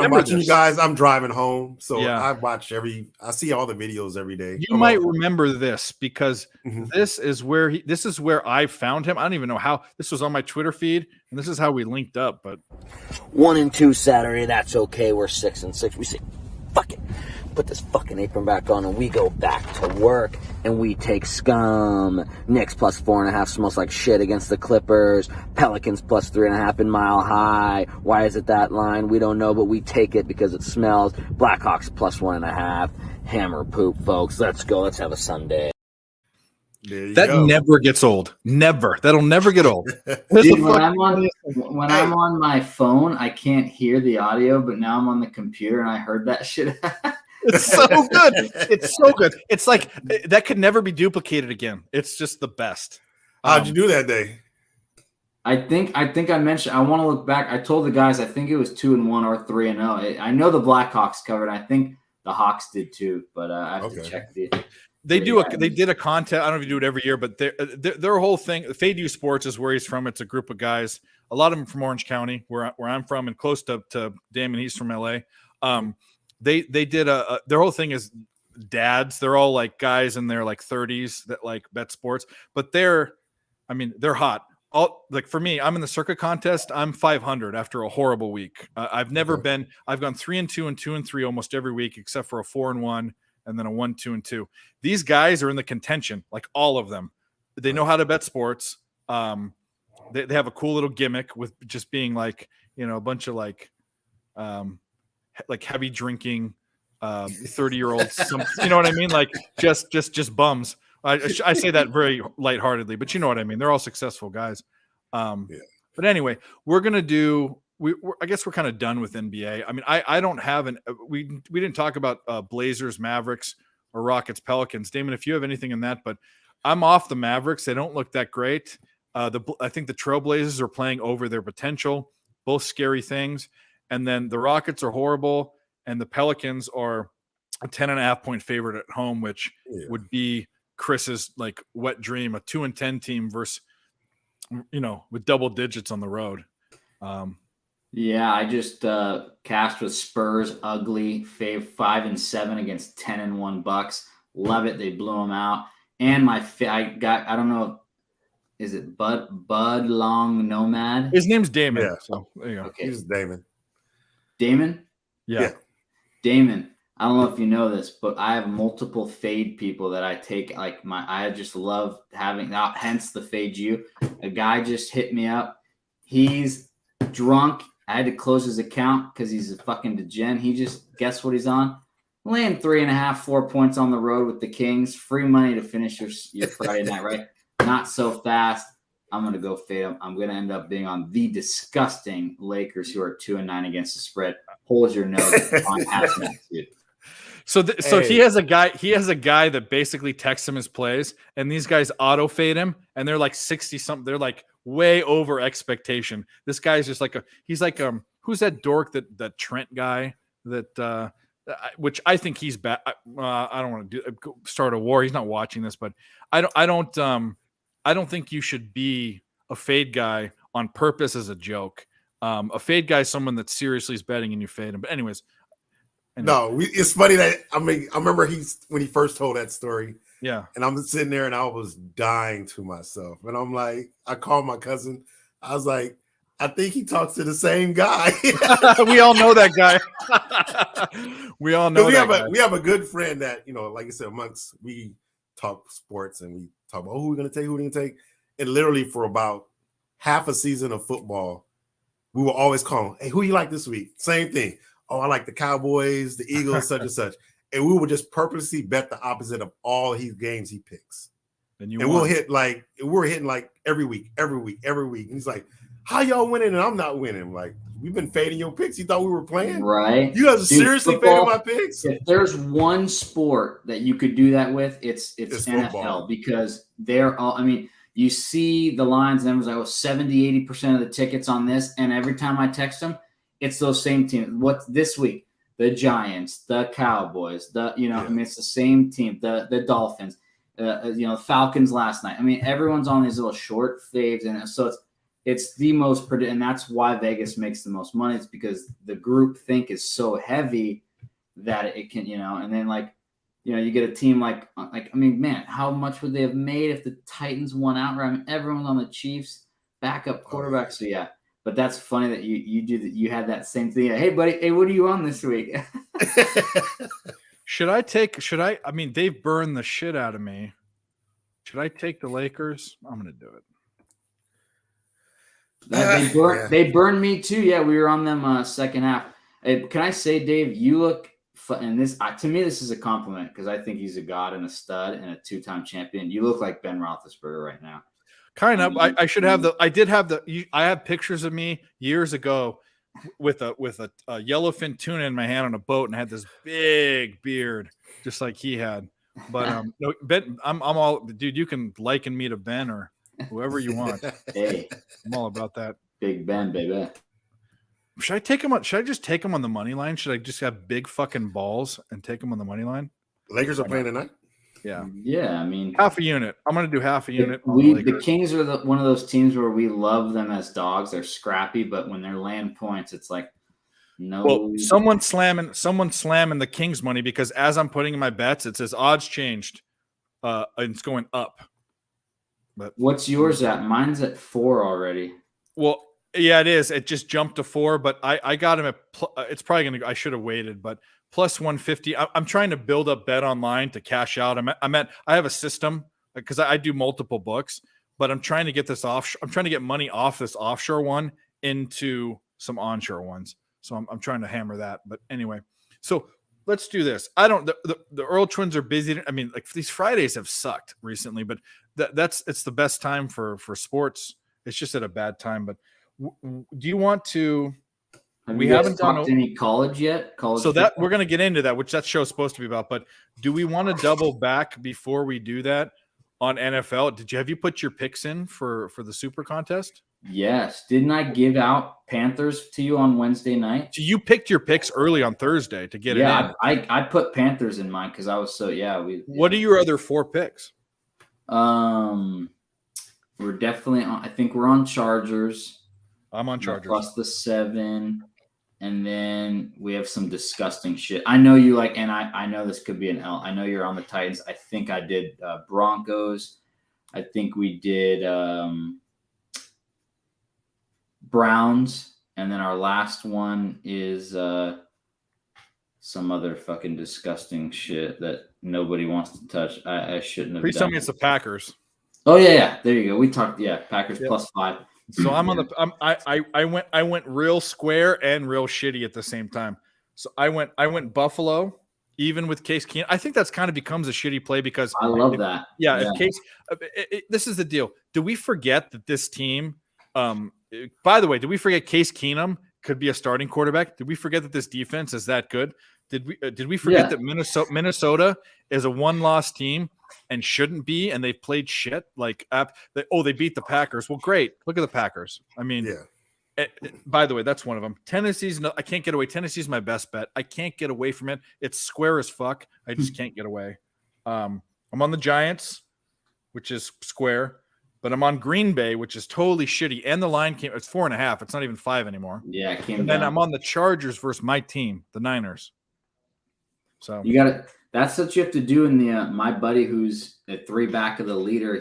watching you guys, I'm driving home. So I watch I see all the videos every day.
You might remember this because this is where I found him. I don't even know how. This was on my Twitter feed, and this is how we linked up. But
1-2 Saturday, that's okay. We're 6-6. We say, fuck it. Put this fucking apron back on and we go back to work and we take scum. Knicks +4.5 smells like shit against the Clippers. Pelicans +3.5 in Mile High. Why is it that line? We don't know, but we take it because it smells. Blackhawks +1.5. Hammer Poop, folks. Let's go. Let's have a Sunday.
That never gets old. Never. That'll never get old.
Dude, when I'm on my phone, I can't hear the audio, but now I'm on the computer and I heard that shit.
It's so good. It's so good. It's like that could never be duplicated again. It's just the best.
How'd you do that day?
I think I mentioned. I want to look back. I told the guys I think it was 2-1 or 3-0. I know the Blackhawks covered. I think the Hawks did too, but I have to check the.
They did a contest. I don't know if you do it every year, but their whole thing. Fade U Sports is where he's from. It's a group of guys. A lot of them from Orange County, where I'm from, and close to Damon. He's from LA. They did their whole thing is dads. They're all like guys in their like 30s that like bet sports, but they're hot. All like for me, I'm in the Circa contest. I'm 500 after a horrible week. I've never been. I've gone 3-2 and 2-3 almost every week, except for a 4-1 and then a 1-2-2. These guys are in the contention, like all of them. They know how to bet sports. they have a cool little gimmick with just being like, a bunch of like heavy drinking 30-year-olds. You know what I mean? Like just bums. I say that very lightheartedly, but you know what I mean. They're all successful guys. But anyway, we're gonna do. I guess we're kind of done with NBA. I mean, I don't have we didn't talk about Blazers, Mavericks, or Rockets, Pelicans. Damon, if you have anything in that, but I'm off the Mavericks. They don't look that great. I think the Trailblazers are playing over their potential. Both scary things. And then the Rockets are horrible, and the Pelicans are a 10.5-point favorite at home, which would be Chris's like wet dream, a 2-10 team versus, with double digits on the road.
Yeah, I just cashed with Spurs, ugly, 5-7 against 10-1 Bucks. Love it. They blew them out. And I don't know, is it Bud Long Nomad?
His name's Damon.
Yeah.
So there you go.
Okay.
He's Damon.
Damon?
Yeah.
Damon. I don't know if you know this, but I have multiple fade people that I take. I just love having that. Hence the fade you. A guy just hit me up. He's drunk. I had to close his account because he's a fucking degen. He just, guess what he's on? Laying 3.5, 4 points on the road with the Kings. Free money to finish your Friday night, right? Not so fast. I'm going to go fade him. I'm going to end up being on the disgusting Lakers, who are 2-9 against the spread. Hold your nose on half-minutes, dude.
So he has a guy that basically texts him his plays, and these guys auto fade him, and they're like 60 something. They're like way over expectation. This guy's just like he's like who's that dork that Trent guy that which I think he's bad. I don't want to start a war. He's not watching this, but I don't think you should be a fade guy on purpose as a joke. A fade guy is someone that seriously is betting and you fade him. But anyways.
No, it's funny that I remember when he first told that story.
Yeah.
And I'm sitting there and I was dying to myself. And I'm like, I called my cousin. I was like, I think he talks to the same guy.
We all know that guy. We all know
we have a good friend that, like I said, we talk sports and we talk about who we're going to take. And literally for about half a season of football, we will always call him, hey, who you like this week? Same thing. Oh, I like the Cowboys, the Eagles, such and such. And we will just purposely bet the opposite of all his games he picks. And we're hitting like every week. And he's like, how y'all winning and I'm not winning? Like, we've been fading your picks. You thought we were playing?
Right.
You guys are seriously fading my picks?
If there's one sport that you could do that with, it's NFL football. Because they're all, you see the lines and everyone's like, 70-80% of the tickets on this. And every time I text them, it's those same teams. What this week? The Giants, the Cowboys, it's the same team. The Dolphins, Falcons last night. Everyone's on these little short faves, and so it's the most and that's why Vegas makes the most money. It's because the group think is so heavy that it can, and then you get a team man, how much would they have made if the Titans won outright? Everyone's on the Chiefs, backup quarterback. So yeah. But that's funny that you do that. You had that same thing. Hey, buddy. Hey, what are you on this week?
Should I? They've burned the shit out of me. Should I take the Lakers? I'm going to do
it. They burned me too. Yeah, we were on them second half. Can I say, Dave, you look and this to me, this is a compliment because I think he's a god and a stud and a 2-time champion. You look like Ben Roethlisberger right now.
Kind of. I should have I have pictures of me years ago with a yellowfin tuna in my hand on a boat and had this big beard just like he had. But no, Ben, I'm all, dude, you can liken me to Ben or whoever you want.
Hey,
I'm all about that.
Big Ben, baby.
Should I just take him on the money line? Should I just have big fucking balls and take him on the money line?
Lakers are playing tonight.
Yeah,
half a unit. I'm going to do half a unit.
The Kings are one of those teams where we love them as dogs. They're scrappy, but when they're laying points, it's like no.
Well, someone's slamming the Kings money because as I'm putting in my bets, it says odds changed. And it's going up. But
what's yours at? Mine's at 4 already.
Well, yeah, it is. It just jumped to 4, but I got him at. It's probably going to. I should have waited, but. Plus 150. I'm trying to build up Bet Online to cash out. I have a system because I do multiple books, but I'm trying to get this offshore. I'm trying to get money off this offshore one into some onshore ones. So I'm trying to hammer that. But anyway, so let's do this. I don't. The Earl Twins are busy. I mean, like these Fridays have sucked recently, but it's the best time for sports. It's just at a bad time. But do you want to?
We haven't talked any college yet.
So that we're going to get into that, which that show's supposed to be about. But do we want to double back before we do that on NFL? Have you put your picks in for the Super Contest?
Yes. Didn't I give out Panthers to you on Wednesday night?
So you picked your picks early on Thursday to get it in.
I put Panthers in mine because I was so
What are your other 4 picks?
We're definitely on. I think we're on Chargers.
I'm on Chargers
plus the 7. And then we have some disgusting shit. I know you like, and I know this could be an L. I know you're on the Titans. I think I did Broncos. I think we did Browns. And then our last one is some other fucking disgusting shit that nobody wants to touch. I shouldn't have.
Please tell me it's the Packers.
Oh yeah. There you go. We talked. Yeah, Packers plus 5.
So I'm on the. I went real square and real shitty at the same time. So I went Buffalo, even with Case Keenum. I think that's kind of becomes a shitty play because
I love that.
Yeah, if Case. This is the deal. Do we forget that this team? By the way, did we forget Case Keenum could be a starting quarterback? Did we forget that this defense is that good? Did we forget that Minnesota is a 1-loss team and shouldn't be, and they've played shit? Like, they beat the Packers. Well, great. Look at the Packers. I mean, by the way, that's one of them. Tennessee's I can't get away. Tennessee's my best bet. I can't get away from it. It's square as fuck. I just can't get away. I'm on the Giants, which is square, but I'm on Green Bay, which is totally shitty. And the line it's 4.5. It's not even 5 anymore.
Yeah, it came
and
down.
then I'm on the Chargers versus my team, the Niners. So
you got to. That's what you have to do in the. My buddy, who's a 3 back of the leader,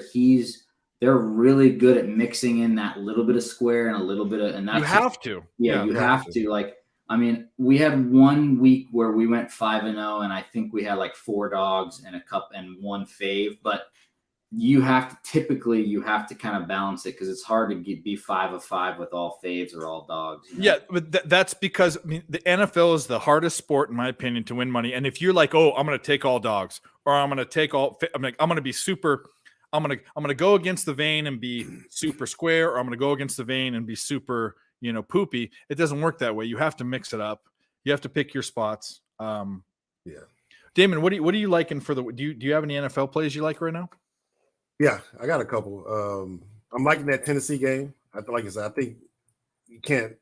they're really good at mixing in that little bit of square and a little bit of, and that's
you have to.
Yeah, you have to. Like, I mean, we had one week where we went 5-0, and I think we had like 4 dogs and a cup and 1 fave, but you have to kind of balance it because it's hard to be 5 of 5 with all faves or all dogs. You know?
Yeah, but that's because the NFL is the hardest sport, in my opinion, to win money. And if you're like, oh, I'm going to take all dogs, or I'm going to take all, I'm going to be super, I'm going to go against the vein and be super square, or I'm going to go against the vein and be super, poopy. It doesn't work that way. You have to mix it up. You have to pick your spots. Damon, what are you liking for do you have any NFL plays you like right now?
Yeah, I got a couple. I'm liking that Tennessee game. Like I said, I think you can't.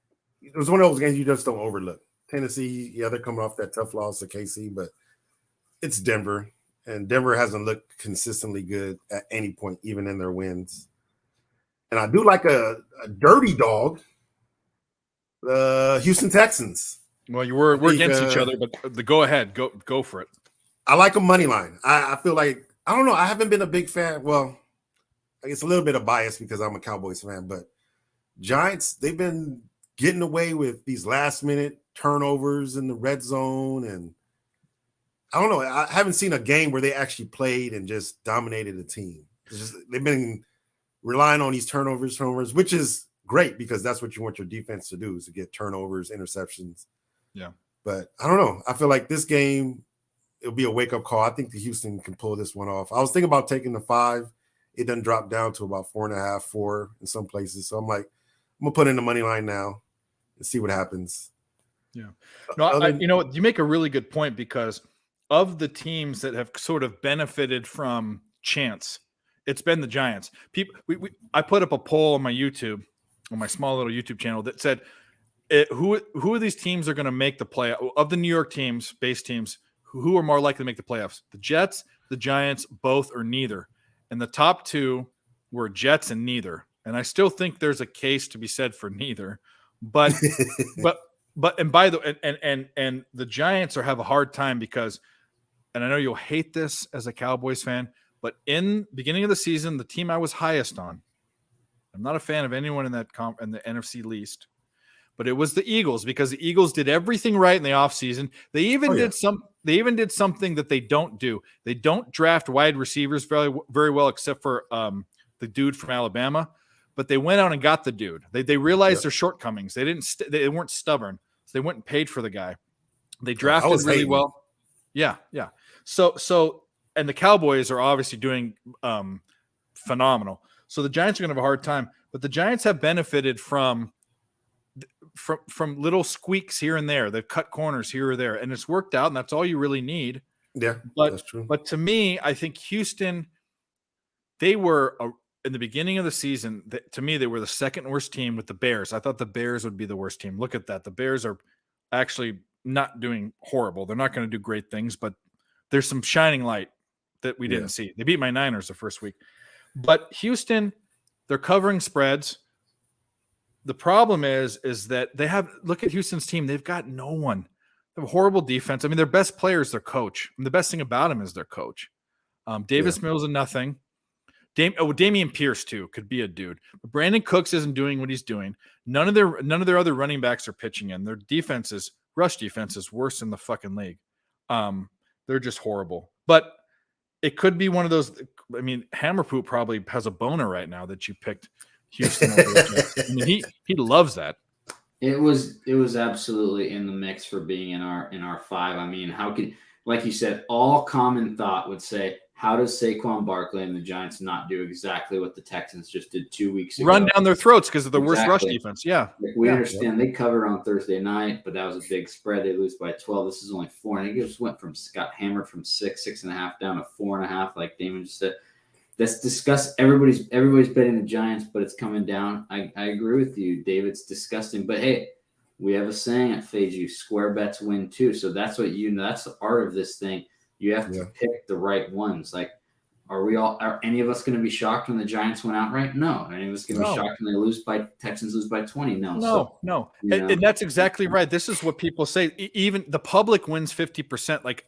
It was one of those games you just don't overlook. Tennessee, yeah, they're coming off that tough loss to KC, but it's Denver, and Denver hasn't looked consistently good at any point, even in their wins. And I do like a dirty dog, the Houston Texans.
Well, we're against each other, but go ahead, go for it.
I like a money line. I feel like. I don't know. I haven't been a big fan. Well, I guess a little bit of bias because I'm a Cowboys fan, but Giants, they've been getting away with these last-minute turnovers in the red zone. And I don't know. I haven't seen a game where they actually played and just dominated a team. They've been relying on these turnovers, which is great because that's what you want your defense to do is to get turnovers, interceptions.
Yeah.
But I don't know. I feel like this game, it'll be a wake-up call. I think the Houston can pull this one off. I was thinking about taking the 5. It doesn't drop down to about 4.5, 4 in some places. So I'm like, I'm going to put in the money line now and see what happens.
Yeah. No, you make a really good point because of the teams that have sort of benefited from chance, it's been the Giants. I put up a poll on my YouTube, on my small little YouTube channel that said, who of these teams are going to make the play of the New York teams, base teams, who are more likely to make the playoffs? The Jets, the Giants, both or neither. And the top 2 were Jets and neither. And I still think there's a case to be said for neither. But and by the and the Giants have a hard time because, and I know you'll hate this as a Cowboys fan, but in beginning of the season, the team I was highest on, I'm not a fan of anyone in that in the NFC least. But it was the Eagles because the Eagles did everything right in the offseason. They even did something that they don't do. They don't draft wide receivers very, very well, except for the the dude from Alabama, but they went out and got the dude. They realized their shortcomings. They didn't. They weren't stubborn. So they went and paid for the guy. They drafted really well. Yeah. So and the Cowboys are obviously doing phenomenal. So the Giants are going to have a hard time, but the Giants have benefited from little squeaks here and there. They've cut corners here or there, and it's worked out, and that's all you really need.
Yeah,
that's true. But to me, I think Houston, they were in the beginning of the season. To me, they were the second worst team with the Bears. I thought the Bears would be the worst team. Look at that. The Bears are actually not doing horrible. They're not going to do great things, but there's some shining light that we didn't see. They beat my Niners the first week. But Houston, they're covering spreads. The problem is that they have – look at Houston's team. They've got no one. They have a horrible defense. I mean, their best player is their coach. And the best thing about him is their coach. Davis Mills and nothing. Damian Pierce, too, could be a dude. But Brandon Cooks isn't doing what he's doing. None of their other running backs are pitching in. Their rush defense is worse in the fucking league. They're just horrible. But it could be one of those – I mean, Hammerpoot probably has a boner right now that you picked Houston over the I mean, he loves that.
It was absolutely in the mix for being in our 5. I mean, how could, like you said, all common thought would say, how does Saquon Barkley and the Giants not do exactly what the Texans just did 2 weeks ago?
Run down their throats because of the worst rush defense. Yeah.
We understand they covered on Thursday night, but that was a big spread. They lose by 12. This is only 4. And it just got hammered from 6.5 down to 4.5, like Damon just said. That's disgusting. Everybody's betting the Giants, but it's coming down. I agree with you, Dave. It's disgusting. But hey, we have a saying at FadeU, square bets win too. So that's what that's the art of this thing. You have to pick the right ones. Like, are any of us going to be shocked when the Giants went outright? No. Are any of us going to be shocked when Texans lose by 20? No.
No. And that's exactly right. This is what people say. Even the public wins 50%. Like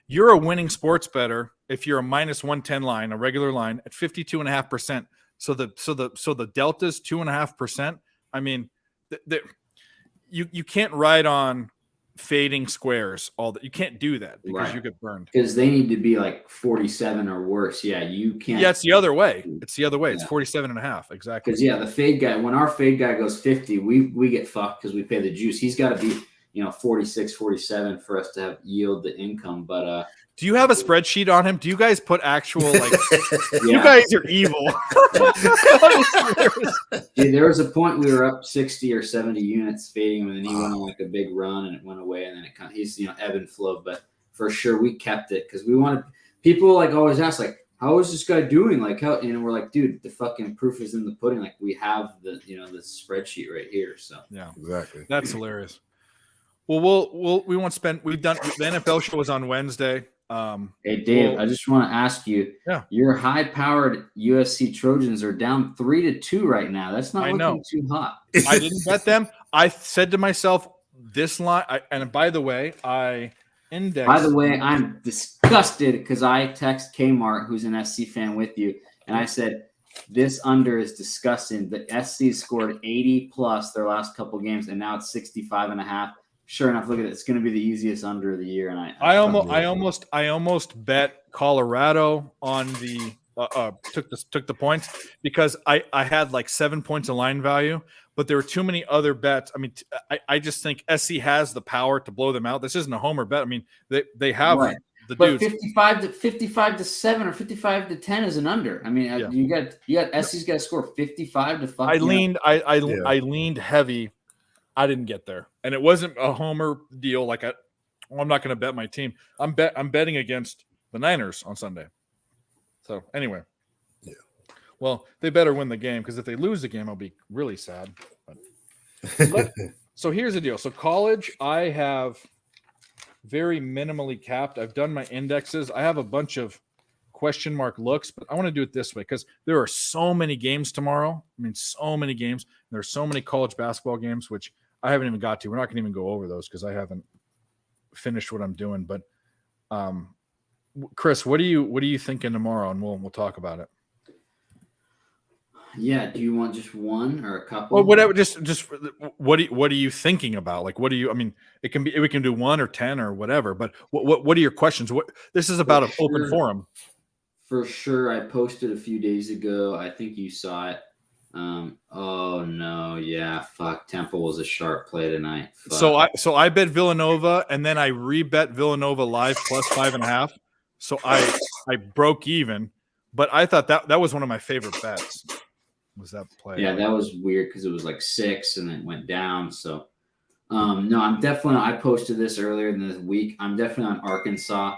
you're a winning sports bettor if you're a minus 110 line, a regular line at 52.5%. So the delta's 2.5%. I mean, you can't ride on fading squares all that. You can't do that because you get burned.
Because they need to be like 47 or worse. Yeah, you can't.
Yeah, it's the other way. It's 47.5. Exactly.
Because the fade guy, when our fade guy goes 50, we get fucked because we pay the juice. He's got to be 46, 47 for us to yield the income. But
do you have a spreadsheet on him? Do you guys put actual you guys are evil.
Dude, there was a point we were up 60 or 70 units fading him, and then he went on like a big run and it went away, and then he's ebb and flow. But for sure we kept it because we wanted people always ask how is this guy doing? Like how we're like, dude, the fucking proof is in the pudding. Like we have the the spreadsheet right here. So
yeah, exactly. That's hilarious. Well, we won't spend. We've done the NFL show was on Wednesday.
Hey Dave, I just want to ask you. Yeah, your high-powered USC Trojans are down 3-2 right now. That's not looking too hot.
I didn't bet them. I said to myself, this line. And by the way, I indexed.
By the way, I'm disgusted because I text Kmart, who's an SC fan, with you, and I said this under is disgusting. The SC scored 80 plus their last couple games, and now it's 65.5. Sure enough, look at it. It's going to be the easiest under of the year, and I
almost bet Colorado on the took the points because I had like 7 points of line value, but there were too many other bets. I mean, I just think SC has the power to blow them out. This isn't a homer bet. I mean, they have the dudes.
55 to 7 or 55 to 10 is an under. I mean, you got SC's got to score 55 to 5.
I leaned heavy. I didn't get there, and it wasn't a homer deal. Like I'm not going to bet my team. I'm betting against the Niners on Sunday. So anyway, well, they better win the game because if they lose the game, I'll be really sad. So here's the deal. So college, I have very minimally capped. I've done my indexes. I have a bunch of question mark looks, but I want to do it this way because there are so many games tomorrow. I mean, so many games. There are so many college basketball games, which I haven't even got to. We're not going to even go over those because I haven't finished what I'm doing. But Chris, what are you thinking tomorrow? And we'll talk about it.
Yeah. Do you want just one or a couple?
Well, whatever. Just what are you thinking about? Like, what do you? I mean, it can be. We can do 1 or 10 or whatever. But what are your questions? This is about an open forum.
for sure. I posted a few days ago. I think you saw it. Oh no, yeah, fuck. Temple was a sharp play tonight. Fuck.
So I bet Villanova, and then I rebet Villanova live plus 5.5. So I broke even, but I thought that was one of my favorite bets. Was that play?
Yeah, that was weird because it was like 6 and then it went down. So no, I'm definitely. I posted this earlier in the week. I'm definitely on Arkansas.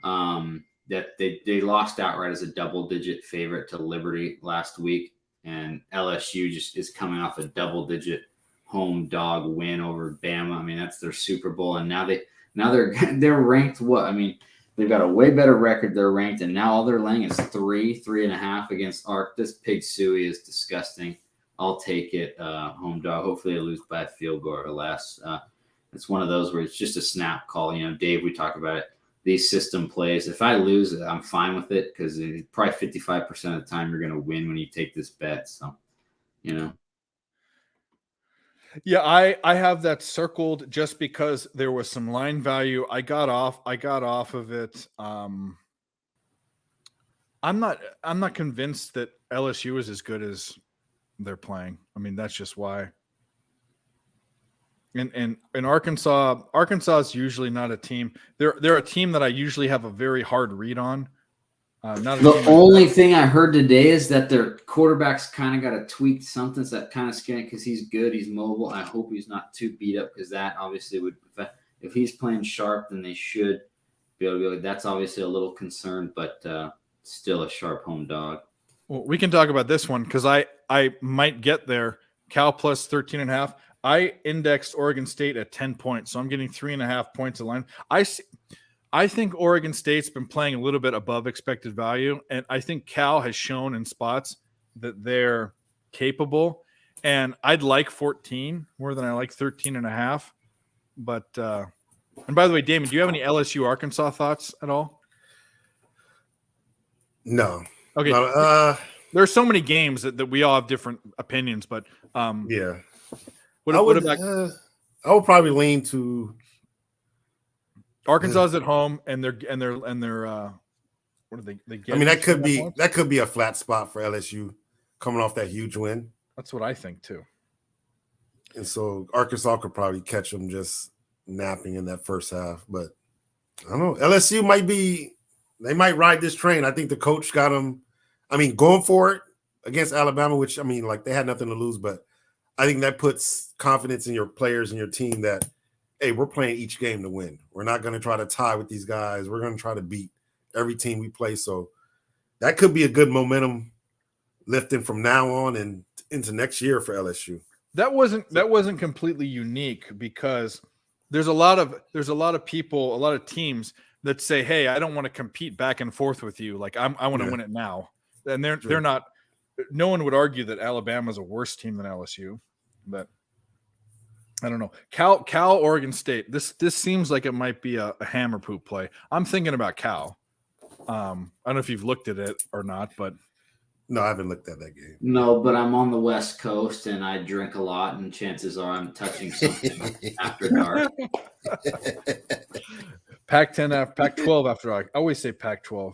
That they lost outright as a double-digit favorite to Liberty last week, and LSU just is coming off a double-digit home dog win over Bama. I mean, that's their Super Bowl, and now they're ranked. What I mean, they've got a way better record. They're ranked, and now all they're laying is 3.5 against Ark. This pig suey is disgusting. I'll take it home dog. Hopefully, they lose by a field goal or less. It's one of those where it's just a snap call. You know, Dave, we talk about it. These system plays. If I lose, I'm fine with it because probably 55% of the time you're going to win when you take this bet. So, you know.
Yeah, I have that circled just because there was some line value. I got off of it. I'm not convinced that LSU is as good as they're playing. I mean, that's just why. And Arkansas is usually not a team. They're a team that I usually have a very hard read on.
The only thing I heard today is that their quarterback's kind of got to tweak something. So that kind of scary because he's good, he's mobile. I hope he's not too beat up because that obviously would, if he's playing sharp, then they should be able to go. That's obviously a little concern, but still a sharp home dog.
Well, we can talk about this one because I might get there. Cal plus 13.5. I indexed Oregon State at 10 points, so I'm getting 3.5 points a line. I think Oregon State's been playing a little bit above expected value, and I think Cal has shown in spots that they're capable. And I'd like 14 more than I like 13.5. But and by the way, Damon, do you have any LSU Arkansas thoughts at all?
No.
Okay.
No,
there are so many games that we all have different opinions, but
yeah.
What
I would probably lean to
Arkansas's at home, and they're what are they get?
I mean, that could be a flat spot for LSU coming off that huge win.
That's what I think too.
And so Arkansas could probably catch them just napping in that first half. But I don't know. LSU they might ride this train. I think the coach got them, going for it against Alabama, which, like they had nothing to lose, but I think that puts confidence in your players and your team that, hey, we're playing each game to win. We're not going to try to tie with these guys. We're going to try to beat every team we play. So that could be a good momentum lifting from now on and into next year for LSU.
That wasn't completely unique because there's a lot of people, a lot of teams that say, hey, I don't want to compete back and forth with you. Like I want to win it now. And they're not. No one would argue that Alabama is a worse team than LSU, but I don't know. Cal, Oregon State. This seems like it might be a hammer poop play. I'm thinking about Cal. I don't know if you've looked at it or not, but
no, I haven't looked at that game.
No, but I'm on the West Coast and I drink a lot, and chances are I'm touching something after dark.
Pac-10, Pac-12 after dark. I always say Pac-12.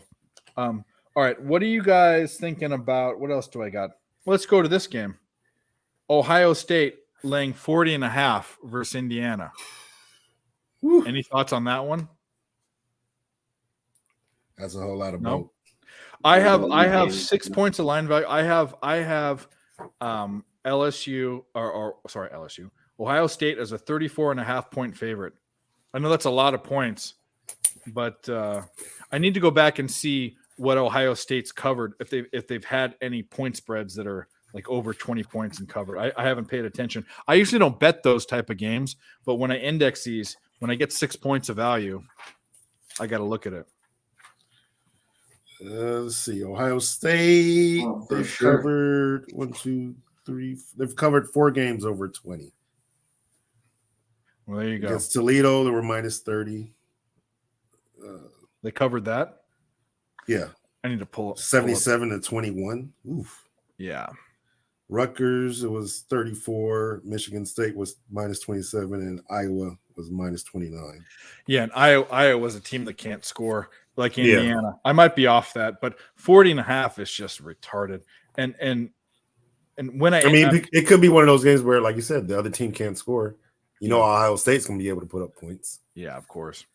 All right, what are you guys thinking about? What else do I got? Let's go to this game. Ohio State laying 40.5 versus Indiana. Whew. Any thoughts on that one?
That's a whole lot of
no.
boat.
I have 6 points of line value. I have LSU LSU. Ohio State as a 34.5 point favorite. I know that's a lot of points, but I need to go back and see what Ohio State's covered if they've had any point spreads that are like over 20 points and covered. I haven't paid attention. I usually don't bet those type of games, but when I index these, when I get 6 points of value, I got to look at it.
Let's see. Ohio State, they've covered 1, 2, 3. They've covered 4 games over 20.
Well, there you go.
Against Toledo, they were minus 30.
They covered that?
Yeah.
I need to pull up.
77 to 21. Oof.
Yeah.
Rutgers, it was 34. Michigan State was minus 27, and Iowa was minus 29.
Yeah, and Iowa was a team that can't score like
Yeah.
Indiana. I might be off that, but 40.5 is just retarded. And when
I mean, it could be one of those games where, like you said, the other team can't score. You know, Ohio State's going to be able to put up points.
Yeah, of course.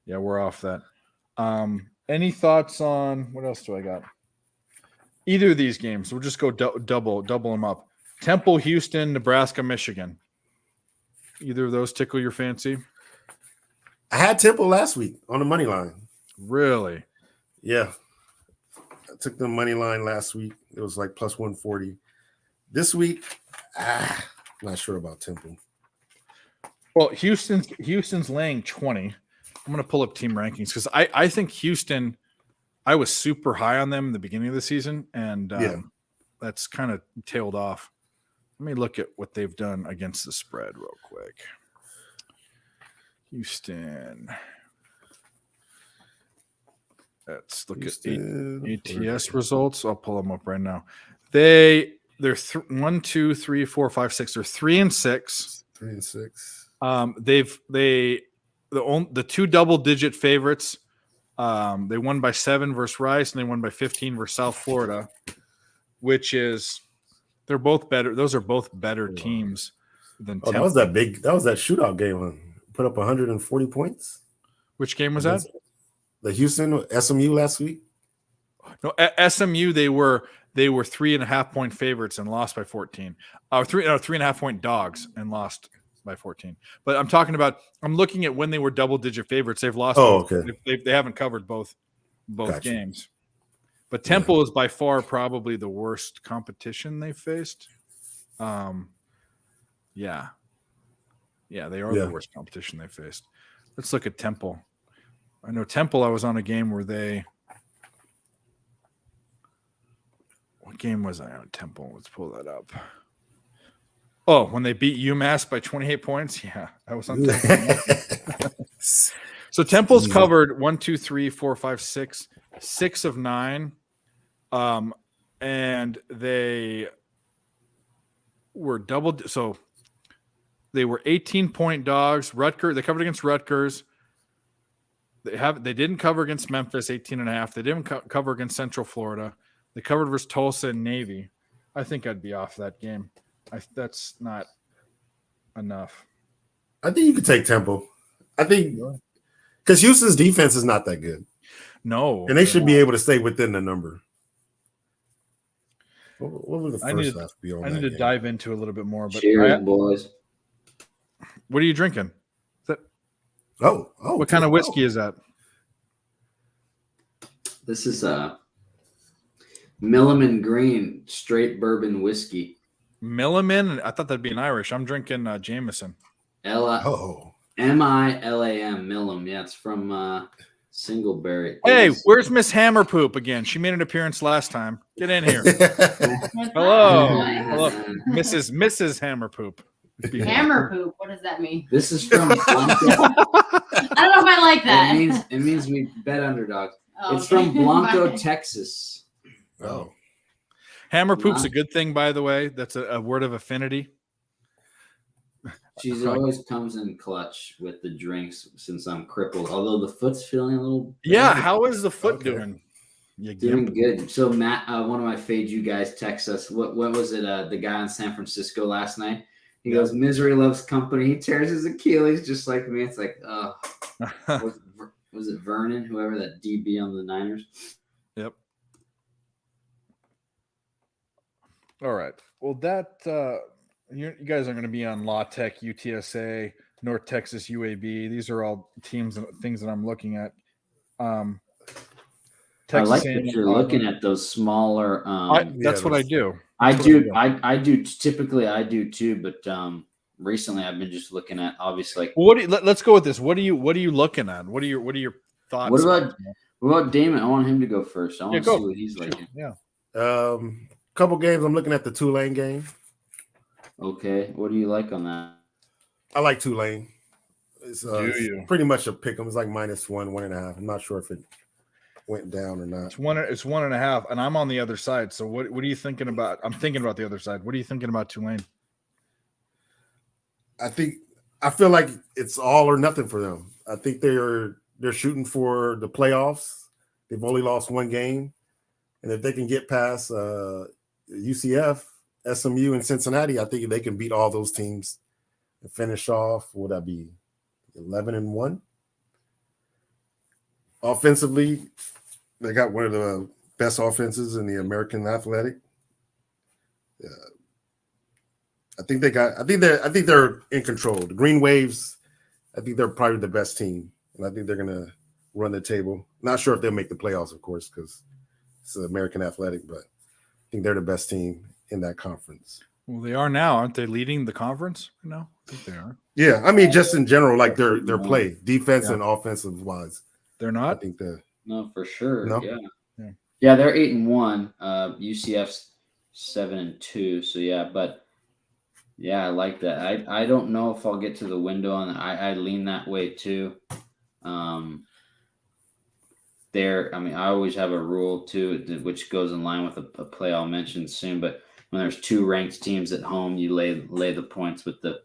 Yeah, we're off that. Any thoughts on what else do I got? Either of these games, we'll just go double them up. Temple, Houston, Nebraska, Michigan. Either of those tickle your fancy?
I had Temple last week on the money line.
Really?
Yeah. I took the money line last week. It was like plus 140. This week, I'm not sure about Temple.
Well, Houston's laying 20. I'm going to pull up team rankings because I think Houston, I was super high on them in the beginning of the season, and that's kind of tailed off. Let me look at what they've done against the spread real quick. Houston. Let's look at ATS results. I'll pull them up right now. They're 1, 2, 3, 4, 5, 6. They're 3-6.
3-6.
The two double-digit favorites. They won by 7 versus Rice, and they won by 15 versus South Florida, which is they're both better. Those are both better teams than Temple.
That was that shootout game. Put up 140 points.
Which game was that?
The Houston SMU last week.
No, SMU they were 3.5 point favorites and lost by 14. 3.5 point dogs and lost by 14. But I'm looking at when they were double digit favorites. They've lost.
Okay.
They haven't covered both
Gotcha.
games. But Temple is by far probably the worst competition they faced. Yeah, they are the worst competition they faced. Let's look at Temple. I know Temple. I was on a game where what game was I on Temple? Let's pull that up. Oh, when they beat UMass by 28 points. Yeah, I was on Temple. So Temple's covered 1, 2, 3, 4, 5, 6 of 9. And they were doubled. So they were 18-point dogs. Rutgers, they covered against Rutgers. They didn't cover against Memphis, 18.5. They didn't cover against Central Florida. They covered versus Tulsa and Navy. I think I'd be off that game. That's not enough.
I think you could take Temple. I think because Houston's defense is not that good.
No.
And they should be able to stay within the number. What was the first half be on
I need to dive into a little bit more. But
cheers, boys.
What are you drinking?
What
kind of whiskey is that?
This is Milliman Green straight bourbon whiskey.
Milliman? I thought that'd be an Irish. I'm drinking Jameson.
Milam, Millam. Yeah, it's from Singleberry.
Hey, where's Miss Hammerpoop again? She made an appearance last time. Get in here. Hello, Mrs. Hammerpoop.
Hammerpoop. What does that mean?
This is from.
I don't know if I like that.
It means we bet underdogs.
Oh,
it's
okay.
from Blanco, Texas.
Oh.
Hammerpoop's a good thing, by the way. That's a word of affinity.
She's always comes in clutch with the drinks since I'm crippled. Although the foot's feeling a little.
Yeah, how is the foot doing?
Doing good. So Matt, one of my fade you guys text us. What was it? The guy in San Francisco last night. He goes, "Misery loves company." He tears his Achilles just like me. It's like, was it Vernon, whoever that DB on the Niners?
Yep. All right. Well, that you guys are going to be on La Tech, UTSA, North Texas, UAB. These are all teams and things that I'm looking at.
I like that you're looking at those smaller.
That's what I do.
I do. Typically, I do too. But recently, I've been just looking at obviously.
Let's go with this. What are you looking at? What are your thoughts?
What about Damon? I want him to go first. I want to see what he's like.
Yeah.
Couple games. I'm looking at the Tulane game.
Okay. What do you like on that?
I like Tulane. It's
Do you?
pretty much a pick 'em. It's like -1, 1.5. I'm not sure if it went down or not.
It's 1.5, and I'm on the other side. So what are you thinking about? I'm thinking about the other side. What are you thinking about Tulane?
I feel like it's all or nothing for them. I think they're shooting for the playoffs. They've only lost one game, and if they can get past UCF, SMU, and Cincinnati, I think they can beat all those teams and finish off. Would that be 11-1? Offensively, they got one of the best offenses in the American Athletic. I think they're in control. The Green Waves, I think they're probably the best team, and I think they're gonna run the table. Not sure if they'll make the playoffs, of course, because it's the American Athletic, but I think they're the best team in that conference.
Well, they are now, aren't they? Leading the conference now? I think they are.
Yeah, I mean, just in general, like their play, defense and offensive wise.
They're
I
not.
think
No, for sure.
No?
Yeah, they're 8-1. UCF's 7-2. So yeah, but yeah, I like that. I don't know if I'll get to the window on that. I lean that way too. I always have a rule too, which goes in line with a play I'll mention soon. But when there's two ranked teams at home, you lay the points with the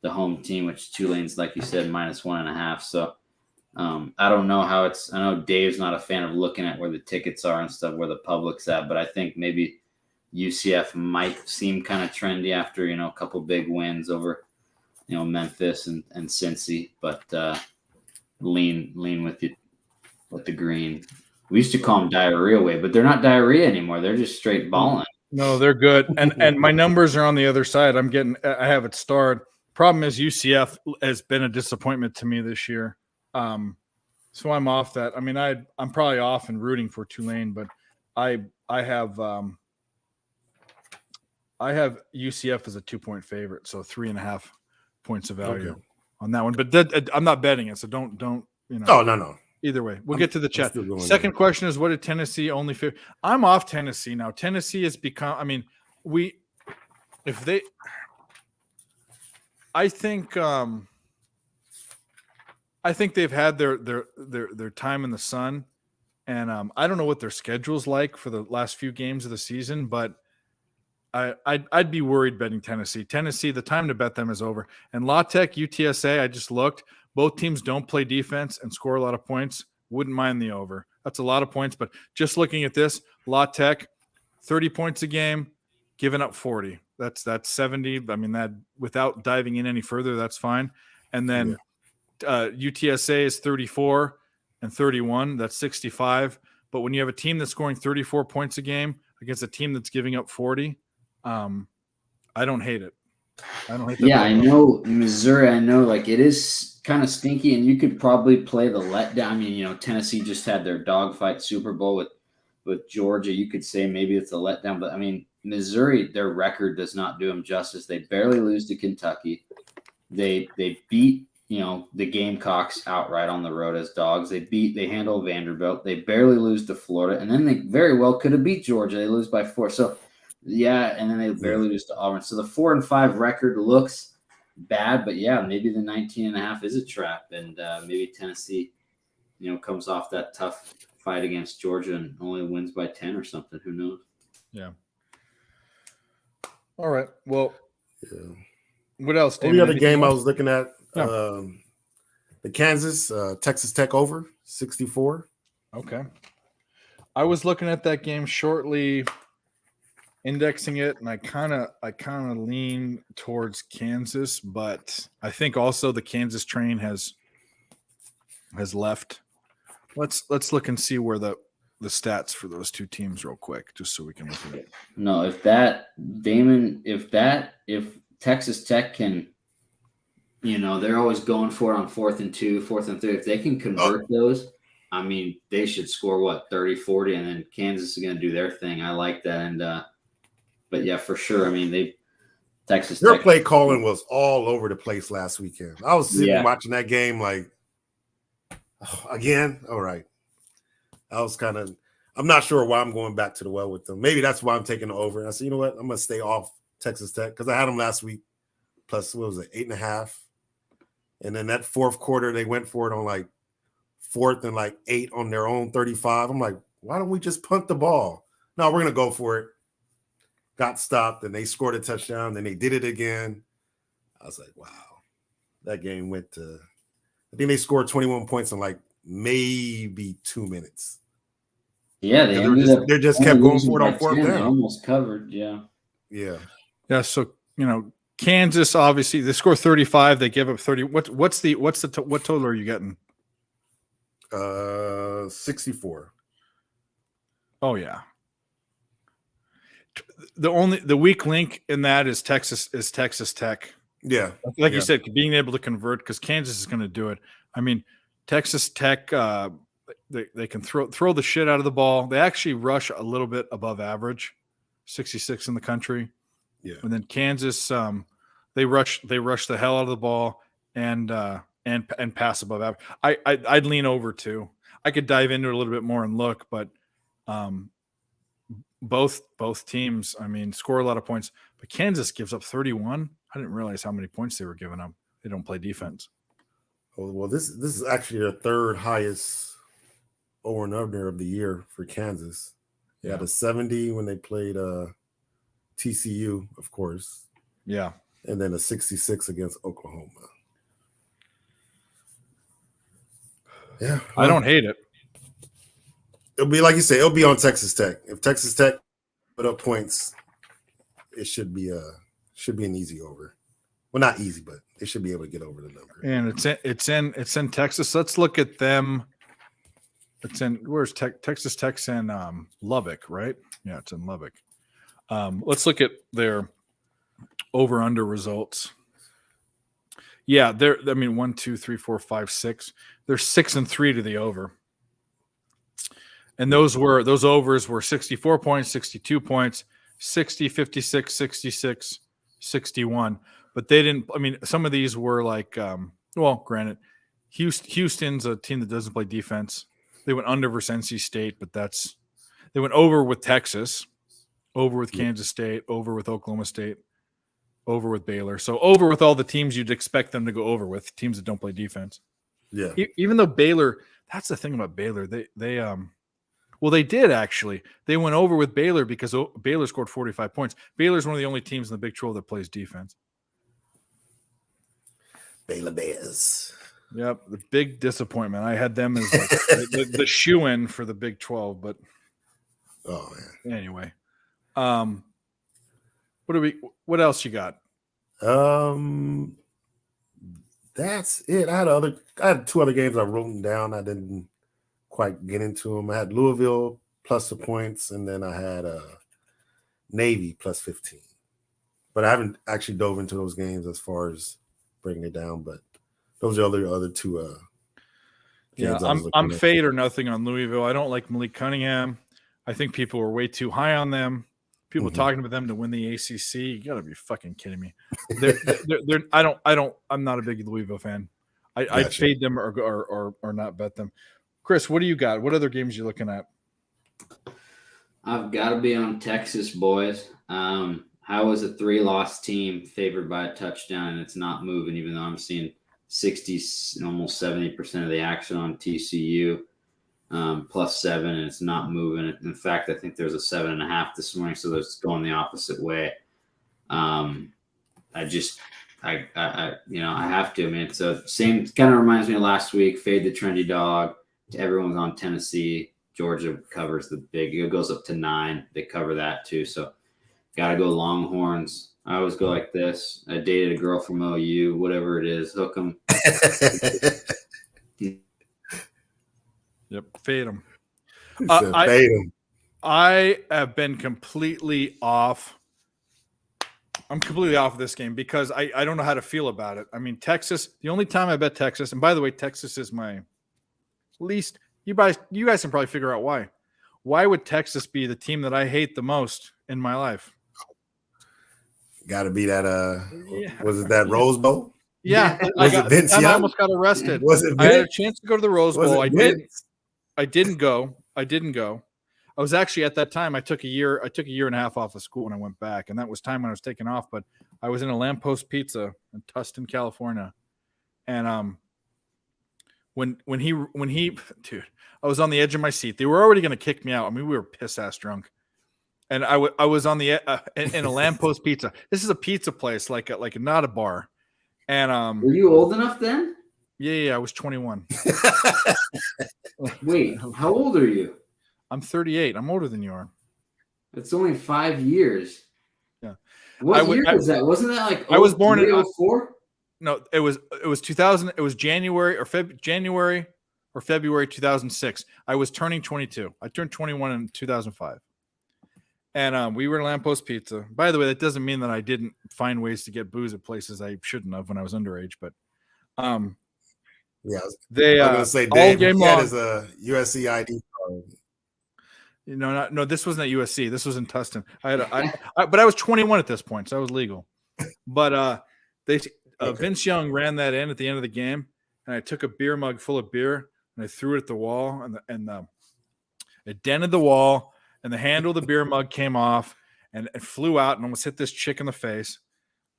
home team, which Tulane's, like you said, -1.5. So I don't know how it's. I know Dave's not a fan of looking at where the tickets are and stuff, where the public's at, but I think maybe UCF might seem kind of trendy after, a couple big wins over, Memphis and Cincy, but lean with the green. We used to call them diarrhea way, but they're not diarrhea anymore. They're just straight balling.
No, they're good. And my numbers are on the other side. I have it starred. Problem is UCF has been a disappointment to me this year. So I'm off that. I mean, I'm probably off and rooting for Tulane, but I have UCF as a 2-point favorite, so 3.5 points of value on that one. But I'm not betting it, so don't.
Oh, no.
Either way, we'll get to the chat.
Second
question is, what did Tennessee only favor? I'm off Tennessee now. Tennessee has become. I mean, I think they've had their time in the sun, and I don't know what their schedule's like for the last few games of the season, but I'd be worried betting Tennessee. Tennessee, the time to bet them is over. And La Tech, UTSA, I just looked. Both teams don't play defense and score a lot of points. Wouldn't mind the over. That's a lot of points, but just looking at this, La Tech, 30 points a game, giving up 40. That's 70. I mean, that without diving in any further, that's fine. And then UTSA is 34 and 31. That's 65. But when you have a team that's scoring 34 points a game against a team that's giving up 40, I don't hate it. I don't hate that.
Yeah, I know Missouri. I know, like, it is kind of stinky, and you could probably play the letdown. I mean, Tennessee just had their dogfight Super Bowl with Georgia. You could say maybe it's a letdown, but I mean, Missouri, their record does not do them justice. They barely lose to Kentucky. They beat the Gamecocks outright on the road as dogs. They handle Vanderbilt. They barely lose to Florida, and then they very well could have beat Georgia. They lose by 4. So yeah, and then they barely lose to Auburn. So the 4-5 record looks bad, but yeah, maybe the 19.5 is a trap, and maybe Tennessee, comes off that tough fight against Georgia and only wins by 10 or something. Who knows?
Yeah. All right. Well, what else?
The other game I was looking at, the Kansas Texas Tech over 64.
Okay. I was looking at that game shortly, indexing it, and I kind of lean towards Kansas, but I think also the Kansas train has left. Let's look and see where the stats for those two teams real quick, just so we can look at it.
No, if Texas Tech can, they're always going for it on 4th and 2, 4th and 3. If they can convert those, I mean, they should score 30, 40, and then Kansas is going to do their thing. I like that. And, but yeah, for sure. I mean, Texas
Their
Tech
play calling was all over the place last weekend. I was sitting watching that game like, again, all right. I'm not sure why I'm going back to the well with them. Maybe that's why I'm taking the over. And I said, you know what? I'm going to stay off Texas Tech because I had them last week. Plus, what was it, 8.5? And then that fourth quarter, they went for it on like 4th and like 8 on their own 35. I'm like, why don't we just punt the ball? No, we're gonna go for it. Got stopped, and they scored a touchdown. Then they did it again. I was like, wow, that game went to. I think they scored 21 points in like maybe 2 minutes.
Yeah,
they just kept going for it on 4th down.
They almost covered. Yeah.
So Kansas, obviously they score 35. They give up 30. What total are you getting?
64.
Oh yeah. The weak link in that is Texas Tech.
Yeah.
Like you said, being able to convert, because Kansas is going to do it. I mean, Texas Tech, they can throw the shit out of the ball. They actually rush a little bit above average, 66 in the country.
Yeah.
And then Kansas, they rush the hell out of the ball and pass above average. I'd lean over too. I could dive into it a little bit more and look, but both teams, I mean, score a lot of points. But Kansas gives up 31. I didn't realize how many points they were giving up. They don't play defense.
Well, this is actually their 3rd highest over and under of the year for Kansas. They had a 70 when they played TCU, of course.
Yeah.
And then a 66 against Oklahoma. Yeah. Well,
I don't hate it.
It'll be like you say, it'll be on Texas Tech. If Texas Tech put up points, it should be an easy over. Well, not easy, but they should be able to get over the number.
And it's in Texas. Let's look at them. Where's Texas Tech's in Lubbock, right? Yeah, it's in Lubbock. Let's look at their over under results. Yeah, 1, 2, 3, 4, 5, 6. They're 6-3 to the over. And those overs were 64 points, 62 points, 60, 56, 66, 61. But they didn't. I mean, some of these were like, granted, Houston's a team that doesn't play defense. They went under versus NC State, but they went over with Texas, over with Kansas State, over with Oklahoma State, over with Baylor. So over with all the teams you'd expect them to go over with, teams that don't play defense.
Yeah.
Even though Baylor, that's the thing about Baylor. They did actually. They went over with Baylor because Baylor scored 45 points. Baylor's one of the only teams in the Big 12 that plays defense.
Baylor Bears.
Yep, the big disappointment. I had them as like the shoe-in for the Big 12, but anyway. What else you got?
That's it. I had 2 other games I wrote down. I didn't quite get into them. I had Louisville plus the points, and then I had Navy plus 15. But I haven't actually dove into those games as far as breaking it down. But those are the other 2 games.
I'm fade or nothing on Louisville. I don't like Malik Cunningham. I think people were way too high on them. People talking about them to win the ACC. You got to be fucking kidding me. I'm not a big Louisville fan. I'd fade them or not bet them. Chris, what do you got? What other games you looking at?
I've got to be on Texas, boys. How is a 3-loss team favored by a touchdown and it's not moving, even though I'm seeing 60, almost 70% of the action on TCU, plus 7, and it's not moving. In fact, I think there's a 7.5 this morning, so it's going the opposite way. I have to. I mean, so same kind of reminds me of last week. Fade the trendy dog. Everyone's on Tennessee. Georgia covers the big. It goes up to 9. They cover that too. So got to go Longhorns. I always go like this. I dated a girl from OU, whatever it is, hook them.
Yep, fade them.
Fade them.
I have been completely off. I'm completely off of this game because I don't know how to feel about it. I mean, Texas, the only time I bet Texas, and by the way, Texas is my least. You guys can probably figure out why. Why would Texas be the team that I hate the most in my life?
Got to be that. Was it that Rose Bowl?
Yeah,
I
almost got arrested.
Was it?
I had a chance to go to the Rose Bowl. I didn't go. I was actually at that time. I took a year and a half off of school and I went back, and that was time when I was taking off. But I was in a Lamppost Pizza in Tustin, California, and when he dude, I was on the edge of my seat. They were already going to kick me out. I mean, we were piss ass drunk, and I was on the in a Lamppost Pizza. This is a pizza place, like not a bar. And
were you old enough then?
Yeah, I was 21.
Wait, how old are you?
I'm 38. I'm older than you are.
It's only 5 years.
Yeah.
What year was that? Wasn't that like
I was born in
04?
No, it was 2000. It was January or February 2006. I was turning 22. I turned 21 in 2005. And we were at Lamppost Pizza. By the way, that doesn't mean that I didn't find ways to get booze at places I shouldn't have when I was underage. But
yeah,
they
I was gonna say
all
Dave,
game
he
long.
had his USC ID card.
No, this wasn't at USC. This was in Tustin. But I was 21 at this point, so I was legal. But Vince Young ran that in at the end of the game, and I took a beer mug full of beer and I threw it at the wall, and it dented the wall, and the handle of the beer mug came off, and it flew out and almost hit this chick in the face.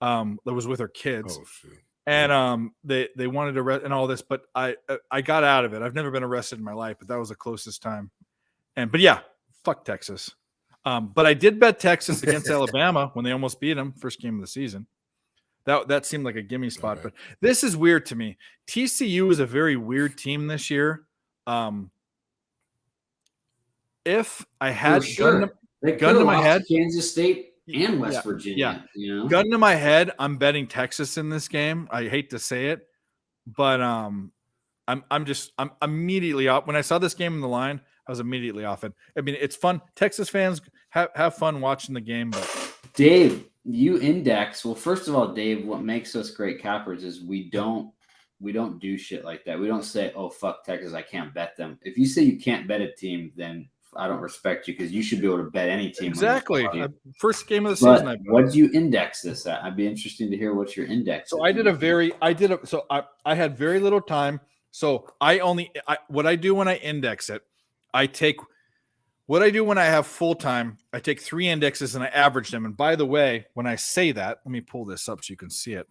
That was with her kids.
Oh shoot.
And they wanted to arrest and all this, but I got out of it. I've never been arrested in my life, but that was the closest time. But yeah, fuck Texas. But I did bet Texas against Alabama when they almost beat them first game of the season. That seemed like a gimme spot.
Okay.
But this is weird to me. TCU is a very weird team this year. If I had gun to my head,
Kansas State and West Virginia.
Gun to my head, I'm betting Texas in this game. I hate to say it, but I'm immediately off. When I saw this game in the line, I was immediately off it. I mean, it's fun. Texas fans have fun watching the game, but
Dave, you index. Well, first of all, Dave, what makes us great cappers is we don't do shit like that. We don't say, "Oh fuck Texas, I can't bet them." If you say you can't bet a team, then I don't respect you because you should be able to bet any team.
Exactly. First game of the season.
What did you index this at? I'd be interested to hear what your index.
So
is.
I had very little time. So what I do when I index it, what I do when I have full time, I take 3 indexes and I average them. And by the way, when I say that, let me pull this up so you can see it.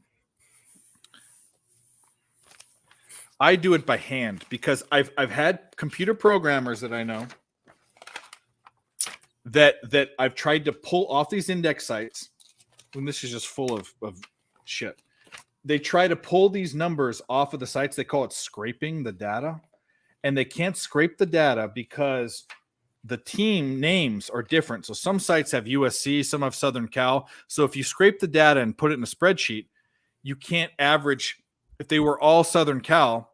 I do it by hand because I've had computer programmers that I know that I've tried to pull off these index sites, and this is just full of shit. They try to pull these numbers off of the sites. They call it scraping the data, and they can't scrape the data because the team names are different. So some sites have USC, some have Southern Cal. So if you scrape the data and put it in a spreadsheet, you can't average. If they were all Southern Cal,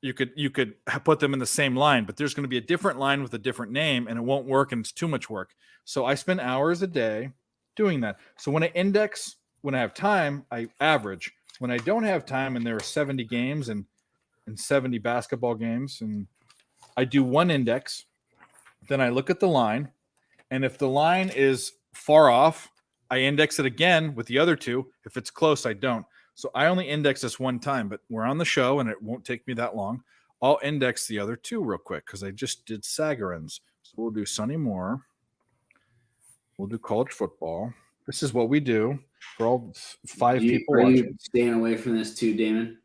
you could put them in the same line, but there's going to be a different line with a different name, and it won't work, and it's too much work. So I spend hours a day doing that. So when I index, when I have time, I average. When I don't have time, and there are 70 games and 70 basketball games, and I do one index, then I look at the line, and if the line is far off, I index it again with the other 2. If it's close, I don't. So I only index this one time, but we're on the show and it won't take me that long. I'll index the other 2 real quick because I just did Sagarins. So we'll do Sonny Moore. We'll do college football. This is what we do for all 5 people
Are
watching.
you staying away from this too, Damon?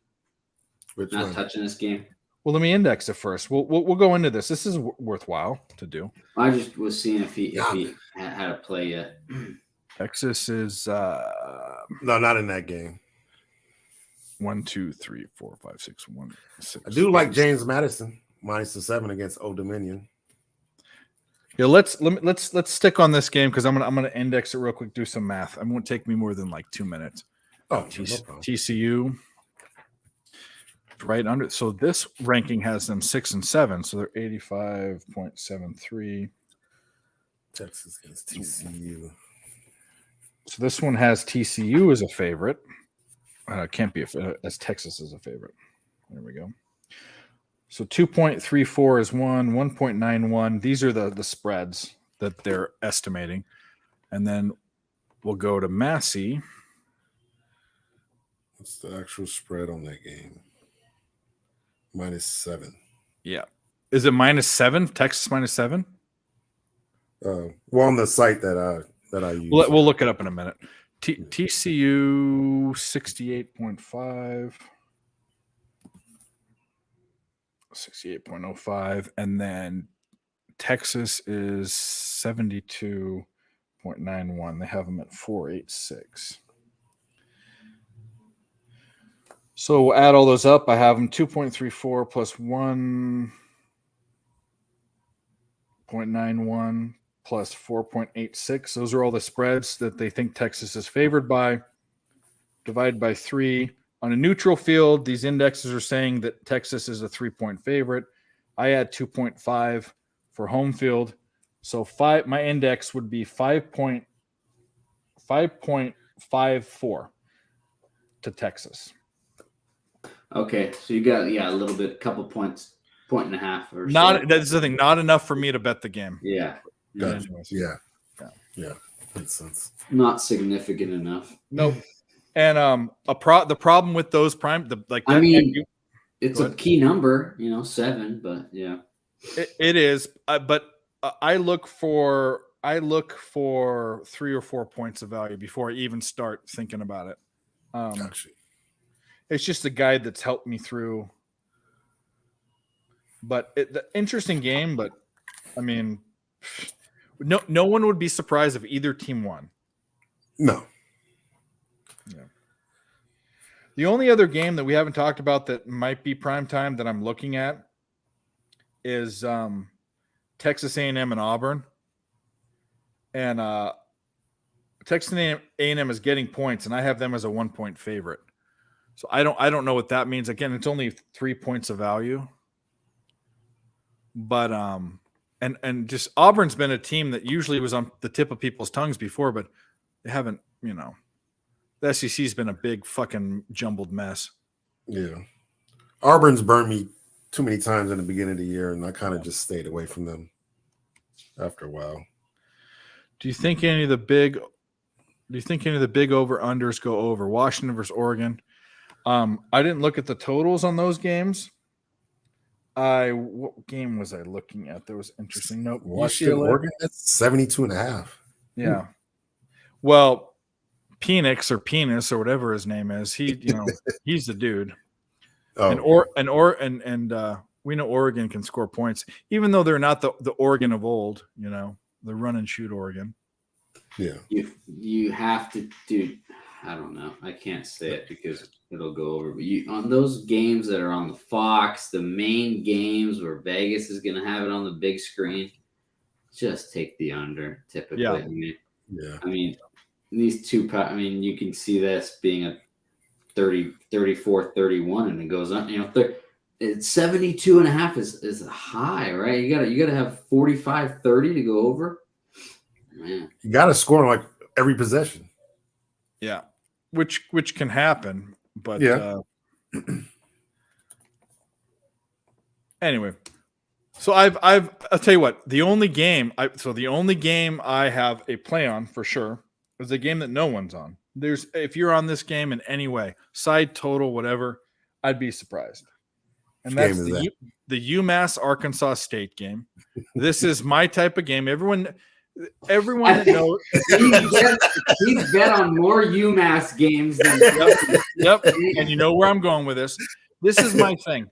Which
Not
one?
touching this game.
Well, let me index it first. We'll go into this. This is worthwhile to do.
I just was seeing if he had a play yet.
Texas is
No, not in that game.
1, 2, 3, 4, 5, 6, 1, 6.
I do like James Madison minus the 7 against Old Dominion.
Yeah, let's stick on this game because I'm gonna index it real quick. Do some math. It won't take me more than like 2 minutes.
Oh, no problem.
TCU right under. So this ranking has them 6 and 7. So they're 85.73.
Texas against TCU.
So this one has TCU as a favorite. Can't be as Texas is a favorite. There we go. So 2.34 is 1.91. These are the spreads that they're estimating. And then we'll go to Massey.
What's the actual spread on that game? -7.
Yeah. Is it -7? Texas -7?
Well, on the site that I use.
We'll look it up in a minute. TCU 68.5. 68.05, and then Texas is 72.91. They have them at 486. So we'll add all those up. I have them 2.34 plus 1.91 plus 4.86. Those are all the spreads that they think Texas is favored by. Divide by 3. On a neutral field, these indexes are saying that Texas is a 3-point favorite. I add 2.5 for home field. So my index would be 5.54 to Texas.
Okay, so you got a little bit, couple points, 1.5 or
That's the thing. Not enough for me to bet the game.
Yeah.
Gotcha. Yeah. Makes sense.
Not significant enough.
Nope. And the problem with those
it's a key number, 7, but yeah,
it is. But I look for 3 or 4 points of value before I even start thinking about it.
Gotcha.
It's just a guide that's helped me through. But the interesting game. But I mean, no one would be surprised if either team won.
No.
Yeah. The only other game that we haven't talked about that might be prime time that I'm looking at is Texas A&M and Auburn. And Texas A&M is getting points, and I have them as a 1-point favorite. So I don't know what that means. Again, it's only 3 points of value. But and just Auburn's been a team that usually was on the tip of people's tongues before, but they haven't, the SEC's been a big fucking jumbled mess.
Yeah. Auburn's burned me too many times in the beginning of the year, and I kind of just stayed away from them after a while.
Do you think any of the big over-unders go over? Washington versus Oregon. I didn't look at the totals on those games. What game was I looking at? That was interesting. Nope.
Washington, Oregon, that's 72.5.
Yeah. Well, Penix or Penis or whatever his name is, he's the dude. Oh. And we know Oregon can score points, even though they're not the Oregon of old, the run and shoot Oregon.
Yeah.
You have to do. I don't know. I can't say it because it'll go over. But on those games that are on the Fox, the main games where Vegas is going to have it on the big screen, just take the under. Typically,
yeah.
I mean, these two. I mean, you can see this being a 34-31, and it goes on. It's 72.5 is a high, right? You gotta have 45-30 to go over. Man,
you got to score like every possession.
Yeah. Which can happen, but anyway. So I'll tell you what, the only game I have a play on for sure is a game that no one's on. If you're on this game in any way, side total, whatever, I'd be surprised. And that's the UMass Arkansas State game. This is my type of game. Everyone that knows
he's bet on more UMass games than
yep. And you know where I'm going with this. This is my thing.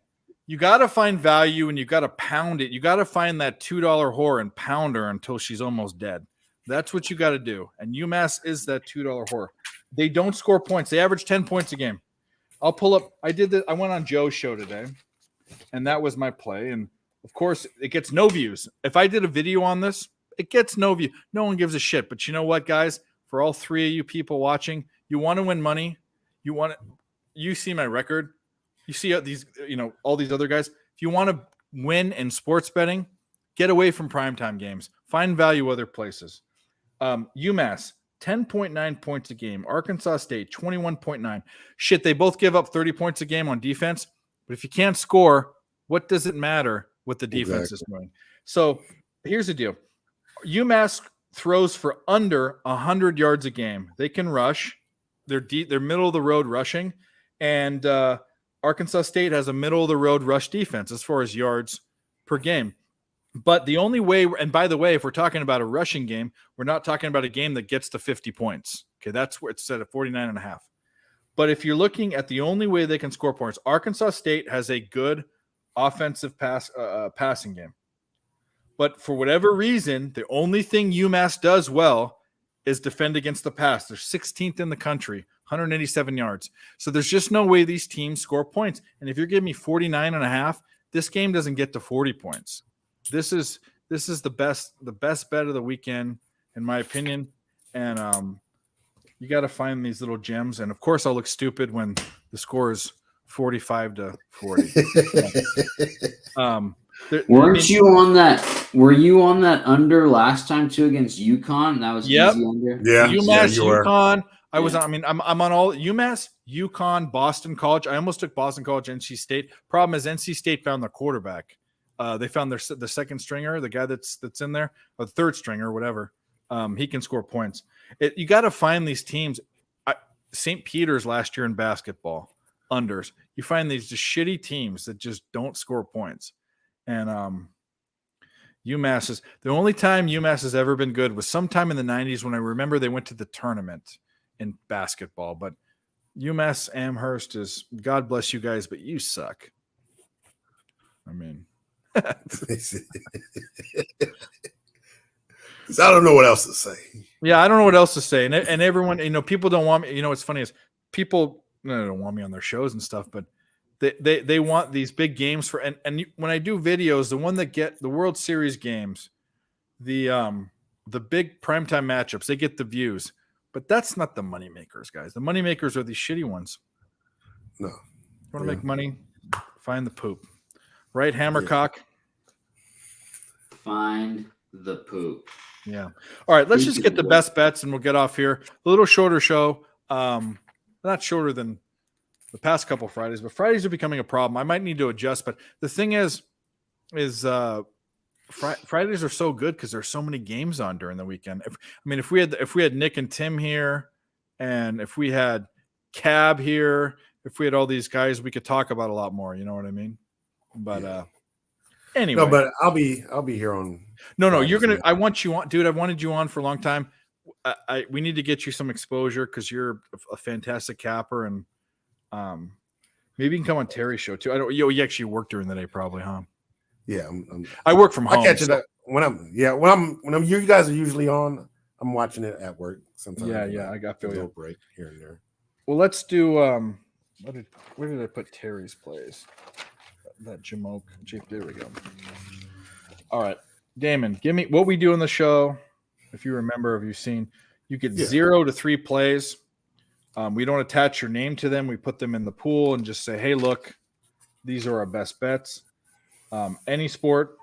You got to find value and you got to pound it. You got to find that $2 whore and pound her until she's almost dead. That's what you got to do. And UMass is that $2 whore. They don't score points. They average 10 points a game. I'll pull up. I went on Joe's show today, and that was my play. And of course, it gets no views. If I did a video on this, it gets no view. No one gives a shit. But you know what, guys? For all 3 of you people watching, you want to win money. You see my record. You see these, all these other guys. If you want to win in sports betting, get away from primetime games. Find value other places. UMass, 10.9 points a game. Arkansas State, 21.9. Shit, they both give up 30 points a game on defense. But if you can't score, what does it matter what the defense is doing? So here's the deal. UMass throws for under 100 yards a game. They can rush. They're middle of the road rushing. And Arkansas State has a middle of the road rush defense as far as yards per game. But the only way, and by the way, if we're talking about a rushing game, we're not talking about a game that gets to 50 points. Okay, that's where it's set at 49.5. But if you're looking at the only way they can score points, Arkansas State has a good offensive passing game. But for whatever reason, the only thing UMass does well is defend against the pass. They're 16th in the country, 187 yards. So there's just no way these teams score points. And if you're giving me 49.5, this game doesn't get to 40 points. This is the best bet of the weekend, in my opinion. And you got to find these little gems. And of course, I'll look stupid when the score is 45-40.
Weren't you on that? Were you on that under last time too against UConn? That was easy under.
Yeah,
UMass,
you were.
UConn. I was. I mean, I'm on all UMass, UConn, Boston College. I almost took Boston College, NC State. Problem is, NC State found their quarterback. They found the second stringer, the guy that's in there, or the third stringer, whatever. He can score points. You got to find these teams. St. Peter's last year in basketball unders. You find these just shitty teams that just don't score points. And UMass is the only time UMass has ever been good was sometime in the 90s when I remember they went to the tournament in basketball. But UMass Amherst is, God bless you guys, but you suck. I mean,
I don't know what else to say.
Yeah, I don't know what else to say. And everyone, people don't want me. What's funny is people don't want me on their shows and stuff, but they want these big games for and when I do videos, the one that get the World Series games, the big primetime matchups, they get the views, but that's not the money makers, guys. The money makers are these shitty ones.
No,
you want to make money? Find the poop, right? Hammercock.
Find the poop.
Yeah. All right. Let's just get the best bets and we'll get off here. A little shorter show. Not shorter than the past couple Fridays, but Fridays are becoming a problem. I might need to adjust, but the thing is Fridays are so good because there's so many games on during the weekend. If we had Nick and Tim here, and if we had Cab here, if we had all these guys, we could talk about a lot more. You know what I mean? But anyway,
no, but I'll be here on.
No, you're gonna. I want you on, dude. I wanted you on for a long time. We need to get you some exposure because you're a fantastic capper, and maybe you can come on Terry's show too. You actually work during the day, probably, huh?
Yeah,
I work from home.
I catch it when you guys are usually on. I'm watching it at work sometimes.
Yeah. I got a little
break here and there.
Well, let's do. Where did I put Terry's plays? That Jamoke. There we go. All right, Damon, give me what we do on the show. If you remember, have you seen? You get 0 to 3 plays. We don't attach your name to them. We put them in the pool and just say, "Hey, look, these are our best bets." Any sport,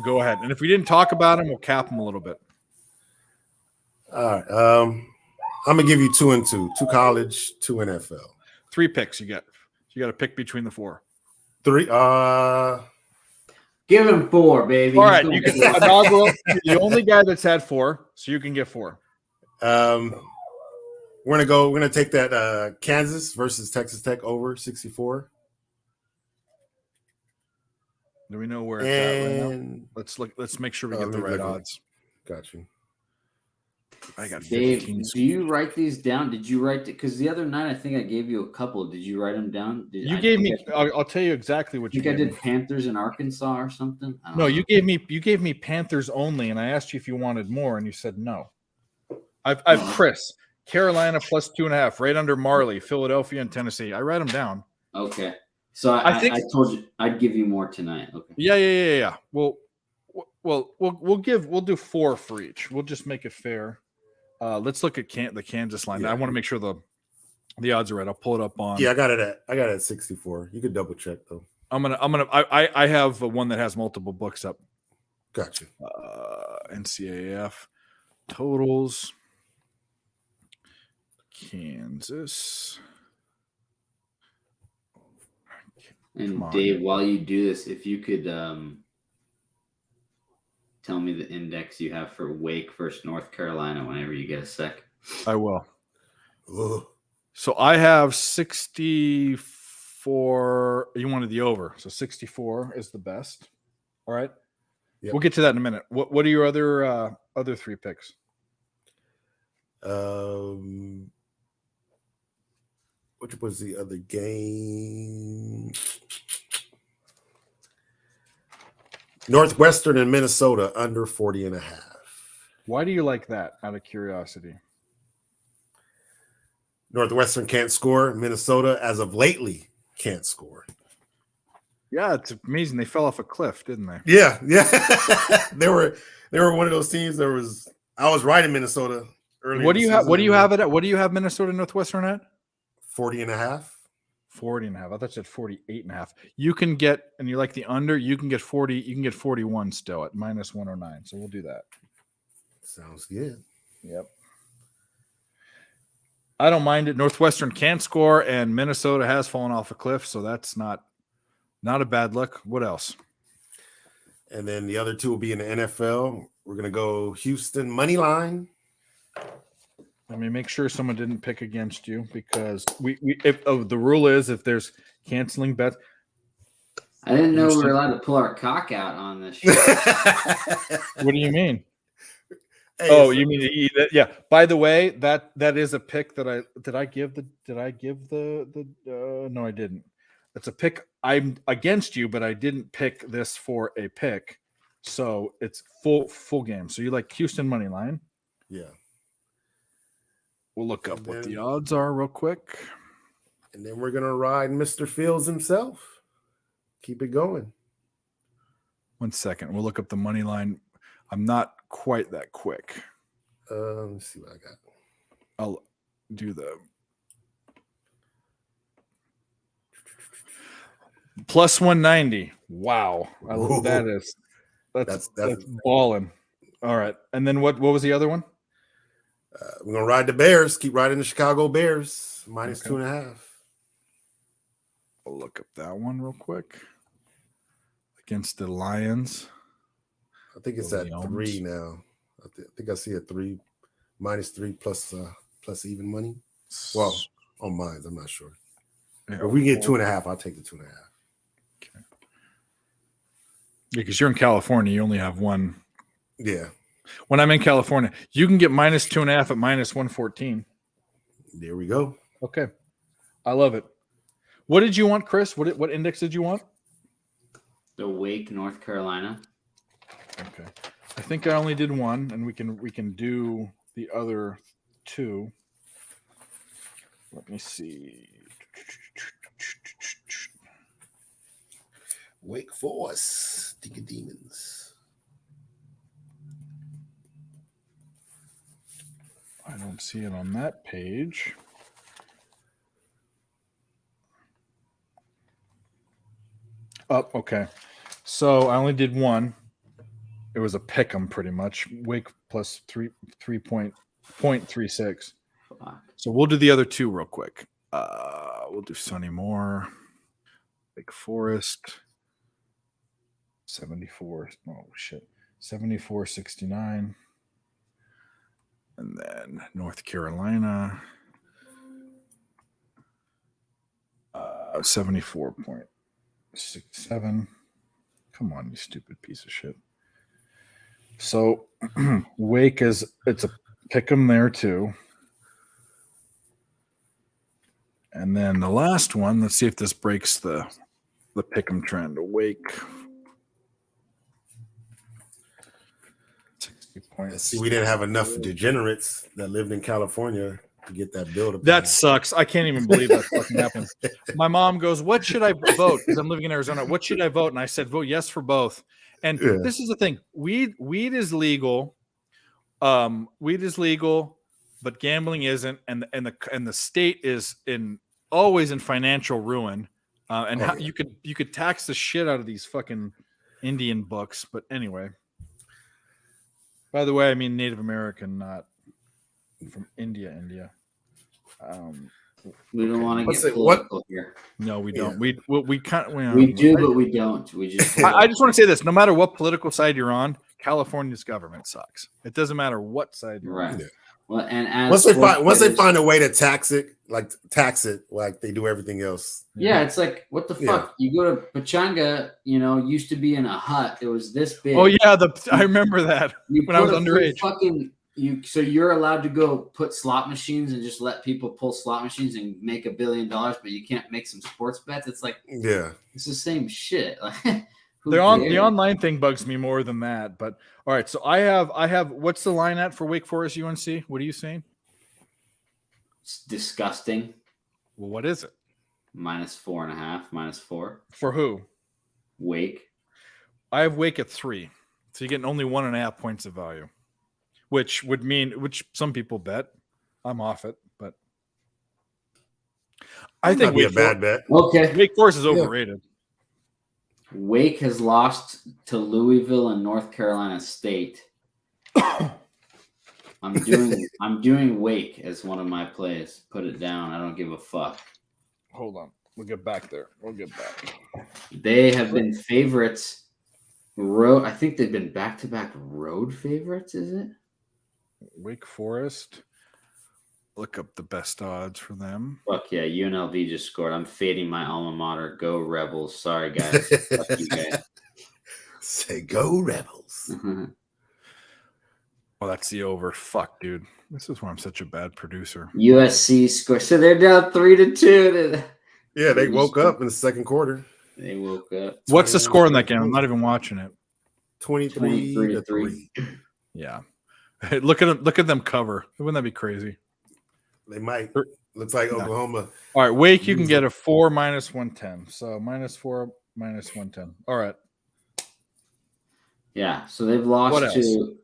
go ahead. And if we didn't talk about them, we'll cap them a little bit.
All right. I'm gonna give you 2 and 2. 2 college, 2 NFL.
3 picks you get. You got to pick between the 4.
3.
Give him 4, baby.
All right, you can. You're the only guy that's had 4, so you can get 4.
We're gonna take that Kansas versus Texas Tech over 64.
Do we know where it's at right now? Let's look. Let's make sure we get the right odds.
Got you.
I got
Dave, do you write these down? Did you write it? Because the other night I think I gave you a couple. Did you write them down?
You gave me. I'll tell you exactly what you
think
gave
I did. Panthers in Arkansas or something.
No, you gave me Panthers only, and I asked you if you wanted more, and you said no. I've Chris Carolina plus 2.5, right under Marley, Philadelphia, and Tennessee. I write them down.
Okay, so I told you I'd give you more tonight. Okay.
Yeah. Well, we'll do 4 for each. We'll just make it fair. Let's look at the Kansas line. Yeah. I want to make sure the odds are right. I'll pull it up on.
Yeah, I got it at 64. You could double check though.
I have one that has multiple books up.
Gotcha.
NCAF totals. Kansas.
And Dave, while you do this, if you could tell me the index you have for Wake versus North Carolina whenever you get a sec.
I will.
Ugh.
So I have 64. You wanted the over. So 64 is the best. All right. Yep. We'll get to that in a minute. What are your other 3 picks?
Which was the other game? Northwestern and Minnesota under 40.5.
Why do you like that? Out of curiosity.
Northwestern can't score. Minnesota, as of lately, can't score.
Yeah, it's amazing. They fell off a cliff, didn't they?
Yeah. they were one of those teams. I was right in Minnesota earlier.
What do you have? What do you have it at? What do you have Minnesota Northwestern at?
40.5.
40.5. I thought you said 48.5. You can get, and you like the under, you can get 40, you can get 41 still at -109. So we'll do that.
Sounds good.
Yep. I don't mind it. Northwestern can score, and Minnesota has fallen off a cliff, so that's not a bad look. What else?
And then the other two will be in the NFL. We're gonna go Houston money line.
Let me make sure someone didn't pick against you, because the rule is if there's canceling bets.
I didn't know we were allowed to pull our cock out on this show.
What do you mean?
Hey,
You mean yeah? By the way, that is a pick that I give no, I didn't. It's a pick. I'm against you, but I didn't pick this for a pick, so it's full game. So you like Houston money line?
Yeah.
We'll look up what the odds are real quick.
And then we're gonna ride Mr. Fields himself. Keep it going.
1 second. We'll look up the money line. I'm not quite that quick.
Let me see what I got.
I'll do the +190. Wow. That's balling. All right. And then what was the other one?
We're gonna ride the Bears. Keep riding the Chicago Bears. -2.5.
I'll look up that one real quick. Against the Lions.
I think it's at 3 now. I think I see a 3 -3 plus even money. Well, on mine, I'm not sure.
Yeah,
if we get 2.5, I'll take the 2.5.
Okay. Because you're in California, you only have one.
Yeah.
When I'm in California, you can get -2.5 at -114.
There we go.
Okay. I love it. What did you want, Chris? What index did you want?
The Wake, North Carolina.
Okay. I think I only did one, and we can do the other two. Let me see.
Wake Forest, Demons.
I don't see it on that page. Oh, okay. So I only did one. It was a pick 'em pretty much. Wake plus 3.36. So we'll do the other two real quick. We'll do Sonny Moore, Wake Forest, 74. Oh shit, 74.69, and then North Carolina, 74.67. Come on, you stupid piece of shit. So Wake it's a pick 'em there too. And then the last one, let's see if this breaks the pick 'em trend. Wake. 60 points.
See, we didn't have enough degenerates that lived in California to get that bill to
That
pass.
sucks. I can't even believe that fucking happened. My mom goes, "What should I vote?" Because I'm living in Arizona. What should I vote? And I said, "Vote yes for both." And this is the thing: weed is legal. Weed is legal, but gambling isn't, and the state is always in financial ruin. You could tax the shit out of these fucking Indian books. But anyway, by the way, I mean Native American, not from India.
We don't want to get political here.
No, we don't.
Yeah.
We do, but we don't. We just.
I just want to say this: no matter what political side you're on, California's government sucks. It doesn't matter what side you're on.
Yeah.
Well, and as
once they find a way to tax it like they do everything else.
Yeah, it's like, what the fuck? You go to Pachanga, used to be in a hut. It was this big.
Oh yeah, I remember that when I was underage.
So you're allowed to go put slot machines and just let people pull slot machines and make $1 billion, but you can't make some sports bets. It's like,
yeah,
it's the same shit. Like, Who
The
cares?
online thing bugs me more than that. But all right, so I have what's the line at for Wake Forest UNC? What are you saying?
It's disgusting.
Well, what is it
-4.5, -4.
for who?
Wake.
I have Wake at 3, so you're getting only 1.5 points of value, which would mean some people bet. I'm off it, but I think
That'd be a bad bet.
Okay.
Wake Forest is overrated.
Wake has lost to Louisville and North Carolina State. I'm doing Wake as one of my plays. Put it down. I don't give a fuck.
Hold on, we'll get back there. We'll get back.
They have been favorites. I think they've been back-to-back road favorites. Is it?
Wake Forest. Look up the best odds for them.
Fuck yeah, UNLV just scored. I'm fading my alma mater. Go Rebels. Sorry, guys. Fuck you guys.
Say go Rebels.
Oh, that's the over. Fuck, dude. This is why I'm such a bad producer.
USC score. So they're down 3-2.
Yeah, they woke up in the second quarter.
They woke up.
What's the score in that game? I'm not even watching it.
23-3.
Yeah. Hey, look at them cover. Wouldn't that be crazy?
They might. Looks like Oklahoma.
All right, Wake, you can get a 4 -110. So -4 -110. All right.
Yeah, so they've lost to.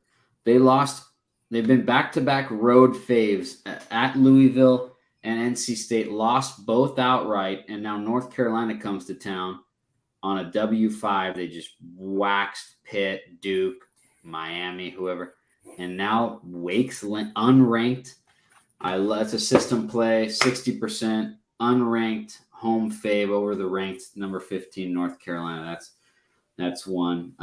They've been back-to-back road faves at Louisville and NC State. Lost both outright, and now North Carolina comes to town on a W5. They just waxed Pitt, Duke, Miami, whoever, and now Wake's unranked. That's a system play, 60% unranked home fave over the ranked number 15 North Carolina. That's one.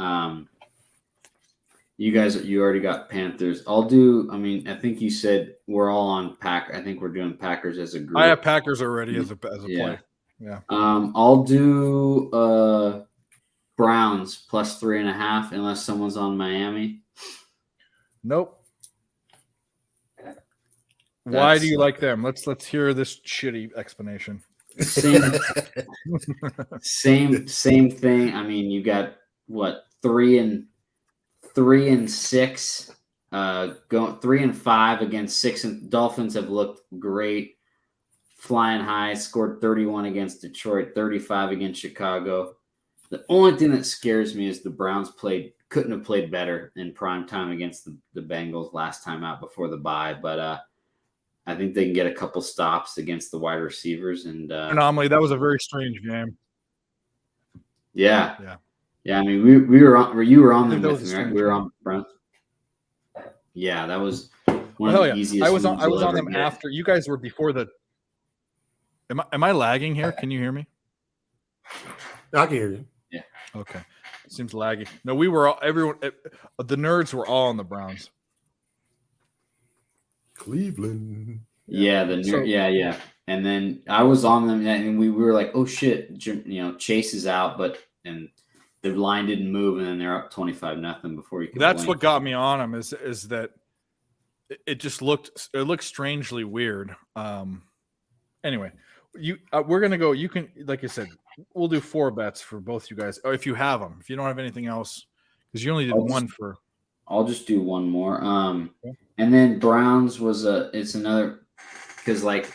You already got Panthers. I think you said we're all on Pack. I think we're doing Packers as a group.
I have Packers already as a play. Yeah.
I'll do Browns +3.5 unless someone's on Miami.
Nope. Why do you like them? Let's hear this shitty explanation.
Same thing. I mean, you got what 3-6, going 3-5 against 6. And Dolphins have looked great, flying high. Scored 31 against Detroit, 35 against Chicago. The only thing that scares me is the Browns couldn't have played better in prime time against the Bengals last time out before the bye, but I think they can get a couple stops against the wide receivers and
anomaly. That was a very strange game.
Yeah. I mean, we were on. You were on them with me, right? We were on Browns. Yeah, that was one of the easiest.
I was on them after you guys were before the. Am I lagging here? Can you hear me?
I can hear you.
Yeah.
Okay. Seems laggy. No, we were everyone. The nerds were all on the Browns.
Cleveland.
Yeah, yeah. And then I was on them, and we were like, "Oh shit!" Chase is out, and the line didn't move, and then they're up 25-0 before you could.
That's what got me on them is that it just looked strangely weird. Anyway, we're gonna go. You can, like I said, we'll do 4 bets for both you guys, or if you have them. If you don't have anything else, because you only did one for.
I'll just do one more. And then Browns it's another, because like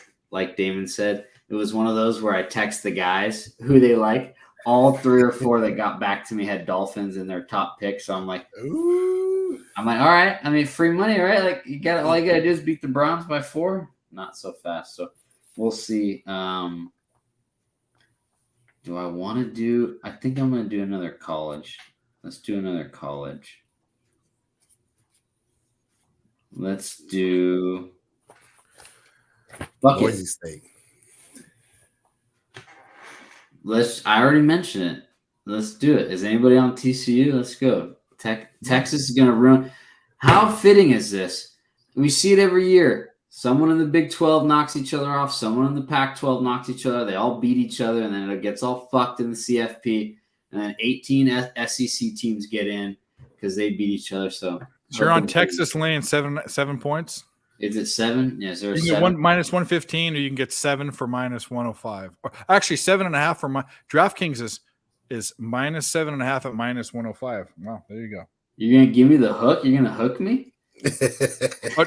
Damon said, it was one of those where I text the guys who they like. All 3 or 4 that got back to me had Dolphins in their top pick. So I'm like,
ooh.
All right. I mean, free money, right? Like all you gotta do is beat the Browns by 4. Not so fast. So we'll see. Do I want to do? I think I'm gonna do another college. Let's do another college. Let's do
Boise State.
I already mentioned it. Let's do it. Is anybody on TCU? Let's go. Texas is going to ruin. How fitting is this? We see it every year. Someone in the Big 12 knocks each other off. Someone in the Pac-12 knocks each other. They all beat each other, and then it gets all fucked in the CFP. And then 18 SEC teams get in because they beat each other. So
you're on Texas laying 7 points.
Is it 7? Yeah, is there a 7?
You can get -115, or you can get 7 for -105. Or actually, 7.5 for my DraftKings is is -7.5 at -105. Wow, there you go.
You're gonna give me the hook? You're gonna hook me?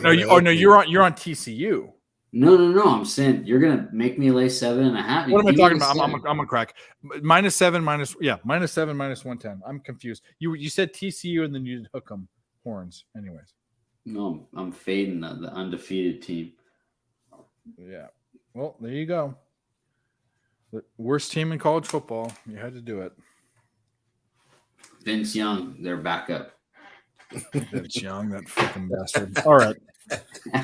No, you're on TCU.
No. I'm saying you're gonna make me lay 7.5.
What am I
Give me
talking
the
about? I'm
seven.
a crack. -7 -7 -110. I'm confused. You said TCU and then you did hook 'em horns. Anyways,
No, I'm fading the undefeated team.
yeah. Well, there you go. The worst team in college football. You had to do it.
Vince Young, their backup.
Vince Young, that fucking bastard. All right.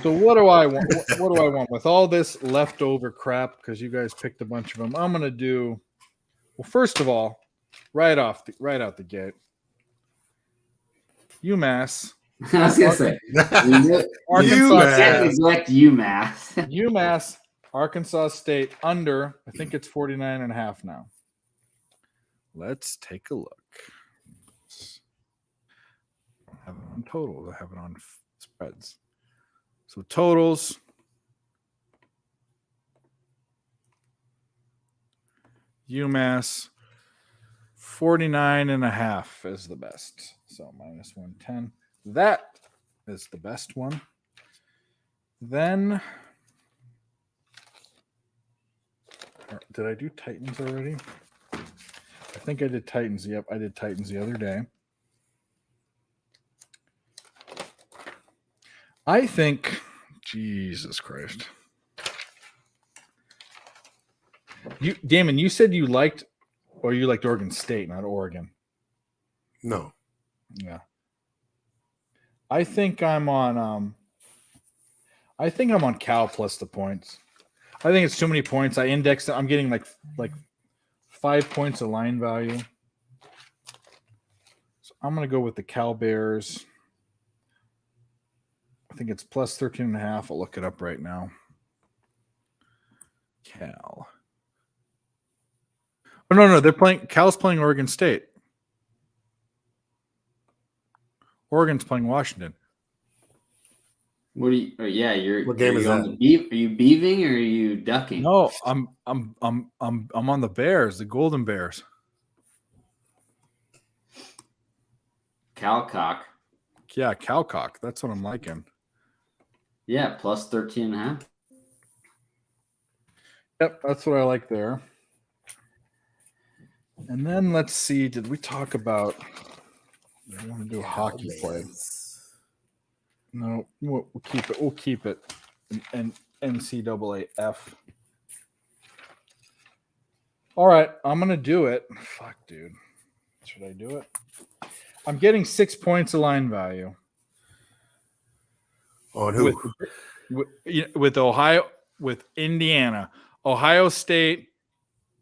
So what do I want? What do I want with all this leftover crap? Because you guys picked a bunch of them. I'm gonna do. Well, first of all, right out the gate, UMass.
I was gonna say,
Arkansas
can't neglect UMass.
UMass, Arkansas State under. I think it's 49.5 now. Let's take a look. I have it on totals. I have it on spreads. So totals. UMass 49.5 is the best. So -110. That is the best one. Then did I do Titans already? I think I did Titans. Yep, I did Titans the other day. I think, Jesus Christ. Damon, you said you liked Oregon State, not Oregon.
No.
Yeah. I think I'm on Cal plus the points. I think it's too many points. I indexed it. I'm getting like 5 points of line value. So I'm gonna go with the Cal Bears. I think it's plus 13.5. I'll look it up right now. Cal. Oh no, Cal's playing Oregon State. Oregon's playing Washington.
What do you? You're.
What game is
on
that?
The beef? Are you beaving or are you ducking?
No, I'm on the Bears, the Golden Bears.
Calcock.
Yeah, Calcock. That's what I'm liking.
Yeah, plus 13.5.
Yep, that's what I like there. And then let's see. Did we talk about? I want to do a hockey play. No, we'll keep it. We'll keep it. And NCAA. All right, I'm gonna do it. Fuck, dude. Should I do it? I'm getting 6 points of line value.
On who?
With Ohio, with Indiana. Ohio State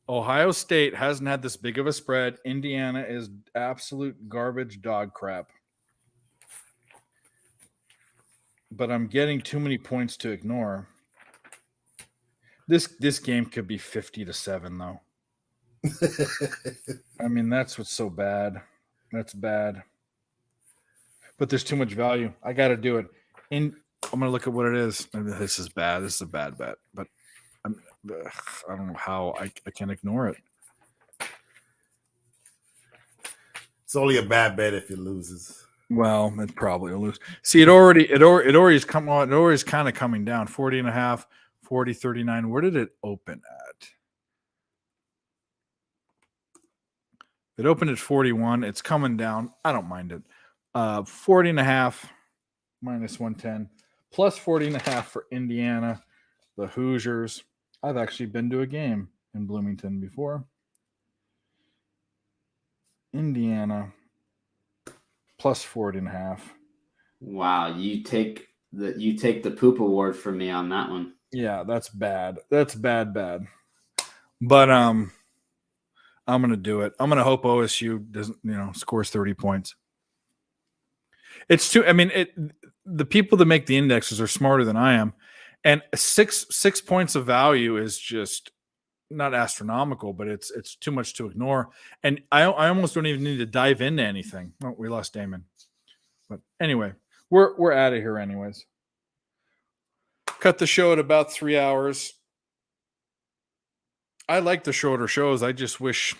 hasn't had this big of a spread. Indiana is absolute garbage dog crap. But I'm getting too many points to ignore. This game could be 50-7 though. I mean, that's what's so bad. That's bad. But there's too much value. I got to do it. I'm going to look at what it is. Maybe this is bad. This is a bad bet. But I don't know how I can ignore it.
It's only a bad bet if it loses.
Well, it probably will lose. See, it already is come on. It already is kind of coming down. 40.5, 40, 39. Where did it open at? It opened at 41. It's coming down. I don't mind it. 40.5 minus 110 plus 40.5 for Indiana, the Hoosiers. I've actually been to a game in Bloomington before. Indiana plus 40.5.
Wow, you take the poop award from me on that one.
Yeah, that's bad. That's bad. But I'm gonna do it. I'm gonna hope OSU doesn't, scores 30 points. It's too. I mean, the people that make the indexes are smarter than I am, and six points of value is just not astronomical, but it's too much to ignore. And I almost don't even need to dive into anything. Oh, we lost Damon. But anyway, we're out of here anyways. Cut the show at about 3 hours. I like the shorter shows. I just wish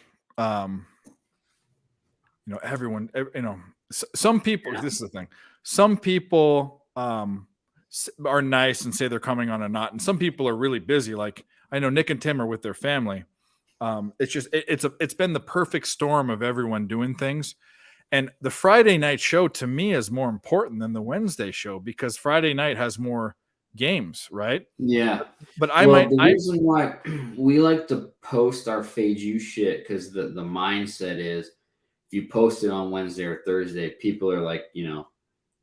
everyone, some people, this is the thing. Some people are nice and say they're coming on and not. And some people are really busy. Like I know Nick and Tim are with their family. It's been the perfect storm of everyone doing things. And the Friday night show to me is more important than the Wednesday show because Friday night has more games, right?
Yeah.
But
the reason why we like to post our Fade You shit, because the mindset is if you post it on Wednesday or Thursday, people are like,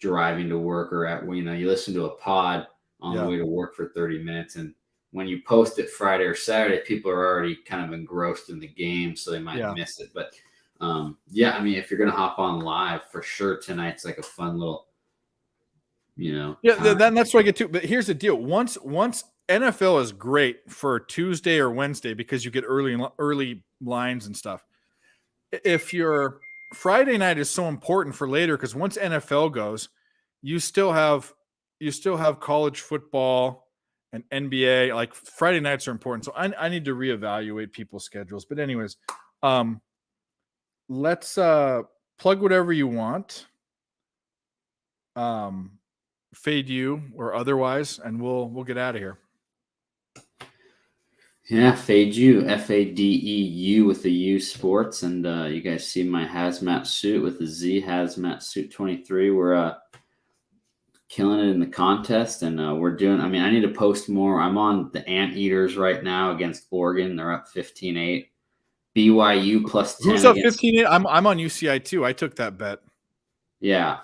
driving to work or you listen to a pod on the way to work for 30 minutes. And when you post it Friday or Saturday, people are already kind of engrossed in the game, so they might miss it. But if you're going to hop on live for sure, tonight's like a fun little,
that's what I get to. But here's the deal. Once NFL is great for Tuesday or Wednesday because you get early lines and stuff. If your Friday night is so important for later, because once NFL goes, you still have college football and NBA. Like Friday nights are important. So I need to reevaluate people's schedules. But anyways, let's plug whatever you want. Fade You or otherwise, and we'll get out of here.
Yeah, Fade You, FADEU with the U Sports, and you guys see my hazmat suit with the Z hazmat suit 23. We're killing it in the contest, and we're doing. I need to post more. I'm on the Anteaters right now against Oregon. They're up 15-8. BYU plus 10.
Who's up 15-8? I'm on UCI too. I took that bet.
Yeah,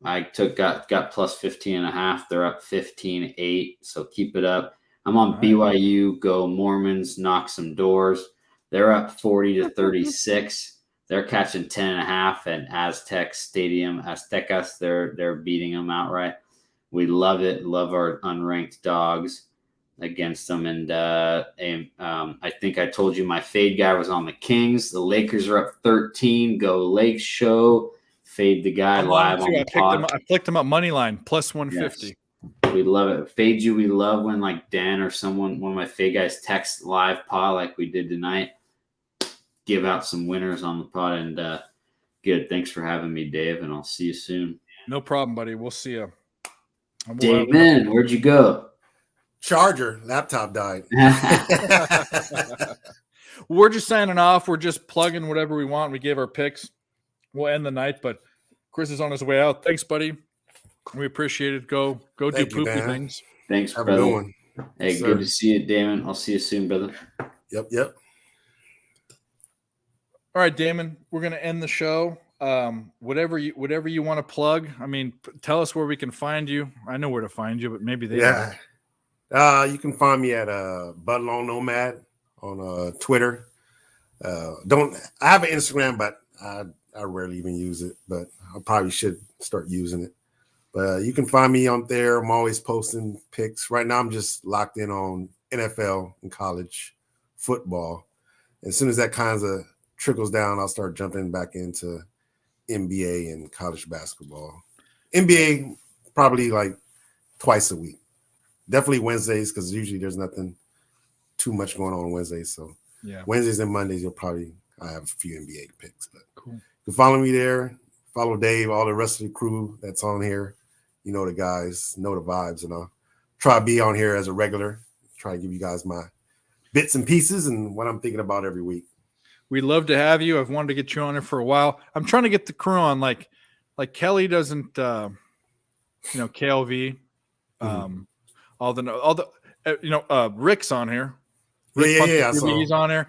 I got plus 15.5. They're up 15-8. So keep it up. I'm on BYU. Go Mormons, knock some doors. They're up 40-36. They're catching 10.5 at Aztec Stadium. Aztecas, they're beating them outright. We love it. Love our unranked dogs against them. And I think I told you my fade guy was on the Kings. The Lakers are up 13. Go Lake Show. Fade the guy live on the pod.
I picked him up money line plus 150.
Yes. We love it. Fade You. We love when like Dan or one of my fade guys text live pod like we did tonight. Give out some winners on the pod, and good. Thanks for having me, Dave, and I'll see you soon.
No problem, buddy. We'll see you.
Dave, man, where'd you go?
Charger laptop died.
We're just signing off. We're just plugging whatever we want. We gave our picks. We'll end the night, but Chris is on his way out. Thanks, buddy. We appreciate it. Go do poopy things.
Thanks,
Have
brother.
a good one.
Hey,
Yes,
good to see you, Damon. I'll see you soon, brother.
Yep.
All right, Damon, we're going to end the show. Whatever you want to plug. Tell us where we can find you. I know where to find you, but maybe they don't.
You can find me at Budlong Nomad on Twitter. I have an Instagram, but I rarely even use it, but I probably should start using it. But you can find me on there. I'm always posting pics. Right now, I'm just locked in on NFL and college football. As soon as that kind of trickles down, I'll start jumping back into NBA and college basketball. NBA probably like twice a week. Definitely Wednesdays, because usually there's nothing too much going on Wednesdays. So Wednesdays and Mondays, I have a few NBA picks. But
cool.
You can follow me there. Follow Dave, all the rest of the crew that's on here. You know the guys, know the vibes, and I'll try to be on here as a regular. Try to give you guys my bits and pieces and what I'm thinking about every week.
We'd love to have you. I've wanted to get you on here for a while. I'm trying to get the crew on. Like Kelly doesn't, KLV. Rick's on here. He's on here.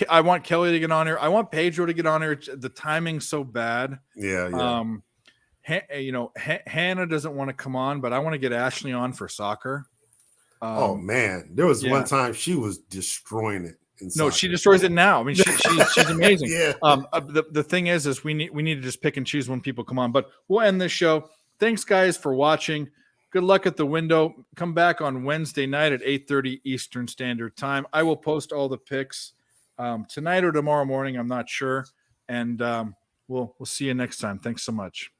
I want Kelly to get on here. I want Pedro to get on here. The timing's so bad.
Yeah.
Hannah doesn't want to come on, but I want to get Ashley on for soccer.
Oh man, there was one time she was destroying it.
No, she destroys it now. She's amazing.
Yeah.
The thing is we need to just pick and choose when people come on. But we'll end this show. Thanks, guys, for watching. Good luck at the window. Come back on Wednesday night at 8:30 Eastern Standard Time. I will post all the picks tonight or tomorrow morning. I'm not sure. And we'll see you next time. Thanks so much.